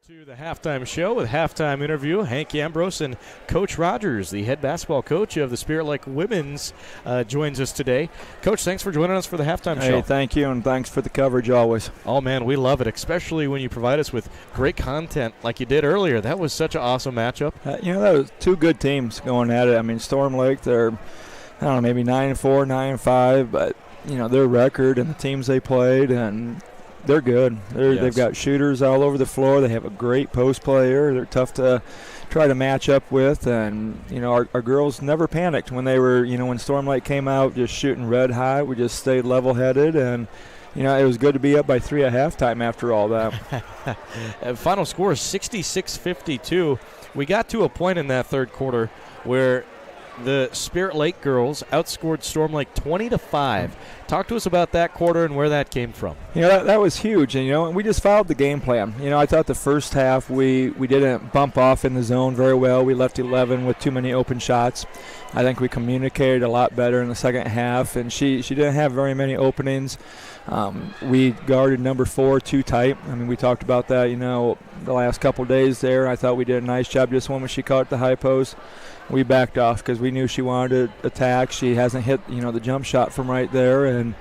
To the halftime show with halftime interview. Hank Ambrose and Coach Rogers, the head basketball coach of the Spirit Lake Women's, joins us today. Coach, thanks for joining us for the halftime show. Hey, thank you, and thanks for the coverage always. Oh, man, we love it, especially when you provide us with great content like you did earlier. That was such an awesome matchup. That was two good teams going at it. I mean, Storm Lake, they're, I don't know, maybe 9-4, 9-5, but, their record and the teams they played, and they're good. They've got shooters all over the floor. They have a great post player. They're tough to try to match up with. And, our girls never panicked when they were, when Storm Lake came out just shooting red hot. We just stayed level-headed. And, it was good to be up by 3 at halftime after all that. Final score is 66-52. We got to a point in that third quarter where the Spirit Lake girls outscored Storm Lake 20-5. Talk to us about that quarter and where that came from. That was huge, and we just followed the game plan. I thought the first half we didn't bump off in the zone very well. We left 11 with too many open shots. I think we communicated a lot better in the second half, and she didn't have very many openings. We guarded number 4 too tight. I mean, we talked about that, the last couple days there. I thought we did a nice job just when she caught the high post. We backed off because we knew she wanted to attack. She hasn't hit, the jump shot from right there. And,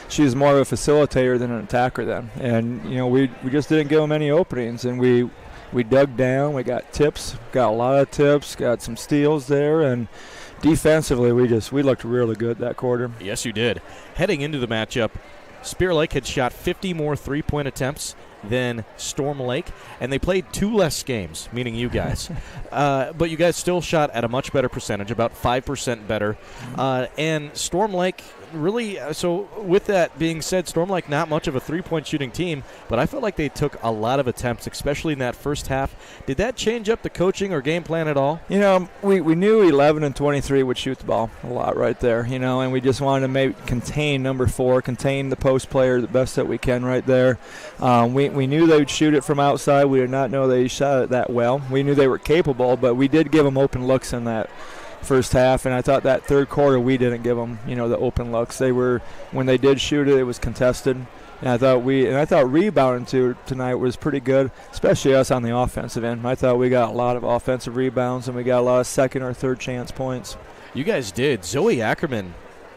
she was more of a facilitator than an attacker then. And, you know, we just didn't give them any openings, and we dug down, we got tips, got a lot of tips, got some steals there, and defensively we looked really good that quarter. Yes, you did. Heading into the matchup, Spirit Lake had shot 50 more three-point attempts than Storm Lake, and they played 2 less games, meaning you guys. But you guys still shot at a much better percentage, about 5% better. And Storm Lake really, so with that being said, Storm Lake not much of a three-point shooting team, but I felt like they took a lot of attempts, especially in that first half. Did that change up the coaching or game plan at all? You know, we knew 11 and 23 would shoot the ball a lot right there, you know, and we just wanted to maybe contain number 4, contain the post player the best that we can right there. We knew they would shoot it from outside. We did not know they shot it that well. We knew they were capable, but we did give them open looks in that first half, and I thought that third quarter we didn't give them, you know, the open looks. They were, when they did shoot it, it was contested. And I thought rebounding tonight was pretty good, especially us on the offensive end. I thought we got a lot of offensive rebounds, and we got a lot of second or third chance points. You guys did. Zoe Ackerman,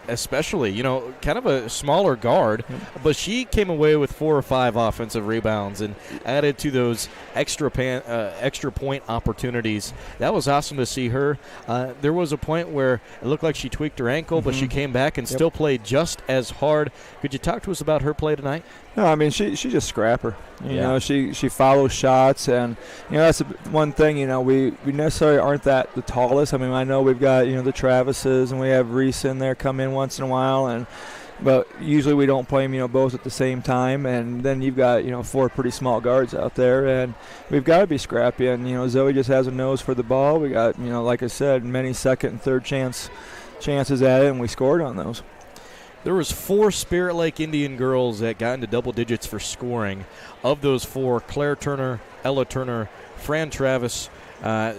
especially, you know, kind of a smaller guard, but she came away with 4 or 5 offensive rebounds and added to those extra point opportunities. That was awesome to see her. There was a point where it looked like she tweaked her ankle, but she came back and still played just as hard. Could you talk to us about her play tonight? No, I mean, she's just scrapper. You know, she follows shots, and, you know, that's one thing, you know, we necessarily aren't the tallest. I mean, I know we've got, you know, the Travises, and we have Reese in there come in once in a while, but usually we don't play them, you know, both at the same time, and then you've got, you know, 4 pretty small guards out there, and we've got to be scrappy. And, you know, Zoe just has a nose for the ball. We got, you know, like I said, many second and third chances at it, and we scored on those. There was 4 Spirit Lake Indian girls that got into double digits for scoring. Of those 4, Claire Turner, Ella Turner, Fran Travis,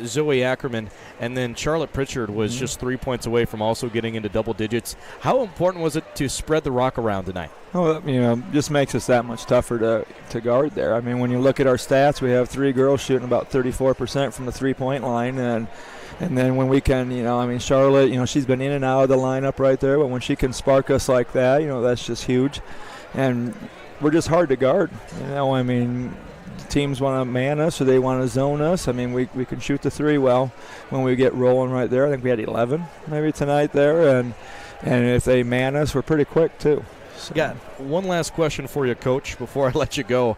Zoe Ackerman, and then Charlotte Pritchard was just 3 points away from also getting into double digits. How important was it to spread the rock around tonight? Well, you know, just makes us that much tougher to guard there. I mean, when you look at our stats, we have 3 girls shooting about 34% from the three-point line, and then when we can, you know, I mean, Charlotte, you know, she's been in and out of the lineup right there, but when she can spark us like that, you know, that's just huge. And we're just hard to guard. You know, I mean, teams want to man us or they want to zone us. I mean, we can shoot the 3 well when we get rolling right there. I think we had 11 maybe tonight there. And if they man us, we're pretty quick too. So. Got one last question for you, Coach, before I let you go.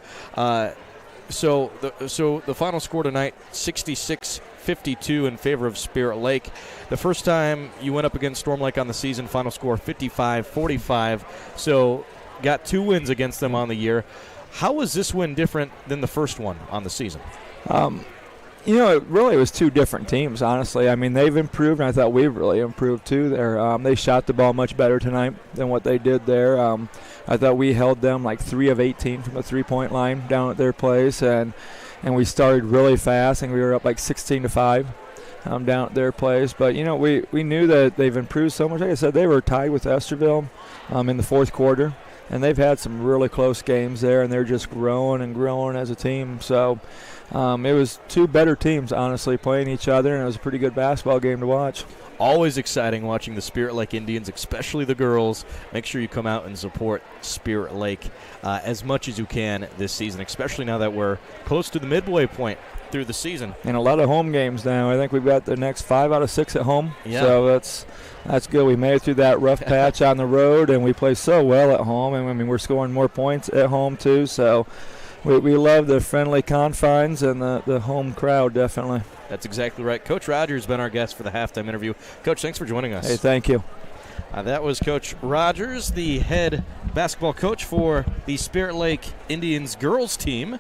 So the final score tonight, 66-52 in favor of Spirit Lake. The first time you went up against Storm Lake on the season, final score 55-45. So got 2 wins against them on the year. How was this win different than the first one on the season? You know, it really was 2 different teams, honestly. I mean, they've improved, and I thought we've really improved too there. They shot the ball much better tonight than what they did there. I thought we held them like 3 of 18 from the three-point line down at their place, and we started really fast, and we were up like 16-5 down at their place. But, you know, we knew that they've improved so much. Like I said, they were tied with Esterville in the fourth quarter, and they've had some really close games there, and they're just growing and growing as a team. So it was 2 better teams, honestly, playing each other, and it was a pretty good basketball game to watch. Always exciting watching the Spirit Lake Indians, especially the girls. Make sure you come out and support Spirit Lake as much as you can this season, especially now that we're close to the midway point through the season. And a lot of home games now. I think we've got the next 5 out of 6 at home. Yeah. So that's good. We made it through that rough patch on the road, and we play so well at home. And I mean, we're scoring more points at home too. So we love the friendly confines and the home crowd, definitely. That's exactly right. Coach Rogers has been our guest for the halftime interview. Coach, thanks for joining us. Hey, thank you. That was Coach Rogers, the head basketball coach for the Spirit Lake Indians girls team.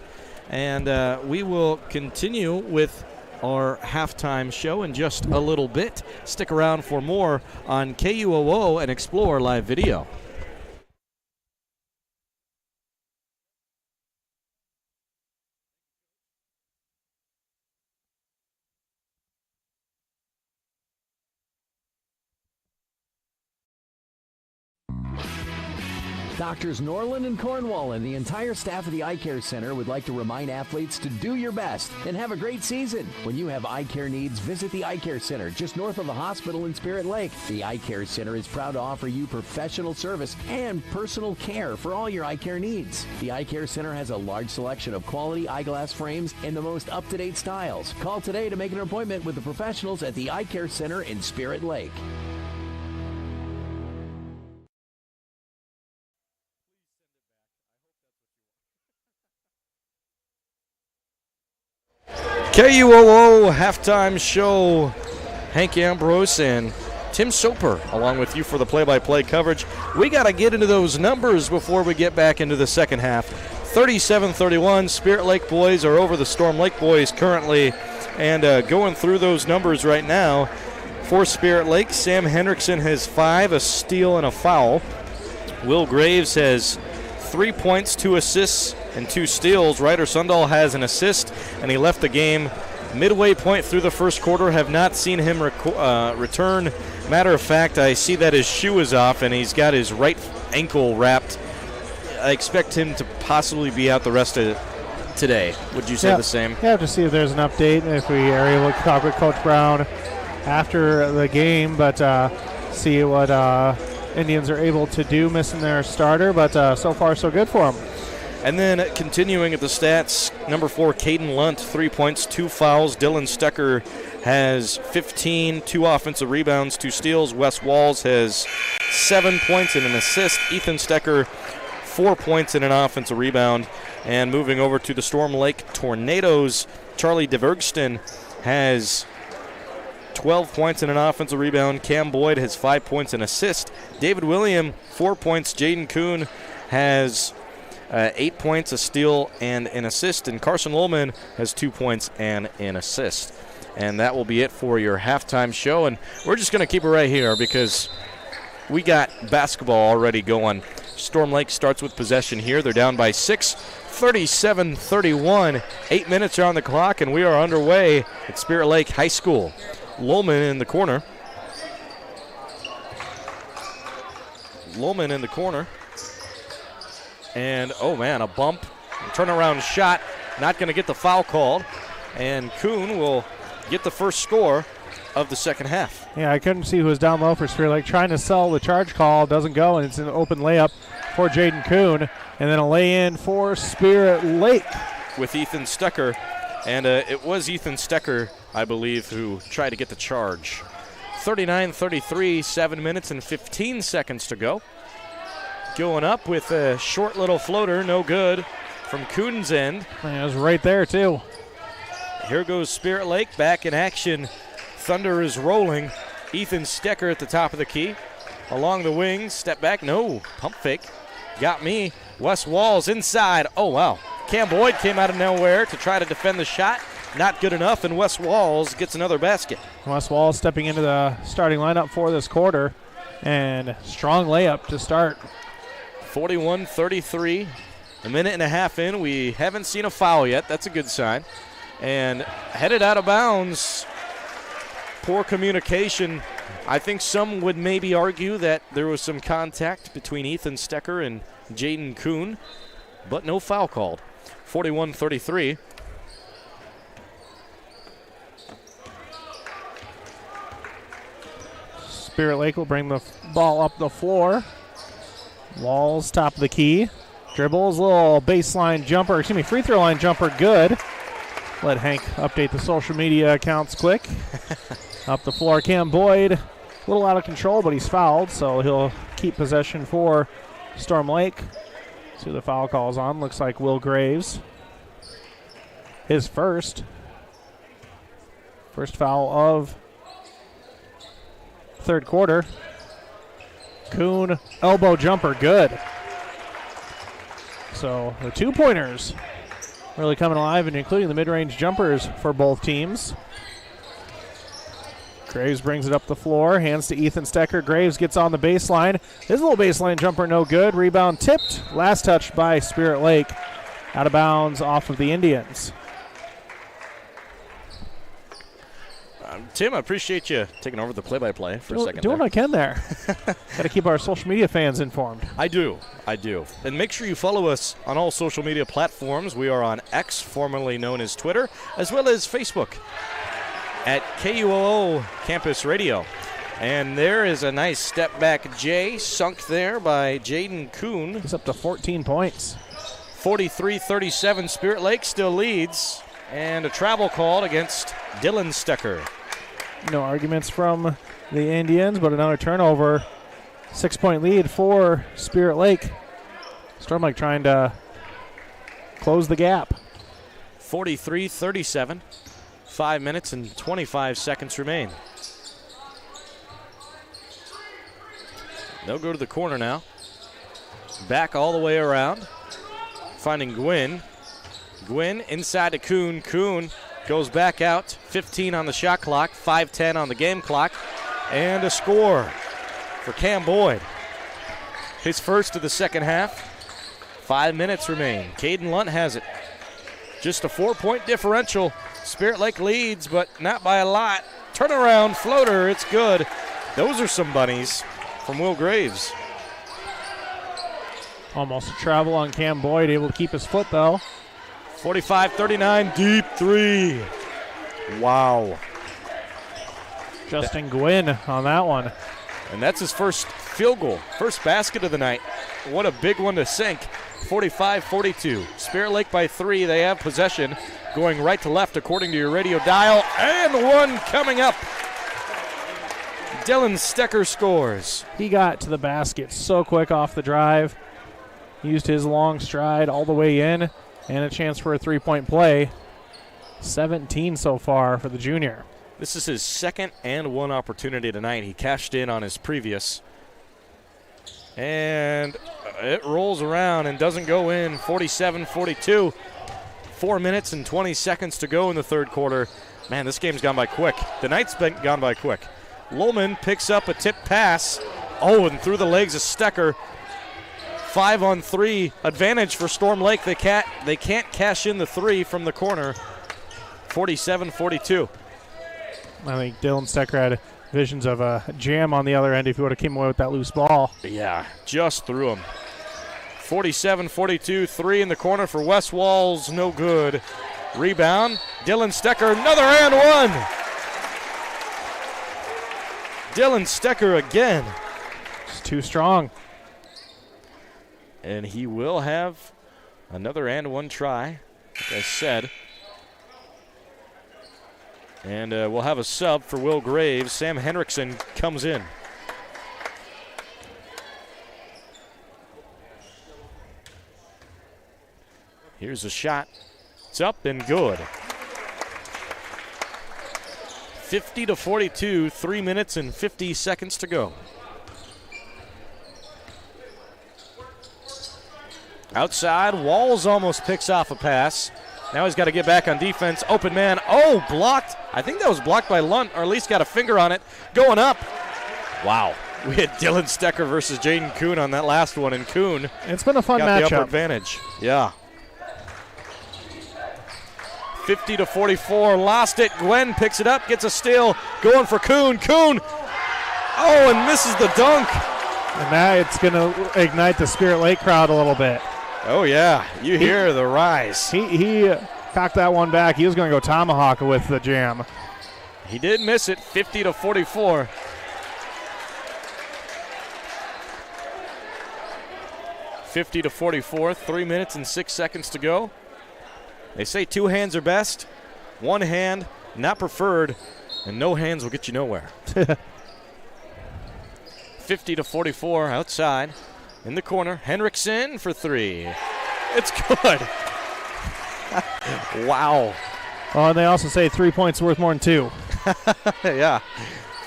And we will continue with our halftime show in just a little bit. Stick around for more on KUOO and Explore Live Video. Doctors Norland and Cornwall and the entire staff of the Eye Care Center would like to remind athletes to do your best and have a great season. When you have eye care needs, visit the Eye Care Center just north of the hospital in Spirit Lake. The Eye Care Center is proud to offer you professional service and personal care for all your eye care needs. The Eye Care Center has a large selection of quality eyeglass frames and the most up-to-date styles. Call today to make an appointment with the professionals at the Eye Care Center in Spirit Lake. KUOO halftime show. Hank Ambrose and Tim Soper along with you for the play-by-play coverage. We got to get into those numbers before we get back into the second half. 37-31, Spirit Lake boys are over the Storm Lake boys currently, and going through those numbers right now. For Spirit Lake, Sam Hendrickson has 5, a steal, and a foul. Will Graves has 3 points, 2 assists, and 2 steals. Ryder Sundahl has an assist, and he left the game midway point through the first quarter. Have not seen him return. Matter of fact, I see that his shoe is off, and he's got his right ankle wrapped. I expect him to possibly be out the rest of today. Would you say the same? Yeah, to see if there's an update, if we are able to talk with Coach Brown after the game, but see what Indians are able to do, missing their starter, but so far so good for them. And then continuing at the stats, number 4, Caden Lunt, 3 points, 2 fouls. Dylan Stecker has 15, 2 offensive rebounds, 2 steals. Wes Walls has 7 points and an assist. Ethan Stecker, 4 points and an offensive rebound. And moving over to the Storm Lake Tornadoes, Charlie DeVergston has 12 points and an offensive rebound. Cam Boyd has 5 points and assist. David William, 4 points. Jaden Kuhn has 8 points, a steal, and an assist. And Carson Lowman has 2 points and an assist. And that will be it for your halftime show. And we're just going to keep it right here because we got basketball already going. Storm Lake starts with possession here. They're down by 6, 37-31. 8 minutes are on the clock, and we are underway at Spirit Lake High School. Lowman in the corner. And, oh, man, a bump. Turnaround shot. Not going to get the foul called. And Kuhn will get the first score of the second half. Yeah, I couldn't see who was down low for Spirit Lake. Trying to sell the charge call. Doesn't go, and it's an open layup for Jaden Kuhn. And then a lay-in for Spirit Lake. With Ethan Stecker. And it was Ethan Stecker, I believe, who tried to get the charge. 39-33, 7 minutes and 15 seconds to go. Going up with a short little floater, no good, from Kuhn's end. It was right there, too. Here goes Spirit Lake back in action. Thunder is rolling. Ethan Stecker at the top of the key. Along the wings, step back, no, pump fake. Got me. Wes Walls inside. Oh, wow. Cam Boyd came out of nowhere to try to defend the shot. Not good enough, and Wes Walls gets another basket. Wes Walls stepping into the starting lineup for this quarter. And strong layup to start. 41-33. A minute and a half in. We haven't seen a foul yet. That's a good sign. And headed out of bounds. Poor communication. I think some would maybe argue that there was some contact between Ethan Stecker and Jaden Kuhn, but no foul called. 41-33. Spirit Lake will bring the ball up the floor. Walls, top of the key. Dribbles, little baseline jumper, free throw line jumper, good. Let Hank update the social media accounts quick. Up the floor, Cam Boyd. A little out of control, but he's fouled, so he'll keep possession for Storm Lake. See who the foul call's on. Looks like Will Graves. His first foul of third quarter. Kuhn, elbow jumper, good. So the 2-pointers really coming alive, and including the mid-range jumpers for both teams. Graves brings it up the floor, hands to Ethan Stecker. Graves gets on the baseline. His little baseline jumper, no good. Rebound tipped. Last touch by Spirit Lake. Out of bounds off of the Indians. Tim, I appreciate you taking over the play-by-play for a second. Doing what I can there. Got to keep our social media fans informed. I do. And make sure you follow us on all social media platforms. We are on X, formerly known as Twitter, as well as Facebook at KUOO Campus Radio. And there is a nice step-back J sunk there by Jaden Kuhn. He's up to 14 points. 43-37, Spirit Lake still leads. And a travel called against Dylan Stecker. No arguments from the Indians, but another turnover. 6-point lead for Spirit Lake. Storm Lake trying to close the gap. 43-37. 5 minutes and 25 seconds remain. They'll go to the corner now. Back all the way around. Finding Gwynn. Gwynn inside to Kuhn. Kuhn goes back out. 15 on the shot clock. 5:10 on the game clock. And a score for Cam Boyd. His first of the second half. 5 minutes remain. Caden Lunt has it. Just a 4-point differential. Spirit Lake leads, but not by a lot. Turnaround floater. It's good. Those are some bunnies from Will Graves. Almost a travel on Cam Boyd, able to keep his foot though. 45-39, deep three. Wow. Justin Gwynn on that one. And that's his first field goal, first basket of the night. What a big one to sink. 45-42. Spirit Lake by 3. They have possession going right to left according to your radio dial. And one coming up. Dylan Stecker scores. He got to the basket so quick off the drive. Used his long stride all the way in, and a chance for a three-point play. 17 so far for the junior. This is his second and one opportunity tonight. He cashed in on his previous. And it rolls around and doesn't go in. 47-42. 4 minutes and 20 seconds to go in the third quarter. Man, this game's gone by quick. The night's been gone by quick. Lohman picks up a tip pass. Oh, and through the legs of Stecker. 5-on-3 advantage for Storm Lake. They can't cash in the three from the corner. 47-42. I think Dylan Stecker had visions of a jam on the other end if he would have came away with that loose ball. Yeah, just through him. 47-42, 3 in the corner for West Walls, no good. Rebound, Dylan Stecker, another and one. Dylan Stecker again. It's too strong. And he will have another and one try, like I said. And we'll have a sub for Will Graves. Sam Henriksen comes in. Here's a shot. It's up and good. 50-42, 3 minutes and 50 seconds to go. Outside, Walls almost picks off a pass. Now he's got to get back on defense. Open man. Oh, blocked. I think that was blocked by Lunt, or at least got a finger on it. Going up. Wow. We had Dylan Stecker versus Jaden Kuhn on that last one, and Kuhn it's been a fun got matchup. The upper advantage. Yeah. 50-44. Lost it. Gwen picks it up, gets a steal. Going for Kuhn. Kuhn. Oh, and misses the dunk. And now it's going to ignite the Spirit Lake crowd a little bit. Oh, yeah. You hear the rise. He cocked that one back. He was going to go tomahawk with the jam. He did miss it, 50-44. (50-44), 3 minutes and 6 seconds to go. They say two hands are best, one hand not preferred, and no hands will get you nowhere. 50-44 outside. In the corner, Henriksen for three. It's good. Wow. Oh, and they also say 3 points worth more than two. Yeah.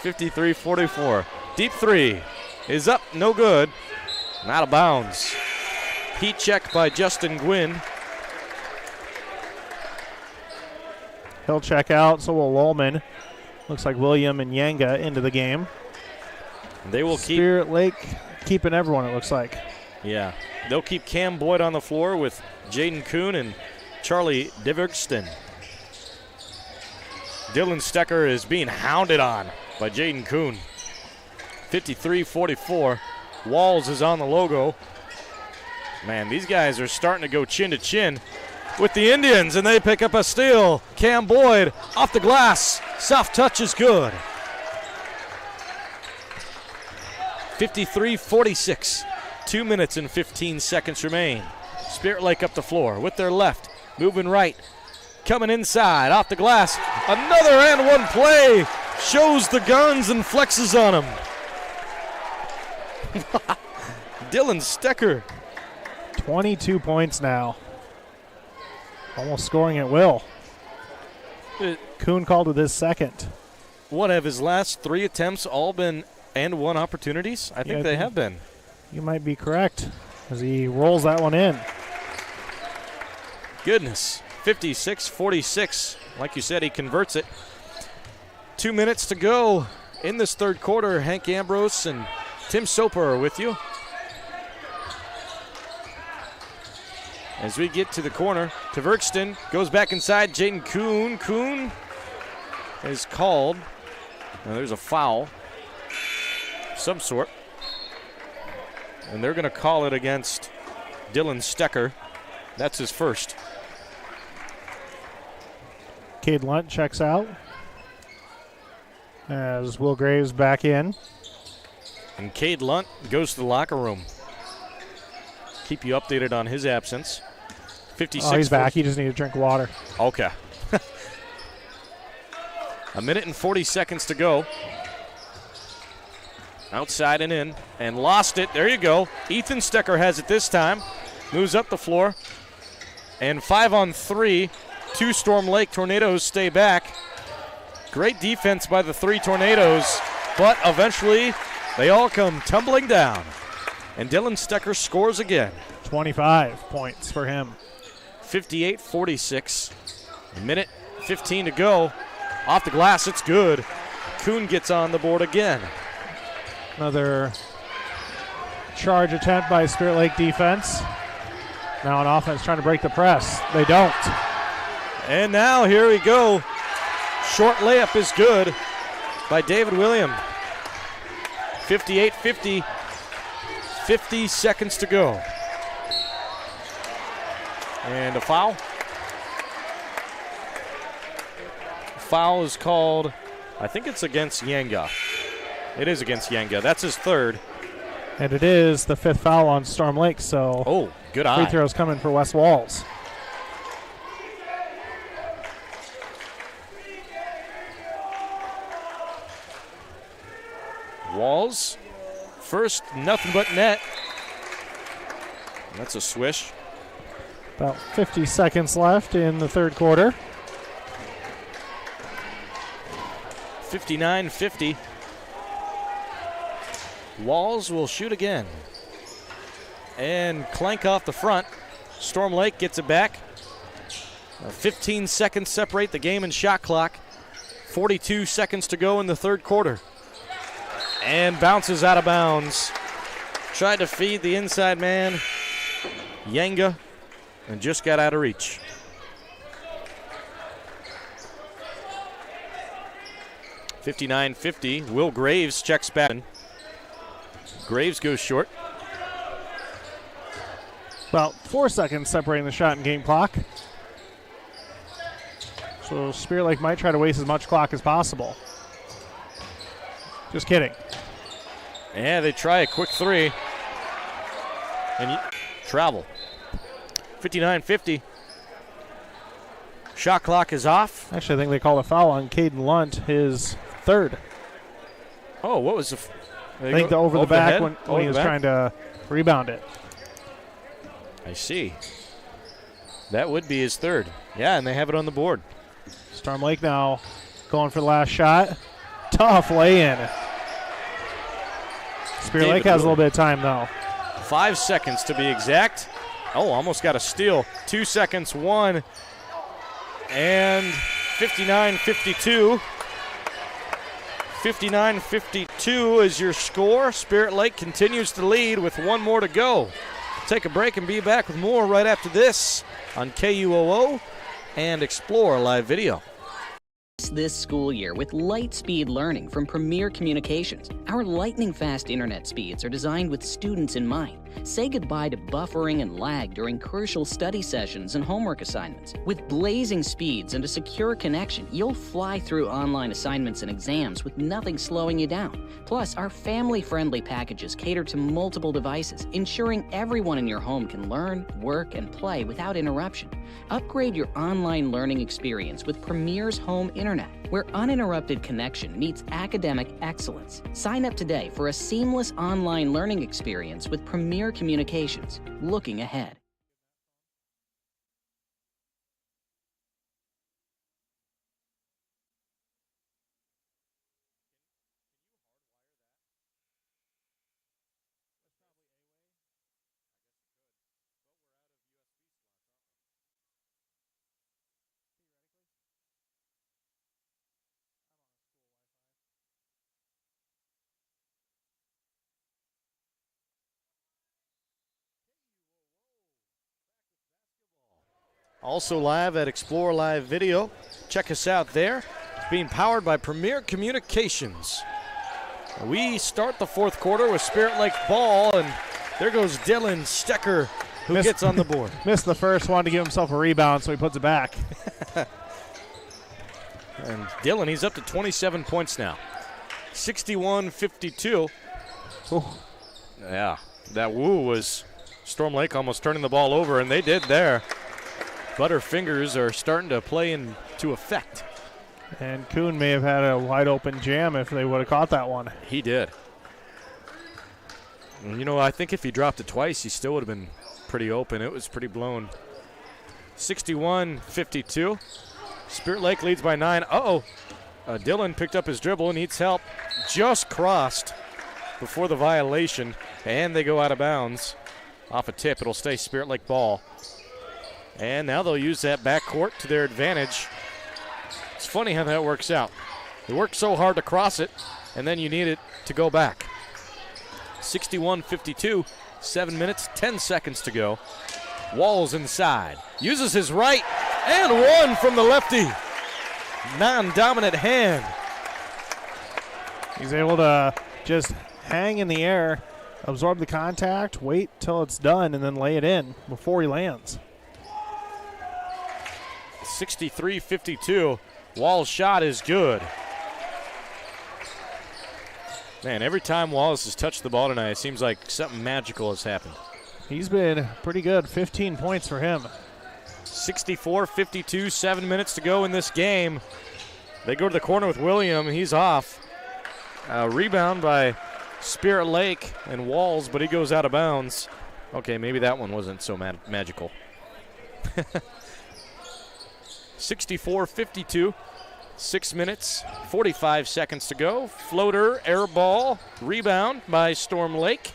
53-44. Deep three is up, no good. Out of bounds. Heat check by Justin Gwynn. He'll check out, so will Lolman. Looks like William and Yanga into the game. They will keep Spirit Lake keeping everyone, it looks like. Yeah. They'll keep Cam Boyd on the floor with Jaden Kuhn and Charlie Divergsten. Dylan Stecker is being hounded on by Jaden Kuhn. 53-44. Walls is on the logo. Man, these guys are starting to go chin to chin with the Indians, and they pick up a steal. Cam Boyd off the glass. Soft touch is good. 53-46. 2 minutes and 15 seconds remain. Spirit Lake up the floor with their left. Moving right. Coming inside. Off the glass. Another and one play. Shows the guns and flexes on him. Dylan Stecker. 22 points now. Almost scoring at will. Kuhn called it his second. What have his last 3 attempts all been and one opportunities? I think they have been. You might be correct as he rolls that one in. Goodness. 56-46. Like you said, he converts it. 2 minutes to go in this third quarter. Hank Ambrose and Tim Soper are with you. As we get to the corner, Tverkston goes back inside. Jaden Kuhn. Kuhn is called. Now there's a foul of some sort. And they're going to call it against Dylan Stecker. That's his first. Cade Lunt checks out as Will Graves back in. And Cade Lunt goes to the locker room. Keep you updated on his absence. 56. Oh, he's back. He just needs to drink water. Okay. A minute and 40 seconds to go. Outside and in. And lost it. There you go. Ethan Stecker has it this time. Moves up the floor. And 5 on 3. 2 Storm Lake Tornadoes stay back. Great defense by the 3 Tornadoes. But eventually they all come tumbling down. And Dylan Stecker scores again. 25 points for him. 58-46. A minute 15 to go. Off the glass, it's good. Kuhn gets on the board again. Another charge attempt by Spirit Lake defense. Now on offense trying to break the press. They don't. And now here we go. Short layup is good by David William. 58-50. 50 seconds to go. And a foul. Foul is called, I think it's against Yanga. It is against Yanga. That's his third. And it is the 5th foul on Storm Lake, so good free eye. throws coming for West Walls. Walls, first, nothing but net. That's a swish. About 50 seconds left in the third quarter. 59-50. Walls will shoot again. And clank off the front. Storm Lake gets it back. 15 seconds separate the game and shot clock. 42 seconds to go in the third quarter. And bounces out of bounds. Tried to feed the inside man, Yanga, and just got out of reach. (59-50). Will Graves checks back. Graves goes short. About 4 seconds separating the shot and game clock. So Spirit Lake might try to waste as much clock as possible. Just kidding. Yeah, they try a quick three. And travel. 59-50. Shot clock is off. Actually, I think they called a foul on Caden Lunt, his third. Oh, what was the... I think the over the back when he was trying to rebound it. I see. That would be his third. Yeah, and they have it on the board. Storm Lake now going for the last shot. Tough lay-in. Spirit Lake has a little bit of time, though. 5 seconds to be exact. Oh, almost got a steal. 2 seconds, one. And 59-52. 59-52 is your score. Spirit Lake continues to lead with one more to go. Take a break and be back with more right after this on KUOO and Explore Live Video. This school year with light-speed learning from Premier Communications. Our lightning-fast internet speeds are designed with students in mind. Say goodbye to buffering and lag during crucial study sessions and homework assignments. With blazing speeds and a secure connection, you'll fly through online assignments and exams with nothing slowing you down. Plus, our family-friendly packages cater to multiple devices, ensuring everyone in your home can learn, work, and play without interruption. Upgrade your online learning experience with Premier's Home Internet, where uninterrupted connection meets academic excellence. Sign up today for a seamless online learning experience with Premier Communications. Looking ahead. Also live at Explore Live Video. Check us out there. It's being powered by Premier Communications. We start the fourth quarter with Spirit Lake ball, and there goes Dylan Stecker, who gets on the board. Missed the first one to give himself a rebound, so he puts it back. And Dylan, he's up to 27 points now. 61-52. Yeah, that woo was Storm Lake almost turning the ball over, and they did there. Butterfingers are starting to play into effect. And Kuhn may have had a wide open jam if they would have caught that one. He did. And, you know, I think if he dropped it twice, he still would have been pretty open. It was pretty blown. 61-52. Spirit Lake leads by 9. Dylan picked up his dribble and needs help. Just crossed before the violation, and they go out of bounds. Off a tip, it'll stay Spirit Lake ball. And now they'll use that backcourt to their advantage. It's funny how that works out. They work so hard to cross it, and then you need it to go back. 61-52, 7 minutes, 10 seconds to go. Walls inside, uses his right, and one from the lefty. Non-dominant hand. He's able to just hang in the air, absorb the contact, wait till it's done, and then lay it in before he lands. 63-52. Wall's shot is good. Man, every time Wallace has touched the ball tonight, it seems like something magical has happened. He's been pretty good. 15 points for him. 64-52, 7 minutes to go in this game. They go to the corner with William. He's off. Rebound by Spirit Lake and Walls, but he goes out of bounds. Okay, maybe that one wasn't so magical. 64-52, 6 minutes, 45 seconds to go. Floater, air ball, rebound by Storm Lake.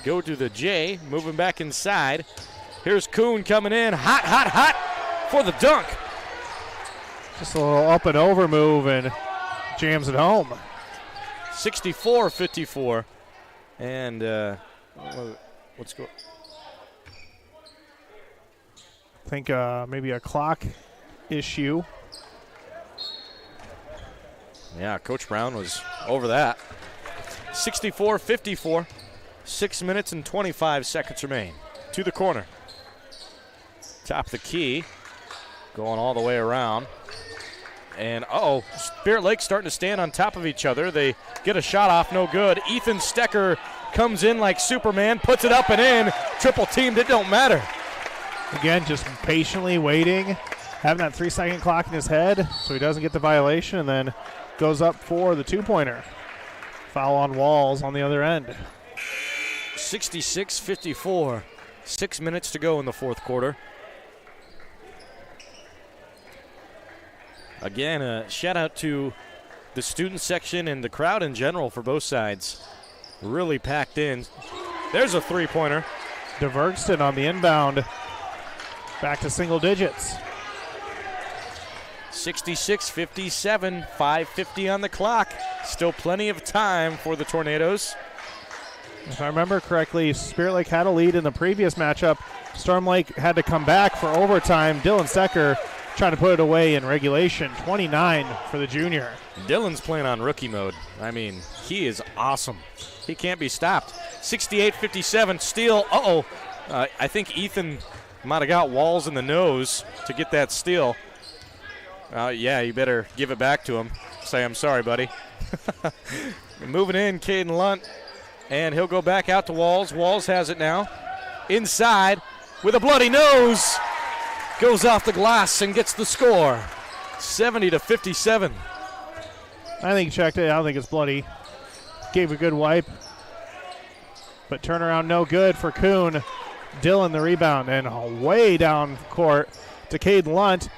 Go to the J, moving back inside. Here's Kuhn coming in, hot for the dunk. Just a little up and over move and jams it home. 64-54, and let's go. I think maybe a clock issue. Yeah, Coach Brown was over that. 64-54, 6 minutes and 25 seconds remain. To the corner. Top of the key, going all the way around. And Spirit Lake starting to stand on top of each other. They get a shot off, no good. Ethan Stecker comes in like Superman, puts it up and in. Triple teamed, it don't matter. Again, just patiently waiting, having that 3-second clock in his head so he doesn't get the violation, and then goes up for the two-pointer. Foul on Walls on the other end. 66-54, 6 minutes to go in the fourth quarter. Again, a shout out to the student section and the crowd in general for both sides. Really packed in. There's a three-pointer. DeVergston on the inbound. Back to single digits. 66-57, 5:50 on the clock. Still plenty of time for the Tornadoes. If I remember correctly, Spirit Lake had a lead in the previous matchup. Storm Lake had to come back for overtime. Dylan Stecker trying to put it away in regulation. 29 for the junior. Dylan's playing on rookie mode. I mean, he is awesome. He can't be stopped. 68-57, steal. I think Ethan might have got Walls in the nose to get that steal. Yeah, you better give it back to him. Say, I'm sorry, buddy. Moving in, Caden Lunt, and he'll go back out to Walls. Walls has it now. Inside with a bloody nose. Goes off the glass and gets the score. 70-57. I think he checked it. I don't think it's bloody. Gave a good wipe. But turnaround no good for Kuhn. Dylan the rebound and way down court to Caden Lunt.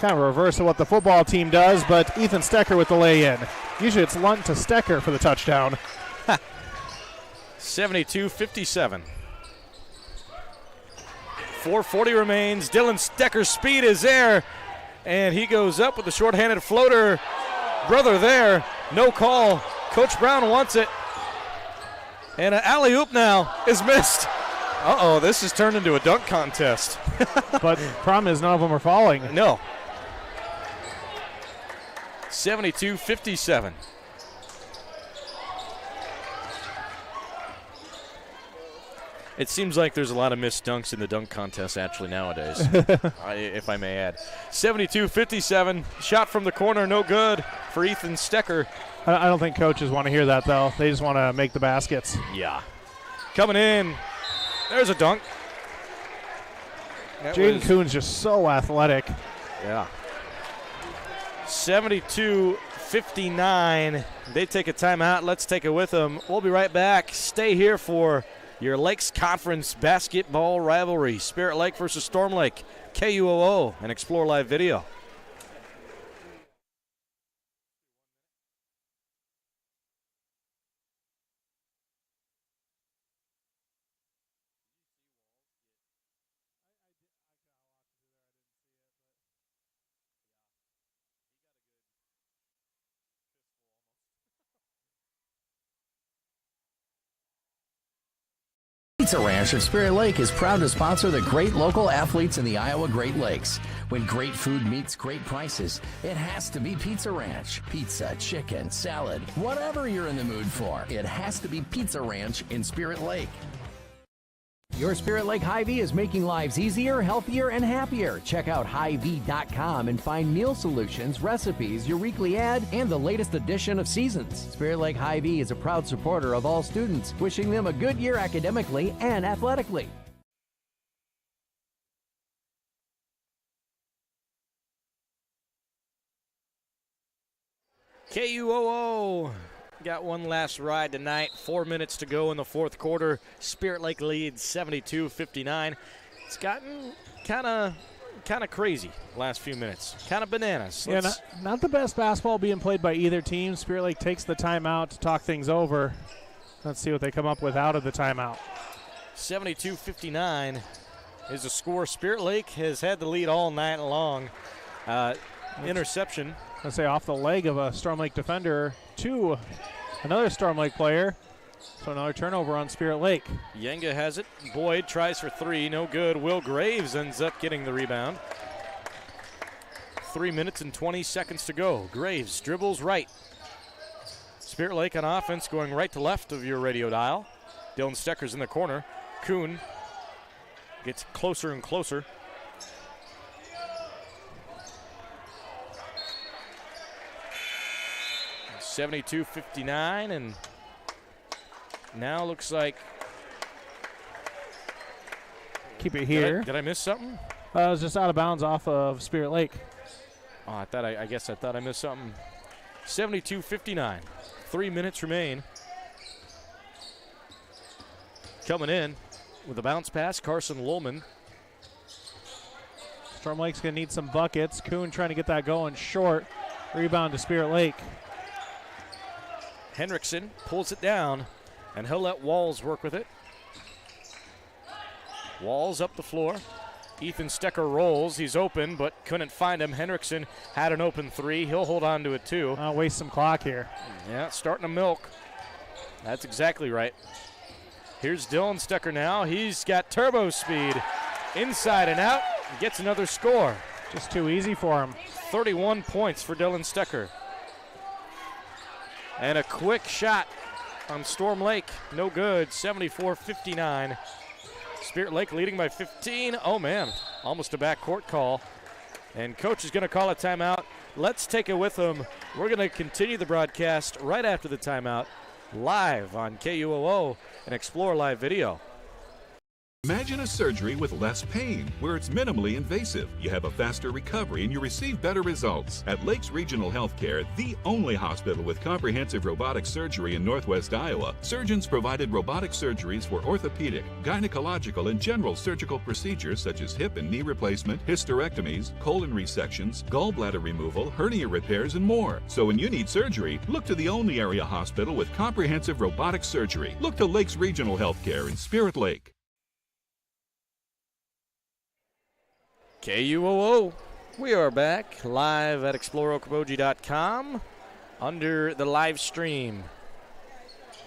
Kind of a reverse of what the football team does, but Ethan Stecker with the lay-in. Usually it's Lunt to Stecker for the touchdown. 72-57. 4:40 remains. Dylan Stecker's speed is there, and he goes up with a short-handed floater. Brother there, no call. Coach Brown wants it. And an alley-oop now is missed. This has turned into a dunk contest. But problem is none of them are falling. No. 72-57. It seems like there's a lot of missed dunks in the dunk contest actually nowadays, if I may add. 72-57, shot from the corner, no good for Ethan Stecker. I don't think coaches want to hear that, though. They just want to make the baskets. Yeah. Coming in, there's a dunk. Jaden Kuhn's just so athletic. Yeah. 72-59. They take a timeout. Let's take it with them. We'll be right back. Stay here for your Lakes Conference basketball rivalry. Spirit Lake versus Storm Lake. KUOO and Explore Live Video. Pizza Ranch of Spirit Lake is proud to sponsor the great local athletes in the Iowa Great Lakes. When great food meets great prices, it has to be Pizza Ranch. Pizza, chicken, salad, whatever you're in the mood for, it has to be Pizza Ranch in Spirit Lake. Your Spirit Lake Hy-Vee is making lives easier, healthier, and happier. Check out Hy-Vee.com and find meal solutions, recipes, your weekly ad, and the latest edition of Seasons. Spirit Lake Hy-Vee is a proud supporter of all students, wishing them a good year academically and athletically. KUOO got one last ride tonight. 4 minutes to go in the fourth quarter. Spirit Lake leads 72-59. It's gotten kind of crazy last few minutes. Kind of bananas. Yeah, not the best basketball being played by either team. Spirit Lake takes the timeout to talk things over. Let's see what they come up with out of the timeout. 72-59 is the score. Spirit Lake has had the lead all night long. Interception. Let's say off the leg of a Storm Lake defender to another Storm Lake player. So another turnover on Spirit Lake. Yenga has it. Boyd tries for three. No good. Will Graves ends up getting the rebound. 3 minutes and 20 seconds to go. Graves dribbles right. Spirit Lake on offense going right to left of your radio dial. Dylan Stecker's in the corner. Kuhn gets closer and closer. .72-59, and now looks like. Keep it here. Did I miss something? It was just out of bounds off of Spirit Lake. Oh, I guess I thought I missed something. 72-59. 3 minutes remain. Coming in with a bounce pass, Carson Lowman. Storm Lake's going to need some buckets. Kuhn trying to get that going short. Rebound to Spirit Lake. Henriksen pulls it down, and he'll let Walls work with it. Walls up the floor. Ethan Stecker rolls. He's open, but couldn't find him. Henriksen had an open three. He'll hold on to it, too. Waste some clock here. Yeah, starting to milk. That's exactly right. Here's Dylan Stecker now. He's got turbo speed. Inside and out. Gets another score. Just too easy for him. 31 points for Dylan Stecker. And a quick shot on Storm Lake. No good. 74-59. Spirit Lake leading by 15. Oh, man. Almost a backcourt call. And coach is going to call a timeout. Let's take it with him. We're going to continue the broadcast right after the timeout, live on KUOO and Explore Live Video. Imagine a surgery with less pain, where it's minimally invasive. You have a faster recovery and you receive better results. At Lakes Regional Healthcare, the only hospital with comprehensive robotic surgery in Northwest Iowa, surgeons provided robotic surgeries for orthopedic, gynecological, and general surgical procedures such as hip and knee replacement, hysterectomies, colon resections, gallbladder removal, hernia repairs, and more. So when you need surgery, look to the only area hospital with comprehensive robotic surgery. Look to Lakes Regional Healthcare in Spirit Lake. KUOO. We are back live at exploreokoboji.com under the live stream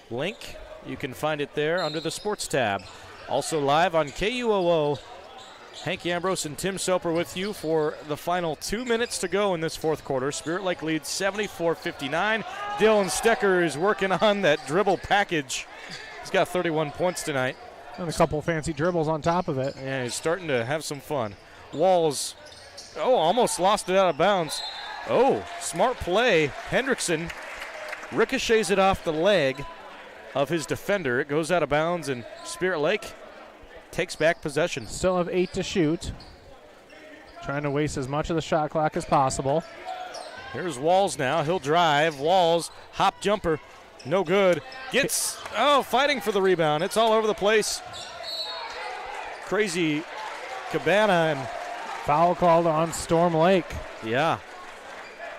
link. You can find it there under the sports tab. Also live on KUOO. Hank Ambrose and Tim Soper with you for the final 2 minutes to go in this fourth quarter. Spirit Lake leads 74-59. Dylan Stecker is working on that dribble package. He's got 31 points tonight. And a couple fancy dribbles on top of it. Yeah, he's starting to have some fun. Walls, almost lost it out of bounds. Oh, smart play. Hendrickson ricochets it off the leg of his defender. It goes out of bounds, and Spirit Lake takes back possession. Still have 8 to shoot. Trying to waste as much of the shot clock as possible. Here's Walls now. He'll drive. Walls, hop jumper. No good. Fighting for the rebound. It's all over the place. Crazy Cabana and foul called on Storm Lake. Yeah.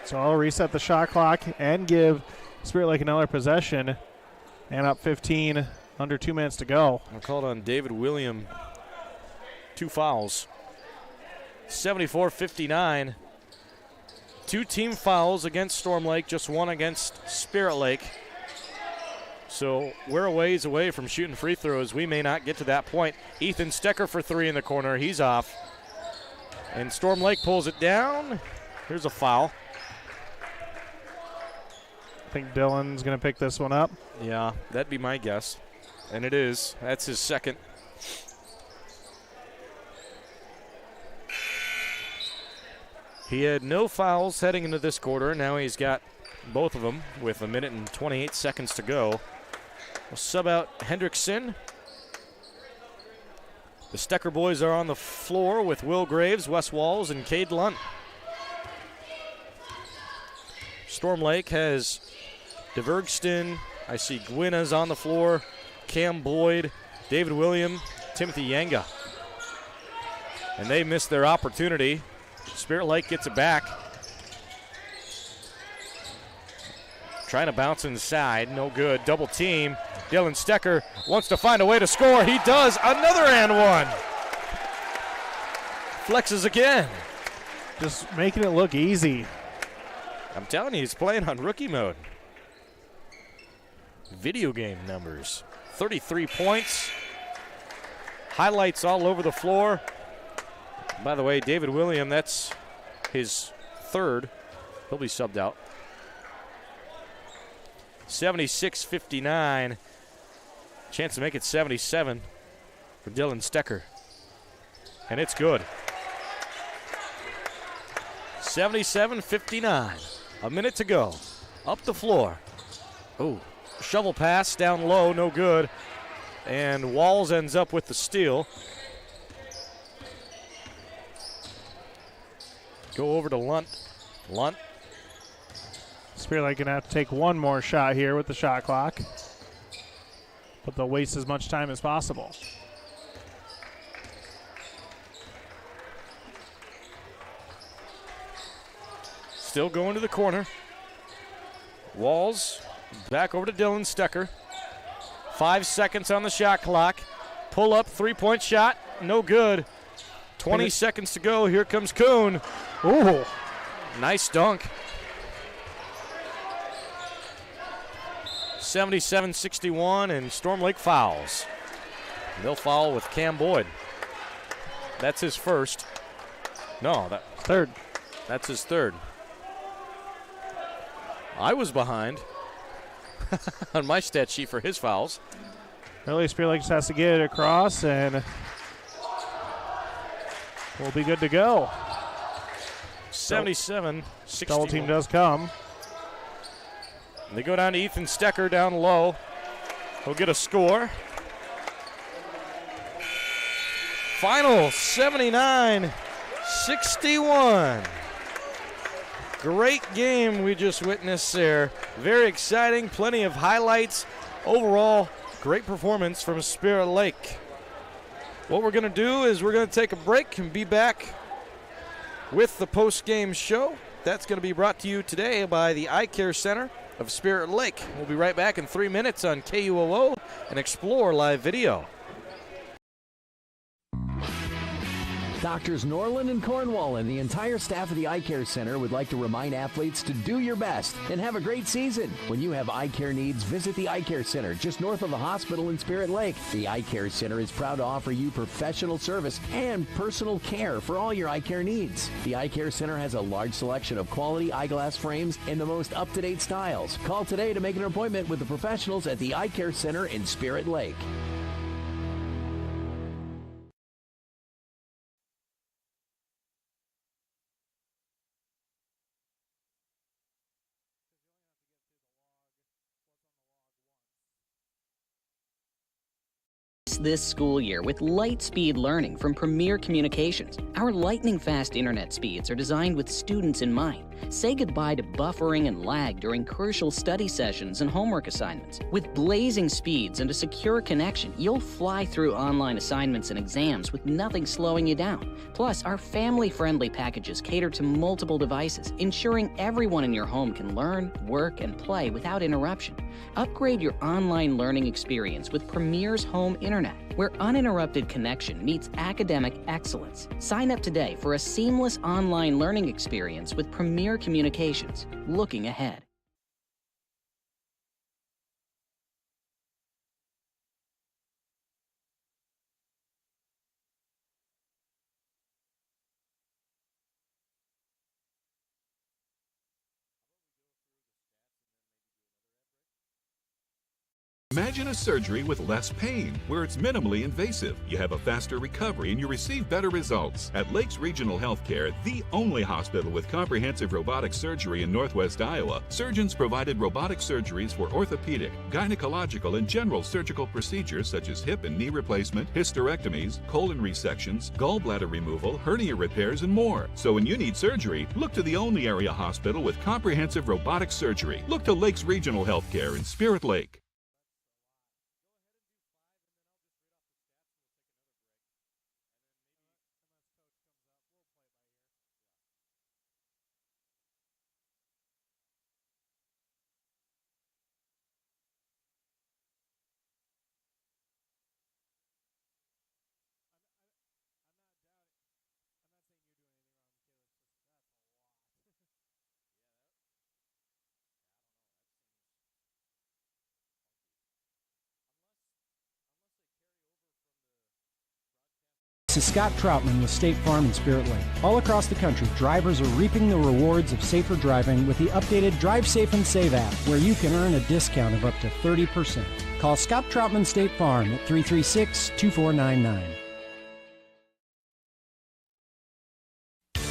So I'll reset the shot clock and give Spirit Lake another possession. And up 15, under 2 minutes to go. I called on David William. 2 fouls. 74-59. 2 team fouls against Storm Lake, just 1 against Spirit Lake. So we're a ways away from shooting free throws. We may not get to that point. Ethan Stecker for 3 in the corner. He's off. And Storm Lake pulls it down. Here's a foul. I think Dylan's going to pick this one up. Yeah, that'd be my guess. And it is. That's his second. He had no fouls heading into this quarter. Now he's got both of them with 1 minute and 28 seconds to go. We'll sub out Hendrickson. The Stecker boys are on the floor with Will Graves, Wes Walls, and Cade Lunt. Storm Lake has DeVergston. I see Gwynna's on the floor. Cam Boyd, David William, Timothy Yanga. And they missed their opportunity. Spirit Lake gets it back. Trying to bounce inside, no good. Double team. Dylan Stecker wants to find a way to score. He does. Another and one. Flexes again. Just making it look easy. I'm telling you, he's playing on rookie mode. Video game numbers. 33 points. Highlights all over the floor. By the way, David William, that's his third. He'll be subbed out. 76-59. Chance to make it 77 for Dylan Stecker. And it's good. 77-59. 1 minute to go. Up the floor. Oh, shovel pass down low, no good. And Walls ends up with the steal. Go over to Lunt. Lunt. Spirit Lake going to have to take one more shot here with the shot clock. But they'll waste as much time as possible. Still going to the corner. Walls back over to Dylan Stecker. 5 seconds on the shot clock. Pull up, 3-point shot, no good. 20 seconds to go. Here comes Kuhn. Ooh. Nice dunk. 77-61, and Storm Lake fouls. They'll foul with Cam Boyd. That's his first. No, Third. That's his third. I was behind on my stat sheet for his fouls. Really, Spirit Lake just has to get it across, and we'll be good to go. 77-61. Double team does come. And they go down to Ethan Stecker down low. He'll get a score. Final 79-61. Great game we just witnessed there. Very exciting, plenty of highlights. Overall, great performance from Spirit Lake. What we're going to do is we're going to take a break and be back with the post-game show. That's going to be brought to you today by the Eye Care Center of Spirit Lake. We'll be right back in 3 minutes on KUOO and Explore Live Video. Doctors Norland and Cornwall and the entire staff of the Eye Care Center would like to remind athletes to do your best and have a great season. When you have eye care needs, visit the Eye Care Center just north of the hospital in Spirit Lake. The Eye Care Center is proud to offer you professional service and personal care for all your eye care needs. The Eye Care Center has a large selection of quality eyeglass frames in the most up-to-date styles. Call today to make an appointment with the professionals at the Eye Care Center in Spirit Lake. This school year with light-speed learning from Premier Communications. Our lightning-fast internet speeds are designed with students in mind. Say goodbye to buffering and lag during crucial study sessions and homework assignments. With blazing speeds and a secure connection, you'll fly through online assignments and exams with nothing slowing you down. Plus, our family-friendly packages cater to multiple devices, ensuring everyone in your home can learn, work, and play without interruption. Upgrade your online learning experience with Premier's Home Internet, where uninterrupted connection meets academic excellence. Sign up today for a seamless online learning experience with Premier Communications. Looking ahead. Imagine a surgery with less pain, where it's minimally invasive. You have a faster recovery and you receive better results. At Lakes Regional Healthcare, the only hospital with comprehensive robotic surgery in Northwest Iowa, surgeons provided robotic surgeries for orthopedic, gynecological, and general surgical procedures such as hip and knee replacement, hysterectomies, colon resections, gallbladder removal, hernia repairs, and more. So when you need surgery, look to the only area hospital with comprehensive robotic surgery. Look to Lakes Regional Healthcare in Spirit Lake. This is Scott Troutman with State Farm in Spirit Lake. All across the country, drivers are reaping the rewards of safer driving with the updated Drive Safe and Save app, where you can earn a discount of up to 30%. Call Scott Troutman State Farm at 336-2499.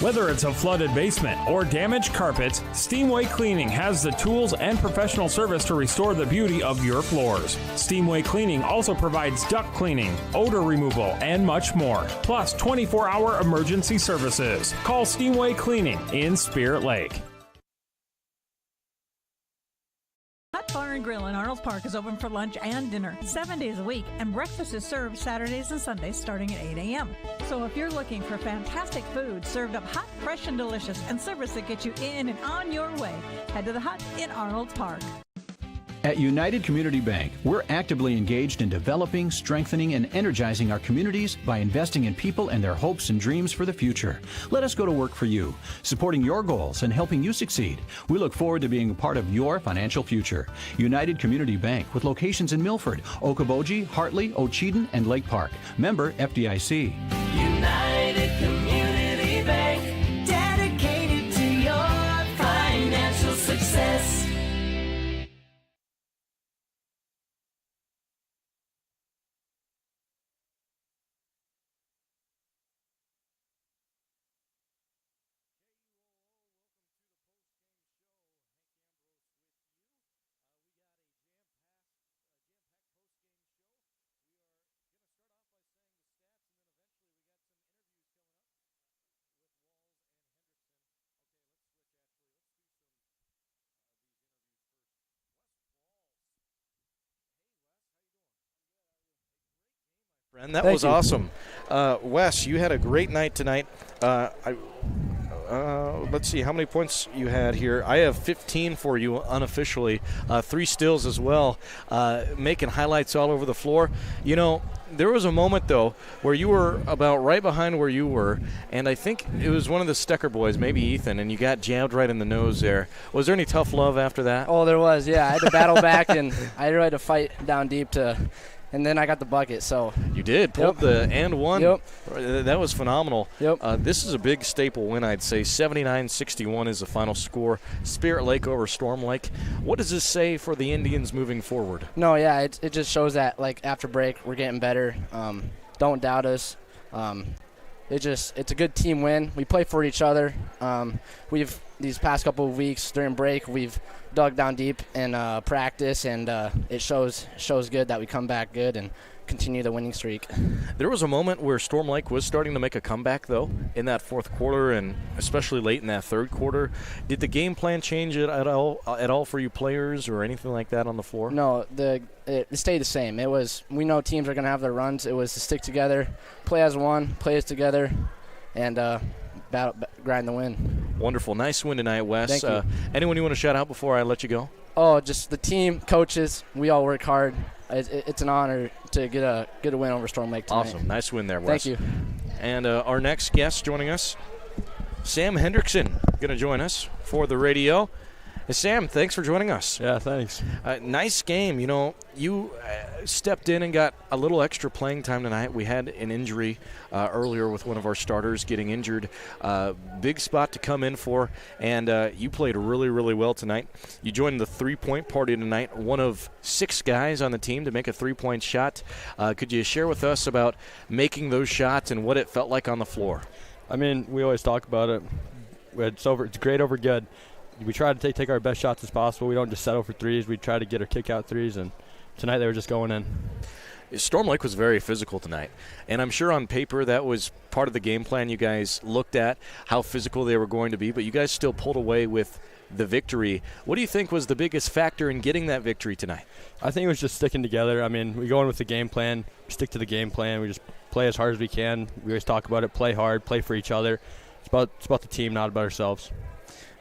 Whether it's a flooded basement or damaged carpets, Steamway Cleaning has the tools and professional service to restore the beauty of your floors. Steamway Cleaning also provides duct cleaning, odor removal, and much more. Plus 24-hour emergency services. Call Steamway Cleaning in Spirit Lake. Hut Bar and Grill in Arnold Park is open for lunch and dinner 7 days a week, and breakfast is served Saturdays and Sundays starting at 8 a.m. So if you're looking for fantastic food served up hot, fresh, and delicious, and service that gets you in and on your way, head to the Hut in Arnold Park. At United Community Bank, we're actively engaged in developing, strengthening, and energizing our communities by investing in people and their hopes and dreams for the future. Let us go to work for you, supporting your goals and helping you succeed. We look forward to being a part of your financial future. United Community Bank, with locations in Milford, Okoboji, Hartley, Ocheyedan, and Lake Park. Member FDIC. United Community Bank. And that Thank was you. awesome. Wes, you had a great night tonight. Let's see how many points you had here. I have 15 for you unofficially, 3 steals as well, making highlights all over the floor. You know, there was a moment, though, where you were about right behind where you were, and I think it was one of the Stecker boys, maybe Ethan, and you got jabbed right in the nose there. Was there any tough love after that? Oh, there was, yeah. I had to battle back, and I had to fight down deep and then I got the bucket. So You did. Pulled the and one. Yep. That was phenomenal. Yep. This is a big staple win, I'd say. 79-61 is the final score. Spirit Lake over Storm Lake. What does this say for the Indians moving forward? No, yeah, it just shows that, like, after break, we're getting better. Don't doubt us. It's a good team win. We play for each other. These past couple of weeks during break, we've dug down deep in practice, and it shows good that we come back good and continue the winning streak. There was a moment where Storm Lake was starting to make a comeback, though, in that fourth quarter and especially late in that third quarter. Did the game plan change at all for you players or anything like that on the floor? No, it stayed the same. We know teams are going to have their runs. It was to stick together, play as one, play as together, and grind the win. Wonderful. Nice win tonight, Wes. Thank you. Anyone you want to shout out before I let you go? Oh, just the team, coaches. We all work hard. It's an honor to get a win over Storm Lake tonight. Awesome. Nice win there, Wes. Thank you. And our next guest joining us, Sam Hendrickson, going to join us for the radio. Hey, Sam, thanks for joining us. Yeah, thanks. Nice game. You know, you stepped in and got a little extra playing time tonight. We had an injury earlier with one of our starters getting injured. Big spot to come in for, and you played really, really well tonight. You joined the three-point party tonight, one of 6 guys on the team to make a three-point shot. Could you share with us about making those shots and what it felt like on the floor? I mean, we always talk about it. It's great over good. We try to take our best shots as possible. We don't just settle for threes. We try to get our kick-out threes, and tonight they were just going in. Storm Lake was very physical tonight, and I'm sure on paper that was part of the game plan you guys looked at, how physical they were going to be, but you guys still pulled away with the victory. What do you think was the biggest factor in getting that victory tonight? I think it was just sticking together. I mean, we go in with the game plan, we stick to the game plan, we just play as hard as we can. We always talk about it, play hard, play for each other. It's about the team, not about ourselves.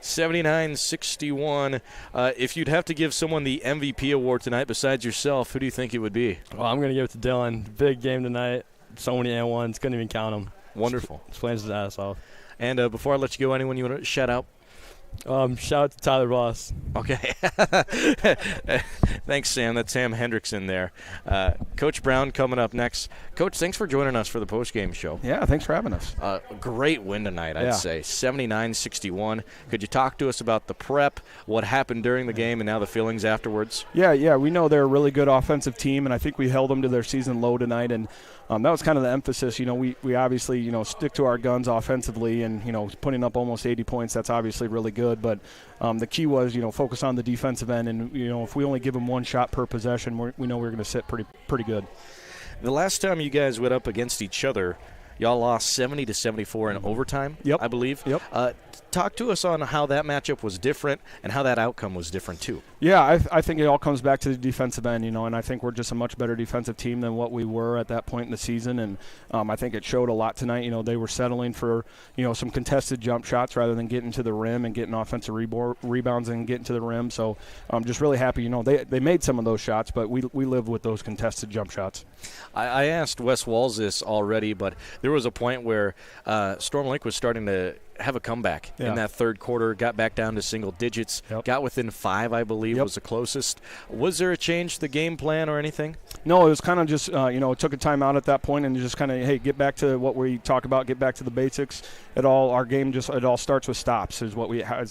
79-61. If you'd have to give someone the MVP award tonight besides yourself, who do you think it would be? Well, I'm going to give it to Dylan. Big game tonight. So many and-ones. Couldn't even count them. Wonderful. He's playing his ass off. And before I let you go, anyone you want to shout out? Shout out to Tyler Voss. Okay. Thanks, Sam. That's Sam Hendrickson there. Coach Brown coming up next. Coach, thanks for joining us for the postgame show. Yeah, thanks for having us. Great win tonight, I'd say. 79-61. Could you talk to us about the prep, what happened during the game, and now the feelings afterwards? Yeah. We know they're a really good offensive team, and I think we held them to their season low tonight, and that was kind of the emphasis. You know, we obviously, stick to our guns offensively, and, putting up almost 80 points, that's obviously really good. But the key was, focus on the defensive end, and, if we only give them one shot per possession, we know we're going to sit pretty good. The last time you guys went up against each other, y'all lost 70-74 in overtime, I believe. Yep. Talk to us on how that matchup was different and how that outcome was different, too. Yeah, I think it all comes back to the defensive end, and I think we're just a much better defensive team than what we were at that point in the season, and I think it showed a lot tonight. They were settling for, some contested jump shots rather than getting to the rim and getting offensive rebounds and getting to the rim, so I'm just really happy. They made some of those shots, but we live with those contested jump shots. I asked Wes Walls this already, but there was a point where Storm Lake was starting to have a comeback in that third quarter, got back down to single digits, got within 5, I believe, was the closest. Was there a change to the game plan or anything? No, it was kind of just, took a timeout at that point and just kind of, hey, get back to what we talk about, get back to the basics. It all starts with stops is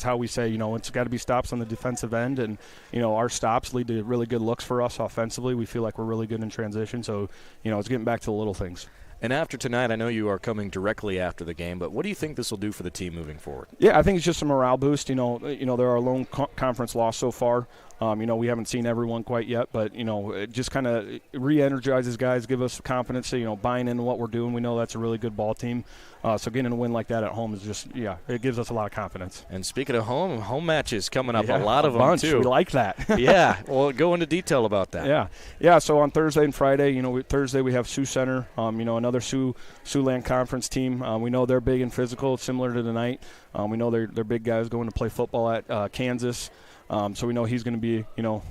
how we say, it's got to be stops on the defensive end, and, our stops lead to really good looks for us offensively. We feel like we're really good in transition, so, it's getting back to the little things. And after tonight, I know you are coming directly after the game, but what do you think this will do for the team moving forward? Yeah, I think it's just a morale boost. They're our lone conference loss so far. We haven't seen everyone quite yet, but, it just kind of re-energizes guys, give us confidence, buying into what we're doing. We know that's a really good ball team. So getting a win like that at home is just, it gives us a lot of confidence. And speaking of home matches coming up, Yeah, a lot of them bunch. too. We like that. Yeah, well, go into detail about that. Yeah. So on Thursday and Friday, Thursday we have Sioux Center, another Siouxland Conference team. We know they're big and physical, similar to tonight. We know they're big guys going to play football at Kansas. So we know he's going to be,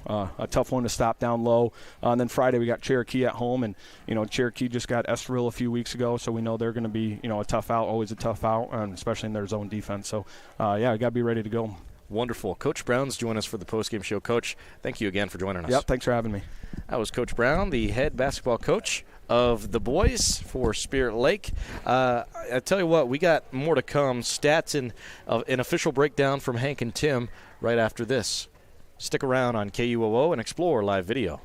a tough one to stop down low. And then Friday we got Cherokee at home, and Cherokee just got Esterville a few weeks ago, so we know they're going to be, a tough out, always a tough out, especially in their zone defense. So we got to be ready to go. Wonderful. Coach Brown's joining us for the postgame show. Coach, thank you again for joining us. Yep, thanks for having me. That was Coach Brown, the head basketball coach of the boys for Spirit Lake. I tell you what, we got more to come. Stats and an official breakdown from Hank and Tim right after this. Stick around on KUOO and explore live video.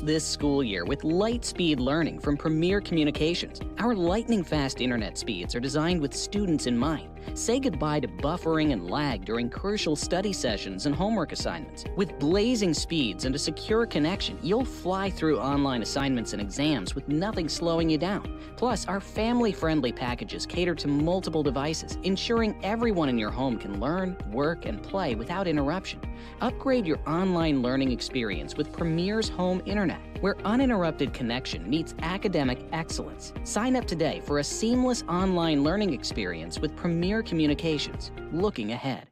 This school year with light-speed learning from Premier Communications. Our lightning-fast internet speeds are designed with students in mind. Say goodbye to buffering and lag during crucial study sessions and homework assignments. With blazing speeds and a secure connection, you'll fly through online assignments and exams with nothing slowing you down. Plus, our family-friendly packages cater to multiple devices, ensuring everyone in your home can learn, work, and play without interruption. Upgrade your online learning experience with Premier's home internet, where uninterrupted connection meets academic excellence. Sign up today for a seamless online learning experience with Premier Communications. Looking ahead.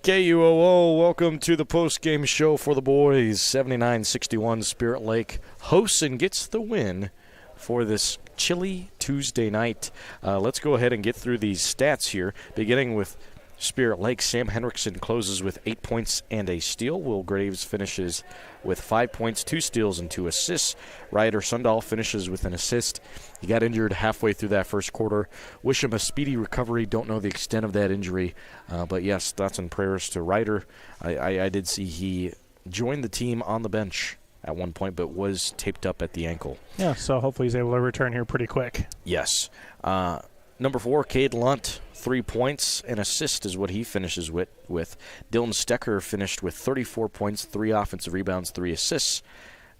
KUOO, welcome to the post-game show for the boys. 79-61 Spirit Lake hosts and gets the win for this chilly Tuesday night. Let's go ahead and get through these stats here, beginning with Spirit Lake. Sam Henriksen closes with 8 points and a steal. Will Graves finishes with 5 points, 2 steals, and 2 assists. Ryder Sundahl finishes with an assist. He got injured halfway through that first quarter. Wish him a speedy recovery. Don't know the extent of that injury. But yes, thoughts and prayers to Ryder. I did see he joined the team on the bench at one point, but was taped up at the ankle. Yeah, so hopefully he's able to return here pretty quick. Yes. Number 4, Cade Lunt, 3 points, an assist is what he finishes with. Dylan Stecker finished with 34 points, 3 offensive rebounds, 3 assists,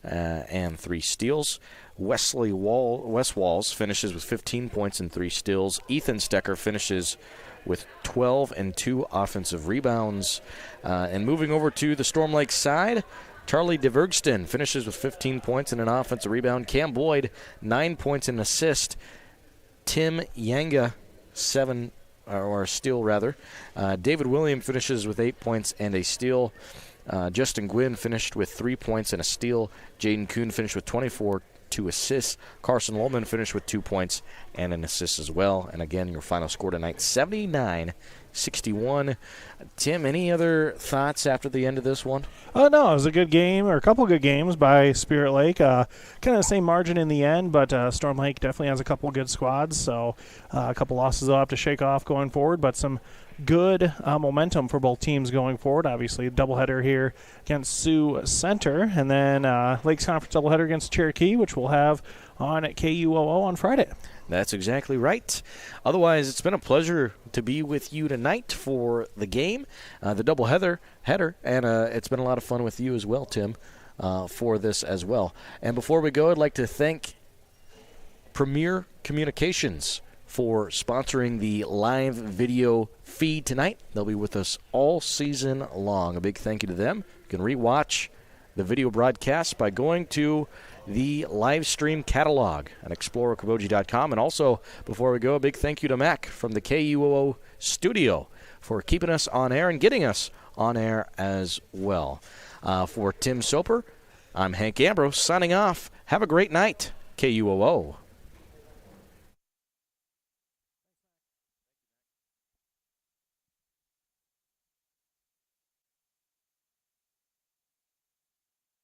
and 3 steals. Wes Walls finishes with 15 points and 3 steals. Ethan Stecker finishes with 12 and 2 offensive rebounds. And moving over to the Storm Lake side, Charlie DeVergston finishes with 15 points and an offensive rebound. Cam Boyd, 9 points and an assist. Tim Yanga, 7, or a steal rather. David William finishes with 8 points and a steal. Justin Gwynn finished with 3 points and a steal. Jaden Kuhn finished with 24, 2 assists. Carson Lohman finished with 2 points and an assist as well. And again, your final score tonight, 79-61. Tim, any other thoughts after the end of this one? No, it was a good game, or a couple good games by Spirit Lake. Kind of the same margin in the end, but Storm Lake definitely has a couple good squads, so a couple losses they'll have to shake off going forward, but some good momentum for both teams going forward. Obviously, doubleheader here against Sioux Center, and then Lakes Conference doubleheader against Cherokee, which we'll have on at KUOO on Friday. That's exactly right. Otherwise, it's been a pleasure to be with you tonight for the game, the doubleheader, and it's been a lot of fun with you as well, Tim, for this as well. And before we go, I'd like to thank Premier Communications for sponsoring the live video feed tonight. They'll be with us all season long. A big thank you to them. You can rewatch the video broadcast by going to the live stream catalog at explorerkaboji.com. And also, before we go, a big thank you to Mac from the KUOO studio for keeping us on air and getting us on air as well. For Tim Soper, I'm Hank Ambrose signing off. Have a great night, KUOO.